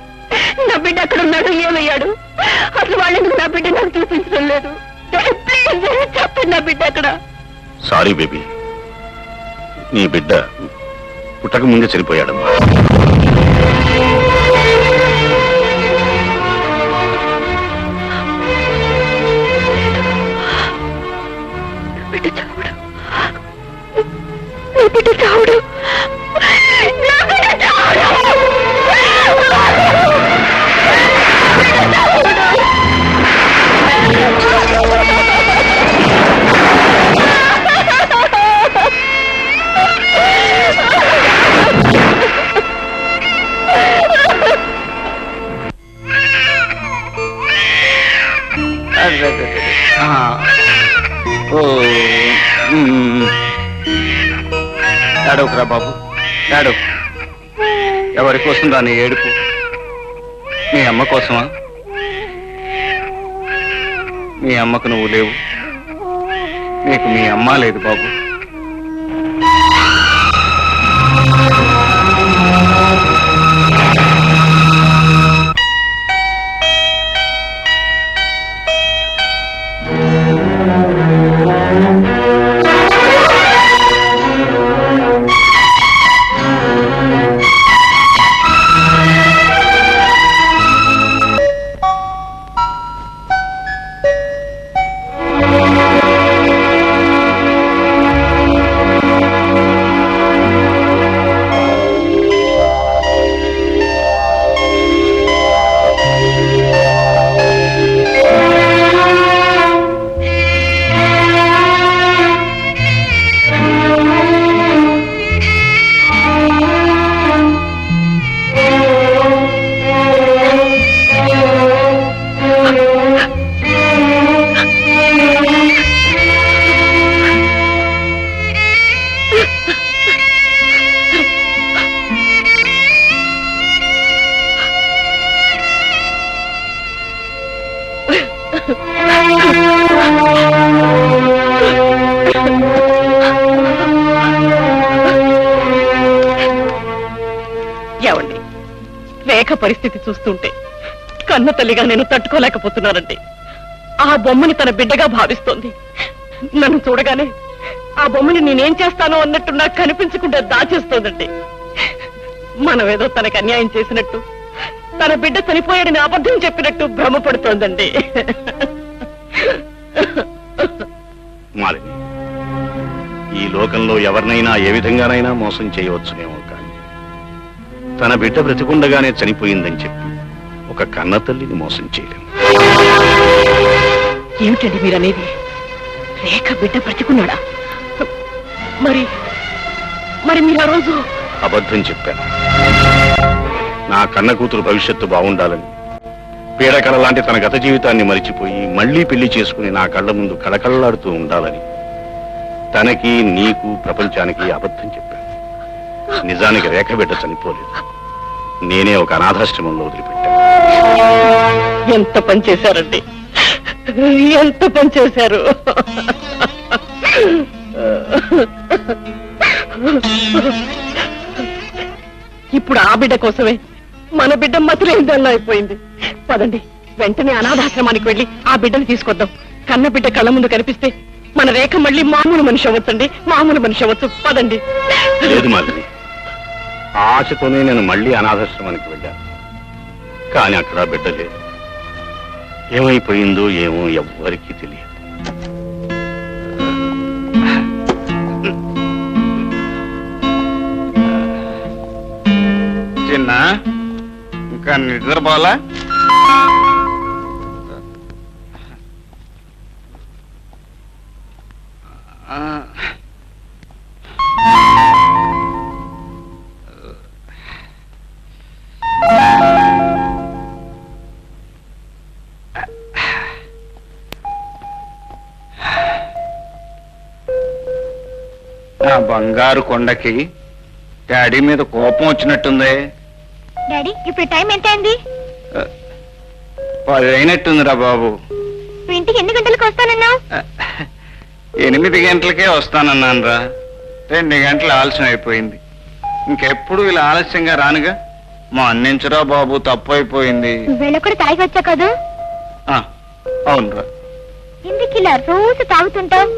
B: నా బిడ్డ ఎక్కడ ఉన్నాడు, ఏమయ్యాడు? అసలు వాళ్ళెందుకు నా బిడ్డ నాకు చూపించడం లేదు? డాడీ ప్లీజ్ చెప్పండి, నా బిడ్డ ఎక్కడ?
H: సారీ బేబీ, నీ బిడ్డ పుట్టక ముందే చనిపోయాడమ్మా.
B: బిడ్డ చావుడు, నా బిడ్డ చావుడు, నా బిడ్డ చావుడు.
C: ఏడవకురా బాబు, ఏడవకు. ఎవరి కోసం దాన్ని ఏడుపు? మీ అమ్మ కోసమా? మీ అమ్మకు నువ్వు లేవు, నీకు మీ అమ్మ లేదు బాబు.
E: రేఖ పరిస్థితి చూస్తుంటే కన్న తల్లిగా నేను తట్టుకోలేకపోతున్నానండి. ఆ బొమ్మని తన బిడ్డగా భావిస్తోంది. నన్ను చూడగానే ఆ బొమ్మని నేనేం చేస్తానో అన్నట్టు నాకు కనిపించకుండా దాచేస్తోందండి. మనమేదో తనకు అన్యాయం చేసినట్టు, తన బిడ్డ చనిపోయాడని అబద్ధం చెప్పినట్టు భ్రమపడుతోందండి.
H: మాలిని, ఈ లోకంలో ఎవరినైనా ఏ విధంగానైనా మోసం చేయవచ్చునేమో కానీ తన బిడ్డ బ్రతికుండగానే చనిపోయిందని చెప్పి ఒక కన్న తల్లిని మోసం చేయలేము.
E: ఏమిటండి మీరనేది? రేఖ బిడ్డ బ్రతికున్నాడా? మరి మరి మీరు ఆ రోజు
H: అబద్ధం చెప్పాను. నా కన్న కూతురు భవిష్యత్తు బాగుండాలని, పీడకల లాంటి తన గత జీవితాన్ని మరిచిపోయి మళ్లీ పెళ్లి చేసుకుని నా కళ్ళ ముందు కళకళలాడుతూ ఉండాలని తనకి, నీకు, ప్రపంచానికి అబద్ధం చెప్పాను. నిజానికి రేఖ బిడ్డ చనిపోలేదు. నేనే ఒక అనాథాశ్రమంలో వదిలిపెట్టాను.
E: ఎంత పని చేశారండి, ఎంత పని చేశారు. ఇప్పుడు ఆ బిడ్డ కోసమే మన బిడ్డ మతులేందల్లా అయిపోయింది. పదండి, వెంటనే అనాథాశ్రమానికి వెళ్ళి ఆ బిడ్డను తీసుకొద్దాం. కన్న బిడ్డ కళ్ళ ముందు కనిపిస్తే మన రేఖ మళ్ళీ మామూలు మనిషి అవ్వచ్చండి, మామూలు మనిషి అవ్వచ్చు. పదండి.
H: లేదు మాలిని, ఆశతోనే నేను మళ్ళీ అనాథాశ్రమానికి వెళ్ళాను. కానీ అక్కడ బిడ్డ లేదు. ఏమైపోయిందో ఏమో ఎవ్వరికీ తెలియదు.
C: చిన్న ఇంకా నిద్రపోలా? నా బంగారు కొండకి డాడీ మీద కోపం వచ్చినట్టుందే.
K: డాడీ ఇప్పుడు టైం ఎంత అయింది?
C: 10 అయినట్టుందిరా బాబు.
K: నువ్వు ఇంటికి ఎన్ని గంటలకు వస్తానన్నావు?
C: 8 గంటలకే వస్తానన్నాను రా. 2 గంటలు ఆలస్యం అయిపోయింది. ఇంకెప్పుడు ఇలా ఆలస్యంగా రానుగా. మా అన్నించరా బాబు, తప్పు అయిపోయింది.
K: నువ్వేళ కూడా తాగి వచ్చా కదా?
C: అవునురా.
K: ఎందుకు ఇలా రోజు తాగుతుంటావు?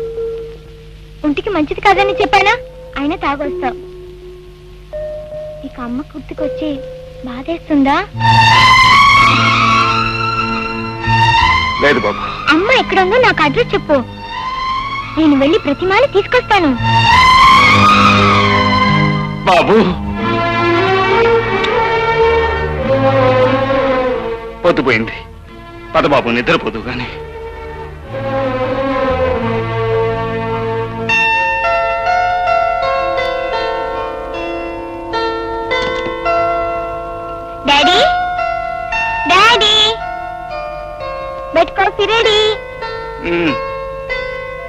K: ఒంటికి మంచిది కాదని చెప్పానా? అయినా తాగొస్తావు. ఇక అమ్మ గుర్తుకొచ్చి బాధేస్తుందా?
C: లేదు బాబు.
K: అమ్మ ఎక్కడుందో నాకు అడ్రస్ చెప్పు, నేను వెళ్ళి ప్రతిమాని తీసుకొస్తాను.
C: బాబు పొద్దుపోయింది. పద బాబు, నిద్రపోదు గాని.
K: Daddy, daddy, bed coffee ready.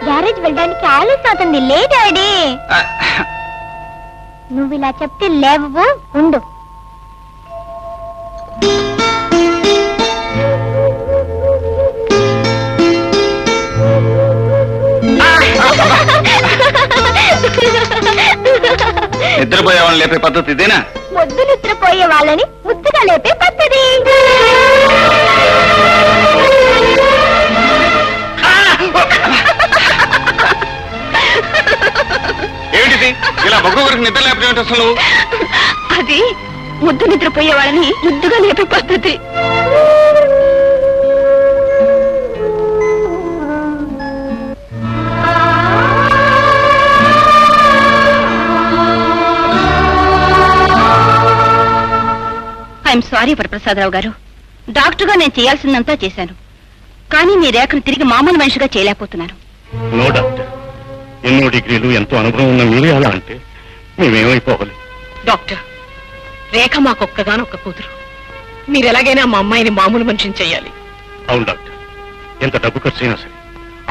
K: Garage వెళ్ళడానికి ఆలస్యం అవుతుంది. లే డాడీ. నువ్వు ఇలా చెప్తే లేవు. ఉండు.
C: నిద్రపోయే వాళ్ళని లేపే పద్ధతి ఇదేనా?
K: ముద్దు నిద్రపోయే వాళ్ళని ముద్దుగా లేపే పద్ధతి.
C: ఏమిటిది? ఇలా ఒక్కొక్కరికి నిద్ర లేపేమిటి అసలు?
B: అది ముద్దు నిద్రపోయే వాళ్ళని ముద్దుగా లేపే పద్ధతి. ఐఎమ్ సారీ వరప్రసాదరావు గారు. డాక్టర్గా నేను చేయాల్సిందంతా చేశాను, కానీ మీ రేఖను తిరిగి మామూలు మనిషిగా చేయలేకపోతున్నాను.
H: నో డాక్టర్, ఎన్నో డిగ్రీలు, ఎంతో అనుభవం ఉన్న మీరే అలా అంటే మేమేమైపోవాలి?
E: డాక్టర్, రేఖ మాకొక్కగానొక్క కూతురు. మీరు ఎలాగైనా మా అమ్మాయిని మామూలు మనిషిని చెయ్యాలి.
H: అవును డాక్టర్, ఎంత డబ్బు ఖర్చు అయినా సరే,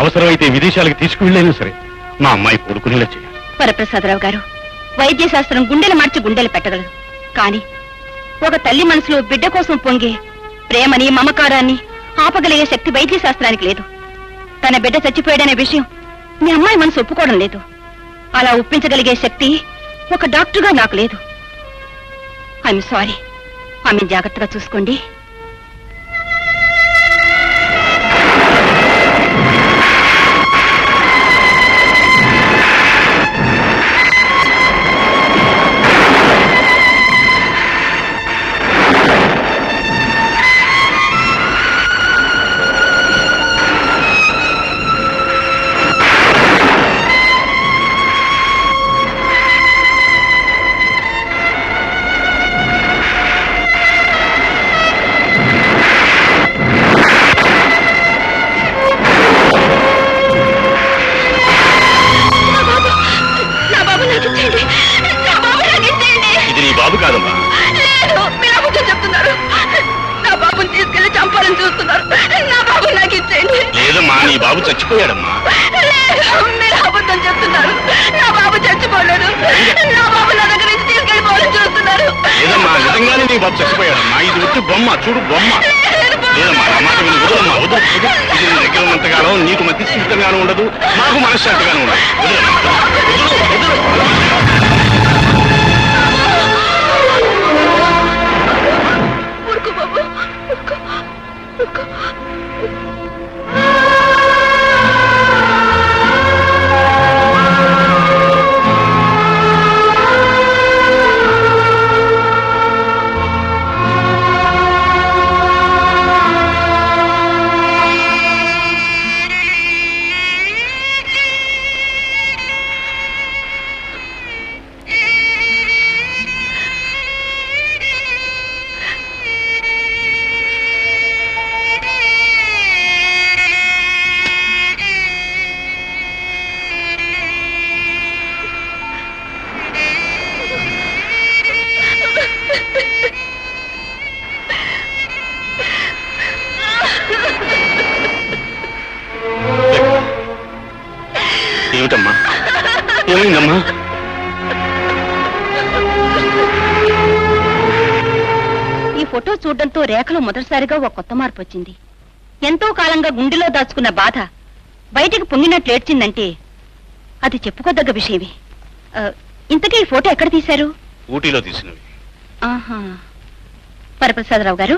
H: అవసరమైతే విదేశాలకు తీసుకువెళ్ళైనా సరే మా అమ్మాయి కొడుకునేలా చేయాలి.
B: వరప్రసాదరావు గారు, వైద్య శాస్త్రం గుండెలు మార్చి గుండెలు పెట్టగలదు, కానీ ఒక తల్లి మనసులో బిడ్డ కోసం పొంగే ప్రేమని, మమకారాన్ని ఆపగలిగే శక్తి వైద్య శాస్త్రానికి లేదు. తన బిడ్డ చచ్చిపోయాడనే విషయం మీ అమ్మాయి మనసు ఒప్పుకోవడం లేదు. అలా ఒప్పించగలిగే శక్తి ఒక డాక్టర్గా నాకు లేదు. ఐఎమ్
D: ఆమె జాగ్రత్తగా చూసుకోండి.
H: ఇది నీ బాబు కాదమ్మా.
B: లేదు, మీరు అబద్ధం చెప్తున్నారు. నా బాబుని తీసుకెళ్లి చంపాలని చూస్తున్నారు. నా బాబు నాకు ఇచ్చేయండి.
H: లేదమ్మా, నీ బాబు చచ్చిపోయాడమ్మా.
B: లేదు, మీరు అబద్ధం చెప్తున్నారు. నా బాబు చచ్చిపోలేదు. నా బాబు నా దగ్గర నుంచి తీసుకెళ్ళిపోవాలని చూస్తున్నారు.
H: లేదమ్మా, నిజంగానే నీ బాబు చచ్చిపోయాడమ్మా. ఇది వచ్చి బొమ్మ, చూడు బొమ్మ. లేదమ్మా, నా మాట విని వదలమ్మా, వదలు. ఇది నీ దగ్గర ఉన్నంతగానో నీకు మధ్యస్థితంగానూ ఉండదు, మాకు మనశ్శాంతిగానూ ఉండదు. వదలమ్మా, వదలు, వదలు.
B: ఊరుకో బాబు, ఊరుకో, ఊరుకో.
H: ఏమిటమ్మా, ఏమైందమ్మా?
D: ఈ ఫోటో చూడడంతో రేఖలో మొదటిసారిగా ఒక కొత్త మార్పు వచ్చింది. ఎంతో కాలంగా గుండెలో దాచుకున్న బాధ బయటికి పొంగినట్లు ఏడ్చిందంటే అది చెప్పుకోదగ్గ విషయమే. ఇంతకీ ఈ ఫోటో ఎక్కడ తీశారు?
H: ఊటీలో తీసినవి.
D: ఆహా. వరప్రసాదరావు గారు,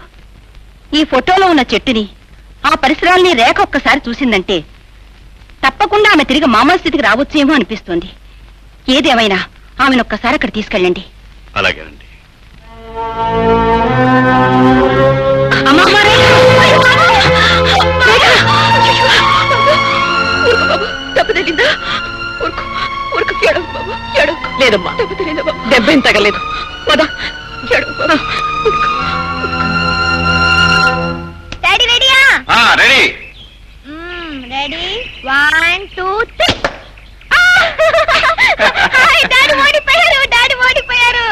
D: ఈ ఫోటోలో ఉన్న చెట్టుని, ఆ పరిసరాల్ని రేఖ ఒక్కసారి చూసిందంటే తప్పకుండా ఆమె తిరిగి మామూలు స్థితికి రావచ్చేమో అనిపిస్తోంది. ఏదేమైనా ఆమెను ఒక్కసారి అక్కడ తీసుకెళ్ళండి.
H: అలాగేనండి.
E: లేదమ్మా, దెబ్బేం తగలేదు.
K: డాడీ రెడీయా?
C: రెడీ.
K: రెడీ 1 2 3. డాడీ ఓడిపోయారు, డాడీ ఓడిపోయారు.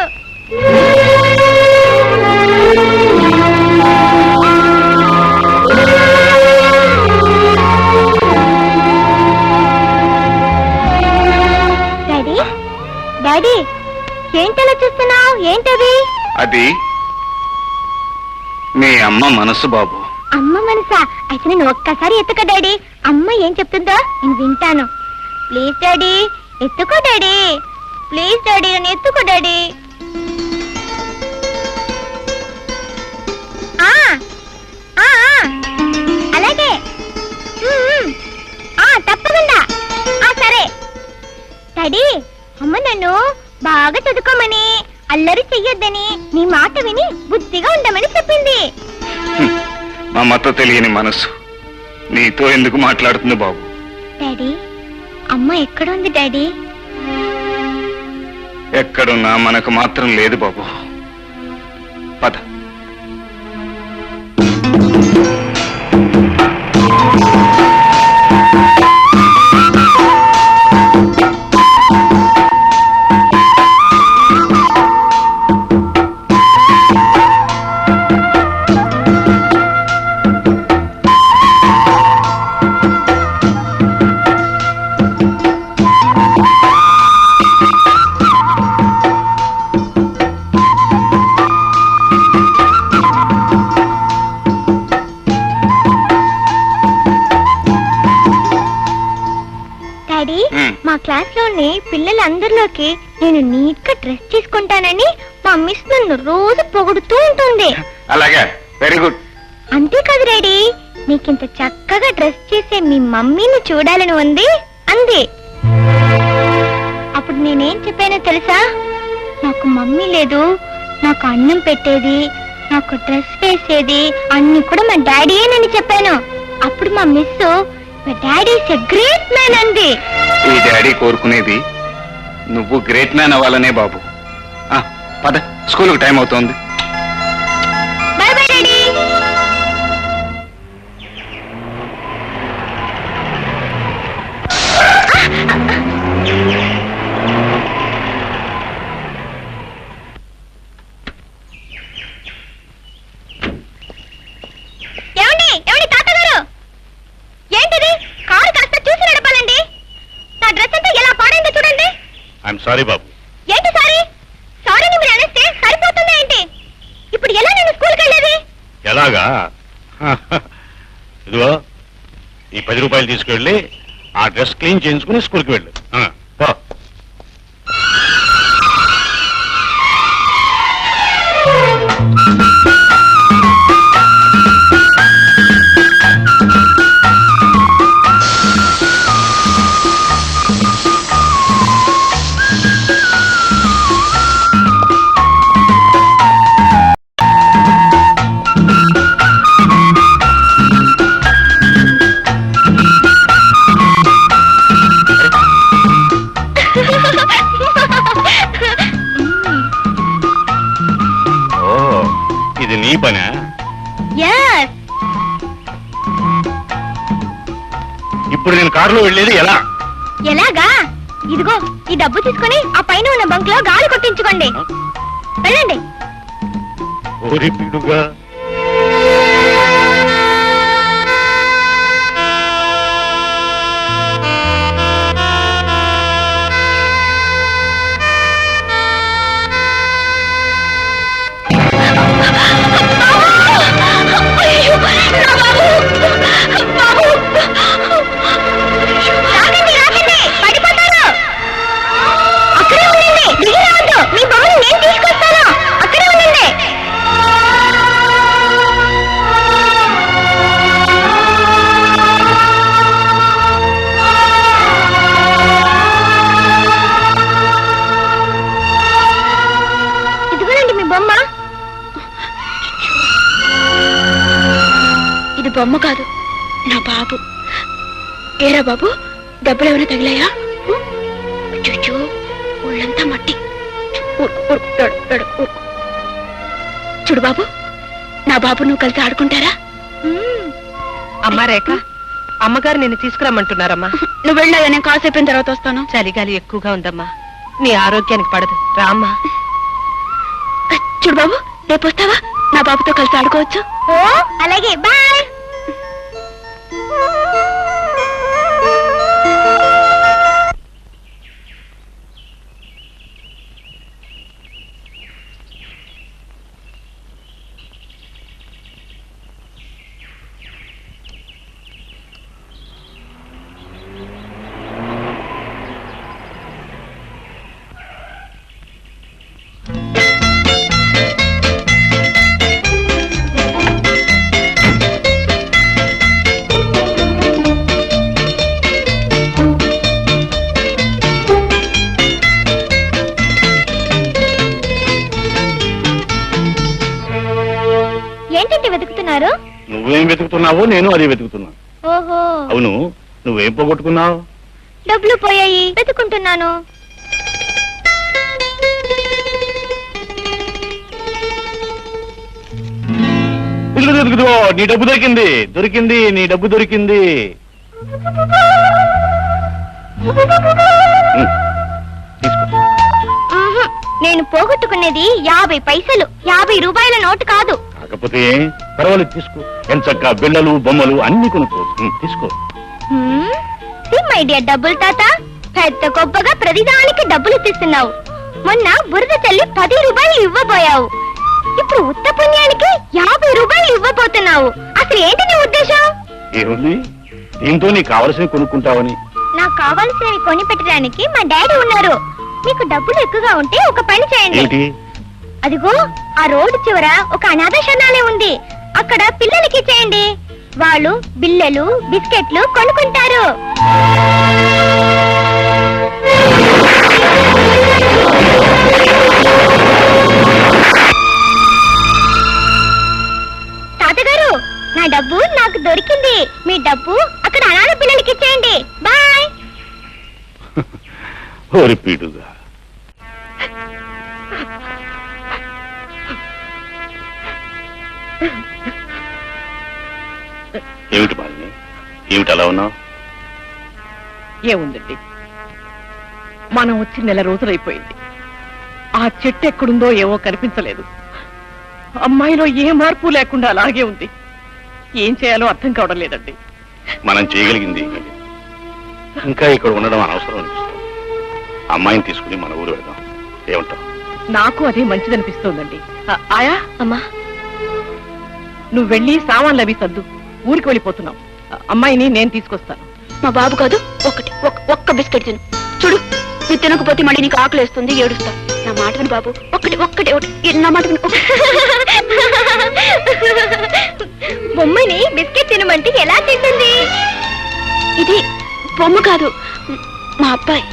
K: డాడీ డాడీ ఏంటలా చూస్తున్నావు? ఏంటది?
C: అది మీ అమ్మ మనసు బాబు.
K: అమ్మ మనసా? అయితే నేను ఒక్కసారి ఎత్తుకో డాడీ. అమ్మ ఏం చెప్తుందో నేను వింటాను. ప్లీజ్ డాడీ ఎత్తుకో డాడీ. ప్లీజ్ డాడీ నన్ను ఎత్తుకో డాడీ. అలాగే తప్పకుండా. సరే డాడీ, అమ్మ నన్ను బాగా చదువుకోమని, అల్లరి చెయ్యొద్దని, నీ మాట విని బుద్ధిగా ఉండమని చెప్పింది.
C: మమ్మతో తెలియని మనసు నీతో ఎందుకు మాట్లాడుతుంది బాబు?
K: డాడీ, అమ్మ ఎక్కడుంది డాడీ?
C: ఎక్కడున్నా మనకు మాత్రం లేదు బాబు. పద.
K: మా క్లాస్ లోని పిల్లలందరిలోకి నేను నీట్ గా డ్రెస్ చేసుకుంటానని మా మా మిస్ నన్ను రోజు పొగుడుతూ ఉంటుంది.
C: అలాగే, వెరీ గుడ్.
K: అంతేకాదు డాడీ, నీకింత చక్కగా డ్రెస్ చేసే మీ మమ్మీని చూడాలని ఉంది అంది. అప్పుడు నేనేం చెప్పానో తెలుసా? నాకు మమ్మీ లేదు, నాకు అన్నం పెట్టేది, నాకు డ్రెస్ వేసేది అన్ని కూడా మా డాడీయేనని చెప్పాను. అప్పుడు మా మిస్ మా daddy is a great man అంది.
C: ఈ డాడీ కోరుకునేది నువ్వు గ్రేట్ మ్యాన్ అవ్వాలనే బాబు. పద, స్కూల్కి టైం అవుతోంది.
K: By bye daddy.
H: సారీ బాబు.
K: ఏంటి సారీ? సారీని మీరు అనేస్తే సరిపోతుందా ఏంటి? ఇప్పుడు ఎలా నేను స్కూల్కి వెళ్ళేది?
H: ఎలాగా? ఇదిగో ఈ 10 రూపాయలు తీసుకెళ్ళి ఆ డ్రెస్ క్లీన్ చేయించుకుని స్కూల్కి వెళ్ళు. ఇది నీ పనా? ఇప్పుడు నేను కారులో వెళ్ళేది ఎలా?
K: ఎలాగా? ఇదిగో ఈ డబ్బు తీసుకొని ఆ పైన ఉన్న బంక్ లో గాలి కొట్టించుకోండి. వెళ్ళండి.
H: ఓరి పిడుగా.
B: ఇది బొమ్మ కాదు, నా బాబు. ఏరా బాబు, డబ్బులు ఏమైనా తగిలాయా? చూచు, ఒళ్ళంతా మట్టి. చూడు బాబు, నా బాబు నువ్వు కలిసి ఆడుకుంటారా?
E: అమ్మా రేఖ, అమ్మగారు నిన్ను తీసుకురమ్మంటున్నారమ్మా.
B: నువ్వు వెళ్ళాయా, నేను కాసేపు అయిన తర్వాత వస్తాను.
E: చలిగాలి ఎక్కువగా ఉందమ్మా, నీ ఆరోగ్యానికి పడదు, రామ్మా.
B: చూడు బాబు, రేపు వస్తావా? నా బాబుతో కలిసి ఆడుకోవచ్చు.
K: ఓ అలాగే, బాయ్. ఏంటంటే వెతుకుతున్నారు?
H: నువ్వేం వెతుకుతున్నావో నేను అదే వెతుకుతున్నా.
K: ఓహో,
H: అవును, నువ్వేం పోగొట్టుకున్నావు?
K: డబ్బులు పోయాయి, వెతుకుంటున్నాను.
H: నీ డబ్బు దొరికింది, దొరికింది, నీ డబ్బు దొరికింది.
K: నేను పోగొట్టుకునేది 50 పైసలు, 50 రూపాయల నోటు కాదు.
H: కాకపోతే పర్వాలేదు, తీసుకో. ఎంచక్క బిళ్ళలు బొమ్మలు అన్ని కొనుక్కో, తీసుకో.
K: మై డియర్ డబ్బులు తాత, పెద్ద గొప్పగా ప్రతిదానికి డబ్బులు ఇస్తున్నావు. మొన్న బురద చల్లి 10 రూపాయలు ఇవ్వబోయావు, ఇప్పుడు ఉత్త పుణ్యానికి 50 రూపాయలు ఇవ్వబోతున్నావు. అసలు ఏంటి నీ ఉద్దేశం?
H: ఏముంది, దీంతో నీకు కావలసినవి కొనుక్కుంటావని.
K: నాకు కావాల్సినవి కొని పెట్టడానికి మా డాడీ ఉన్నారు. మీకు డబ్బులు ఎక్కువగా ఉంటే ఒక పని చేయండి.
H: ఏంటి,
K: అదిగో ఆ రోడ్డు చివర ఒక అనాథ శరణాలయం ఉంది. అక్కడ పిల్లలకి ఇచ్చేయండి. వాళ్ళు బిల్లలు బిస్కెట్లు కొనుక్కుంటారు. తాతగారు, నా డబ్బు నాకు దొరికింది. మీ డబ్బు అక్కడ అనాథ పిల్లలకి ఇచ్చేయండి. బాయ్.
H: ఓరి పీడుగా, ఏమిటి బాలిని, ఏమిటి అలా ఉన్నావు?
E: ఏముందండి, మనం వచ్చి నెల రోజులైపోయింది. ఆ చెట్టు ఎక్కడుందో ఏమో కనిపించలేదు. అమ్మాయిలో ఏ మార్పు లేకుండా అలాగే ఉంది. ఏం చేయాలో అర్థం కావడం లేదండి.
H: మనం చేయగలిగింది ఇంకా ఇక్కడ ఉండడం అనవసరం అనిపిస్తుంది. అమ్మాయిని తీసుకుని మన ఊరు వెళ్దాం, ఏమంటావు?
E: నాకు అదే మంచిదనిపిస్తోందండి. ఆయా
B: అమ్మా,
E: నువ్వు వెళ్ళి సామాన్లు అవి సర్దు, ఊరికి వెళ్ళిపోతున్నావు. అమ్మాయిని నేను తీసుకొస్తాను.
B: మా బాబు కాదు, ఒక్క బిస్కెట్ తిను. చూడు, నువ్వు తినకపోతే మళ్ళీ నీకు ఆకలి వేస్తుంది, ఏడుస్తావు. నా మాట విను బాబు, ఒక్కటే నా మాట విను.
K: బొమ్మని బిస్కెట్ తినమంటే ఎలా తింటుంది?
B: ఇది బొమ్మ కాదు, మా అబ్బాయి.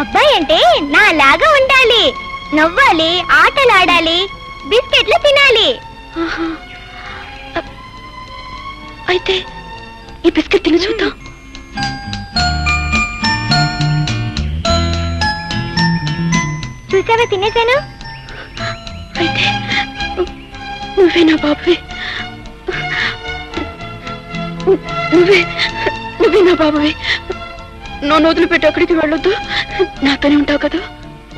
K: అబ్బాయి అంటే నా లాగా ఉండాలి, నవ్వాలి, ఆటలాడాలి, బిస్కెట్లు తినాలి.
B: అయితే ఈ బిస్కెట్ తిని చూద్దాం.
K: చూసావా, తినేశాను.
B: అయితే నువ్వే నా బాబువే, నువ్వే నా బాబువే. నన్ను వదిలిపెట్టి ఎక్కడికి వెళ్ళొద్దు, నాతోనే ఉంటావు కదా?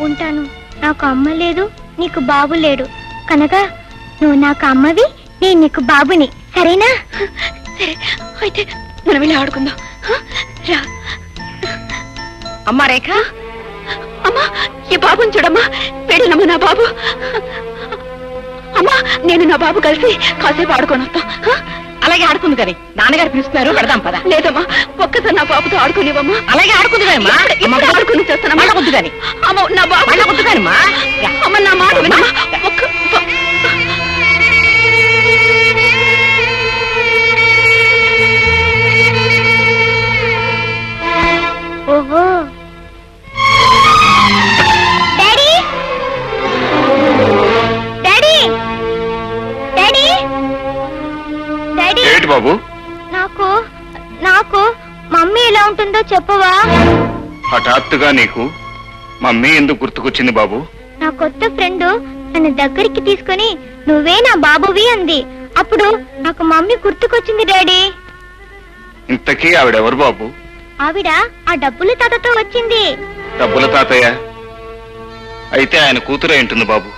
K: ఉంటాను. నాకు అమ్మ లేదు, నీకు బాబు లేడు కనుక నువ్వు నాకు అమ్మవి, నేను నీకు బాబుని. సరేనా?
B: సరే, అయితే మనం వెళ్ళి ఆడుకుందాం. రా.
E: అమ్మా రేఖ,
B: అమ్మా, ఈ బాబుని చూడమ్మా, పెళ్ళమ్మా నా బాబు. అమ్మా, నేను నా బాబు కలిసి కాసేపు ఆడుకొని వస్తాం.
E: అలాగే ఆడుకుంది కానీ నాన్నగారు పిలుస్తున్నారు, పెడదాం పద.
B: లేదమ్మా, ఒక్కసారి నా బాబుతో ఆడుకునేవమ్మా.
E: అలాగే ఆడుకుంది కానీ
B: ఆడుకుని చేస్తానమ్మా.
E: కొద్దు కానీ
B: అమ్మ, నా బాబు
E: కొద్దు కానమ్మా.
B: అమ్మ, నా మాట వినమ్మా.
K: ఓహో, డాడీ, డాడీ, డాడీ, డాడీ.
C: ఏంటి బాబు?
K: నాకు నాకు మమ్మీ ఎలా ఉంటుందో చెప్పవా?
C: హఠాత్తుగా నీకు మమ్మీ ఎందుకు గుర్తుకొచ్చింది బాబు?
K: నా కొత్త ఫ్రెండ్ నన్ను దగ్గరికి తీసుకుని నువ్వే నా బాబువి అంది. అప్పుడు నాకు మమ్మీ గుర్తుకొచ్చింది డాడీ.
C: ఇంతకీ ఆవిడెవరు బాబు?
K: ఆవిడ ఆ డబ్బుల తాతతో వచ్చింది.
C: డబ్బుల తాతయ్య అయితే ఆయన కూతురే ఉంటుంది బాబు.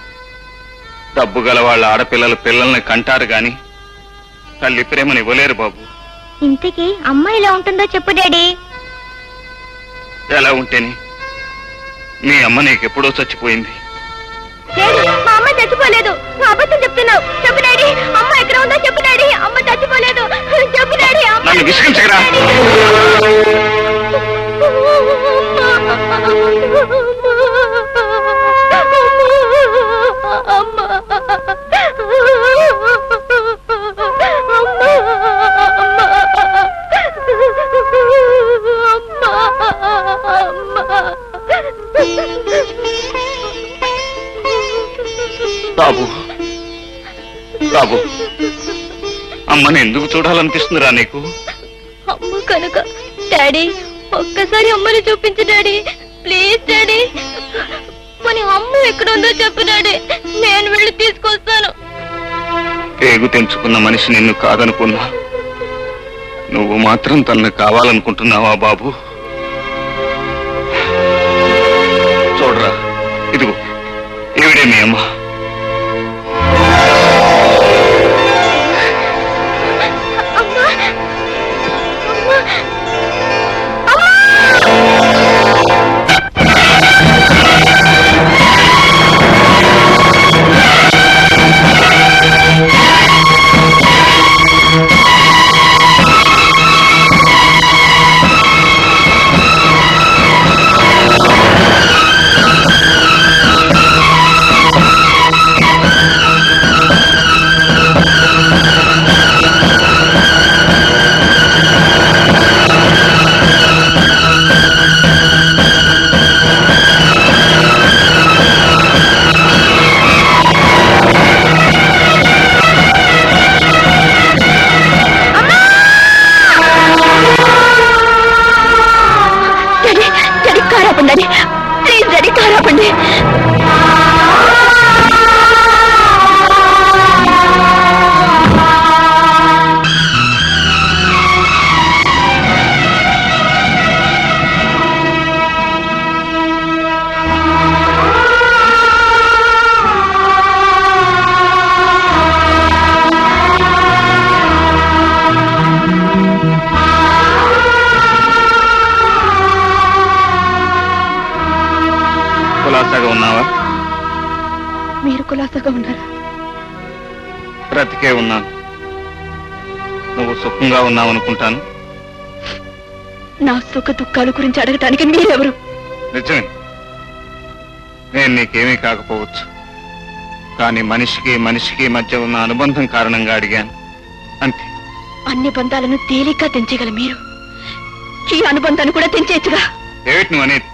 C: డబ్బు గల వాళ్ళ ఆడపిల్లలు పిల్లల్ని కంటారు గాని తల్లి ప్రేమని ఇవ్వలేరు బాబు.
K: ఇంతకీ అమ్మ ఎలా ఉంటుందో చెప్పు డాడీ.
C: ఎలా ఉంటేని? మీ అమ్మ నీకెప్పుడో చచ్చిపోయింది.
K: డాడీ, మా అమ్మ చచ్చిపోలేదు. నువ్వు అబద్ధం చెప్తున్నావు. చెప్పు డాడీ, అమ్మ ఎక్కడ ఉందో చెప్పు డాడీ. అమ్మ చచ్చిపోలేదు, చెప్పు డాడీ.
C: నన్ను విసిగించగరా? బాబు, బాబు, అమ్మని ఎందుకు చూడాలనిపిస్తుందిరా నీకు?
K: అమ్మ కనుక. డాడీ, ఒక్కసారి అమ్మని చూపించు డాడీ, ప్లీజ్ డాడీ. మరి అమ్మ ఎక్కడ ఉందో చెప్పు డాడీ, నేను వెళ్ళి తీసుకొస్తాను.
C: పేగు తెంచుకున్న మనిషి నిన్ను కాదనుకున్నా, నువ్వు మాత్రం తనను కావాలనుకుంటున్నావా బాబు? చూడరా, ఇదిగో ఈవిడే మీ అమ్మ.
B: మీరు కులాసగా ఉన్నారా?
C: బ్రతికే ఉన్నాను. నువ్వు సుఖంగా ఉన్నావు అనుకుంటాను.
B: నా సుఖ దుఃఖాల గురించి అడగటానికి మీరెవరు?
C: నిజమే, నేను నీకేమీ కాకపోవచ్చు. కానీ మనిషికి మనిషికి మధ్య ఉన్న అనుబంధం కారణంగా అడిగాను, అంతే.
B: అన్ని బంధాలను తేలిగ్గా తెంచగల మీరు ఈ అనుబంధాన్ని కూడా తెంచేచ్చుగా.
C: ఏమిటి నువ్వు అనేది?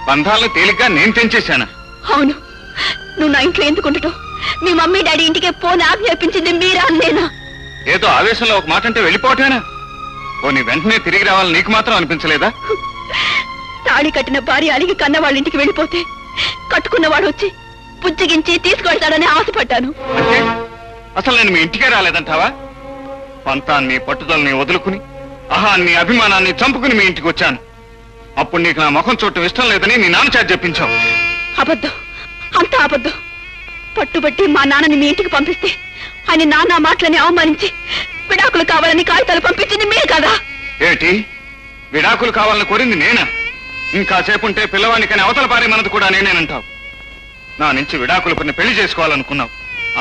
C: బంధాలను తేలిగ్గా నేను తెంచేశానా?
B: అవును, నువ్వు నా ఇంట్లో ఎందుకు ఉండటం? మీ మమ్మీ డాడీ ఇంటికే పోని ఆజ్ఞాపించింది మీరా నేనా?
C: ఏదో ఆవేశంలో ఒక మాట అంటే వెళ్ళిపోవటమేనా? నీ వెంటనే తిరిగి రావాలని నీకు మాత్రం అనిపించలేదా?
B: తాళి కట్టిన భార్య అలిగి కన్న వాళ్ళ ఇంటికి వెళ్ళిపోతే కట్టుకున్నవాడు వచ్చి పుచ్చగించి తీసుకెళ్తాడని ఆశపడ్డాను.
C: అంటే అసలు నేను మీ ఇంటికే రాలేదంటావా? పంతాన్ని పట్టుదలని వదులుకుని అహాన్ని అభిమానాన్ని చంపుకుని మీ ఇంటికి వచ్చాను. అప్పుడు నీకు నా ముఖం చూడటం ఇష్టం లేదని నీ నాన్న చేత చెప్పించావు.
B: అబద్ధం, అంతా అబద్ధం. పట్టుబట్టి మా నాన్నని మీ ఇంటికి పంపిస్తే ఆయన నాన్న మాటలని అవమానించి విడాకులు కావాలని కాగితాలు పంపించింది మీరు కదా?
C: ఏమిటి, విడాకులు కావాలని కోరింది నేనా? ఇంకాసేపు ఉంటే పిల్లవాడికని అవతల పారేమన్నది కూడా నేనేనంటావు. నా నుంచి విడాకులు కొన్ని పెళ్లి చేసుకోవాలనుకున్నావు.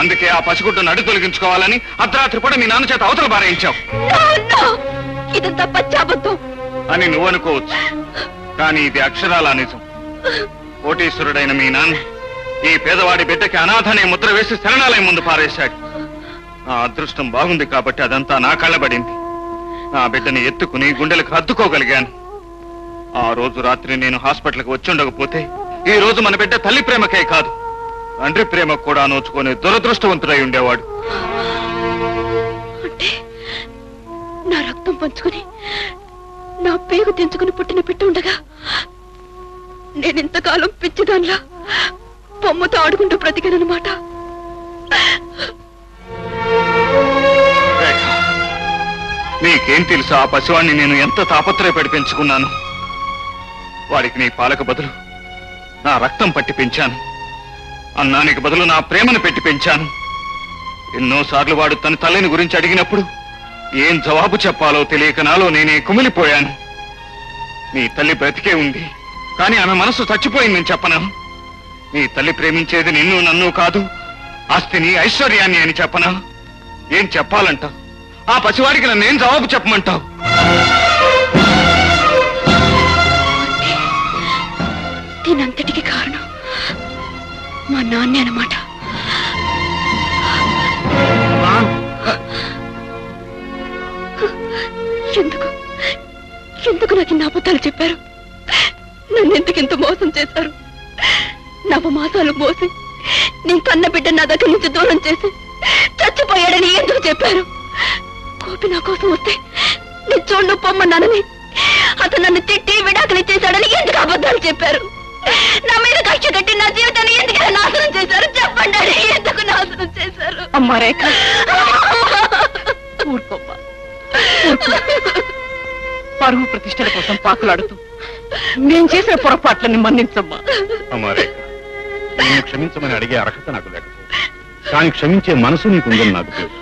C: అందుకే ఆ పసిగుడ్డును అడ్డు తొలగించుకోవాలని అర్ధరాత్రి కూడా మీ నాన్న చేత అవతల పారేయించావు.
B: ఇదంతా పచ్చాబద్ధం
C: అని నువ్వు అనుకోవచ్చు, కానీ ఇది అక్షరాలా నిజం. కోటీశ్వరుడైన మీ నాన్న ఈ పేదవాడి బిడ్డకి అనాథనే ముద్ర వేసి శరణాలయం ముందు పారేశాడు. నా అదృష్టం బాగుంది కాబట్టి అదంతా నా కళ్ళబడింది. నా బిడ్డని ఎత్తుకుని గుండెలకు హత్తుకోగలిగాను. ఆ రోజు రాత్రి నేను హాస్పిటల్కి వచ్చి ఉండకపోతే ఈ రోజు మన బిడ్డ తల్లి ప్రేమకే కాదు, తండ్రి ప్రేమకు కూడా నోచుకునే దురదృష్టవంతుడై ఉండేవాడు.
B: అంటే నా రక్తం పంచుకుని నా పేగు తెంచుకుని పుట్టిన బిడ్డ ఉండగా నేనింతకాలం పిచ్చిదాన్లా బొమ్మతో ఆడుకుంటూ బ్రతికానన్నమాట.
C: నీకేం తెలుసు ఆ పసివాణ్ణి నేను ఎంత తాపత్రయపడి పెంచుకున్నాను. వాడికి నీ పాలకు బదులు నా రక్తం పట్టి పెంచాను. అన్నానికి బదులు నా ప్రేమను పెట్టి పెంచాను. ఎన్నోసార్లు వాడు తన తల్లిని గురించి అడిగినప్పుడు ఏం జవాబు చెప్పాలో తెలియక నాలో నేనే కుమిలిపోయాను. నీ తల్లి బ్రతికే ఉంది, కానీ ఆమె మనసు చచ్చిపోయిందని చెప్పను. నీ తల్లి ప్రేమించేది నిన్ను నన్ను కాదు, ఆస్తిని ఐశ్వర్యాన్ని అని చెప్పనా? ఏం చెప్పాలంటావు? ఆ పసివాడికి నన్నేం జవాబు చెప్పమంటావు?
B: దీనంతటికి కారణం మా నాన్నే అన్నమాట. ఎందుకు ఎందుకు నాకు ఇన్ని అబద్ధాలు చెప్పారు? నన్ను ఎందుకింత మోసం చేశారు? నవమాసాలు మోసి నీ కన్న బిడ్డ నా దగ్గర నుంచి దూరం చేసి చచ్చిపోయాడని ఎందుకు చెప్పారు? కోపి నా కోసం వస్తే నీ చూడు పొమ్మన్నానని అతను నన్ను తిట్టి విడాకులు ఇచ్చేశాడని ఎందుకు అబద్ధాలు చెప్పారు? నా మీద కక్ష కట్టి నా జీవితాన్ని ఎందుకు నాశనం చేశారు? చెప్పండి, ఎందుకు నాశనం చేశారు?
E: అమ్మా రేఖ, ఊరుకోమ్మా, పరువు ప్రతిష్టల కోసం పాకులాడుతూ నేను చేసిన పొరపాట్లని మన్నించమ్మా.
H: అమ్మా రేఖ, నిన్ను క్షమించమని అడిగే అర్హత నాకు లేకపోతే, కానీ క్షమించే మనసు నీకుందని నాకు తెలుసు.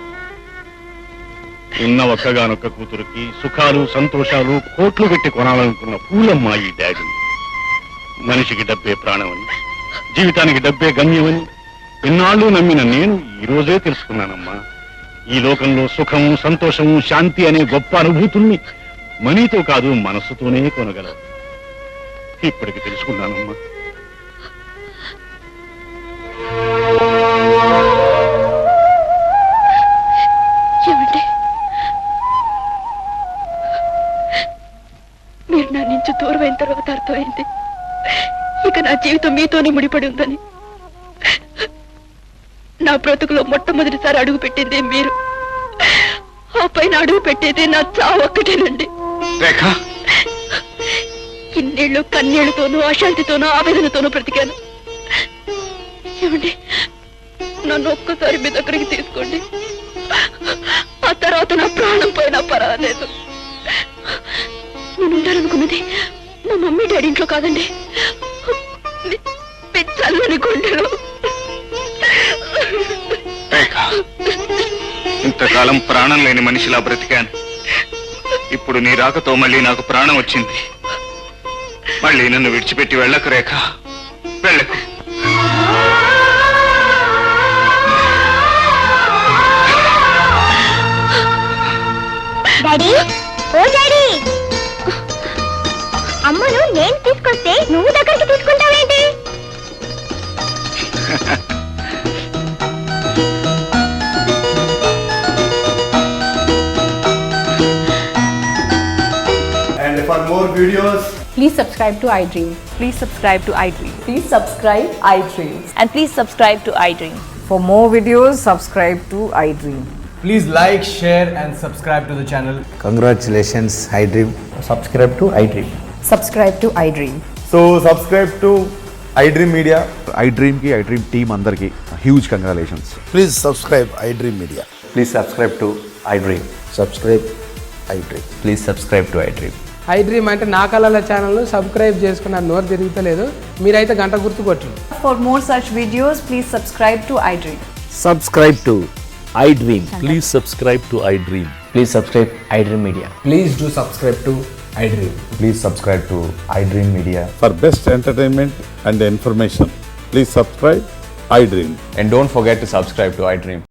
H: ఉన్న ఒక్కగానొక్క కూతురికి సుఖాలు సంతోషాలు కోట్లు పెట్టి కొనాలనుకున్న పూలమ్మ ఈ డాడీ. మనిషికి డబ్బే ప్రాణమని, జీవితానికి డబ్బే గమ్యమని ఎన్నాళ్ళు నమ్మిన నేను ఈ రోజే తెలుసుకున్నానమ్మా. ఈ లోకంలో సుఖము సంతోషము శాంతి అనే గొప్ప అనుభూతుల్ని మనీతో కాదు మనస్సుతోనే కొనగలవు. ఇప్పటికి తెలుసుకున్నానమ్మా.
B: ఏమంటే మీరు నా నుంచి దూరమైన తర్వాత అర్థమైంది ఇక నా జీవితం మీతోనే ముడిపడి ఉందని. నా బ్రతుకులో మొట్టమొదటిసారి అడుగు పెట్టింది మీరు, ఆ పైన అడుగు పెట్టేది నా చావు ఒక్కటేనండి. ఇన్నేళ్లు కన్నీళ్లతోనూ అశాంతితోనూ ఆవేదనతోనూ బ్రతికాను. ఏమండి, నన్ను ఒక్కసారి మీ దగ్గరికి తీసుకోండి. ఆ తర్వాత నా ప్రాణం పోయినా పర్వాలేదు. నేను ఉండాలనుకున్నది మా మమ్మీ డాడీ ఇంట్లో కాదండి, చల్లని గుండెలు.
C: ఇంతకాలం ప్రాణం లేని మనిషిలా బ్రతికాను. ఇప్పుడు నీ రాకతో మళ్ళీ నాకు ప్రాణం వచ్చింది. మళ్ళీ నన్ను విడిచిపెట్టి వెళ్ళకు రేఖ, వెళ్ళకు.
B: నువ్వు దగ్గరికి తీసుకుంటావేంటి?
M: And for more videos,
N: please subscribe to iDream.
E: Please subscribe to iDream.
N: Please subscribe iDream.
E: And please subscribe to iDream.
N: For more videos, subscribe to iDream.
M: please like, share and subscribe to the channel.
G: Congratulations iDream.
M: Subscribe to iDream.
N: Subscribe to iDream.
M: So subscribe to iDream Media.
O: iDream కి iDream టీమ్ అందరికి huge congratulations.
G: Please subscribe iDream media.
M: Please subscribe to iDream.
G: Subscribe iDream.
M: Please subscribe to iDream.
P: iDream అంటే నా కళల ఛానల్ను సబ్స్క్రైబ్ చేసుకున్న నోరు తిరుగుతలేదు, మీరైతే గంట గుర్తు కొట్టు.
N: For more such videos, please subscribe to iDream.
I: Subscribe to iDream. Please subscribe to iDream.
M: Please subscribe iDream Media.
P: Please do subscribe to iDream.
O: Please subscribe to iDream media.
J: For best entertainment and information, please subscribe iDream.
M: And don't forget to subscribe to iDream.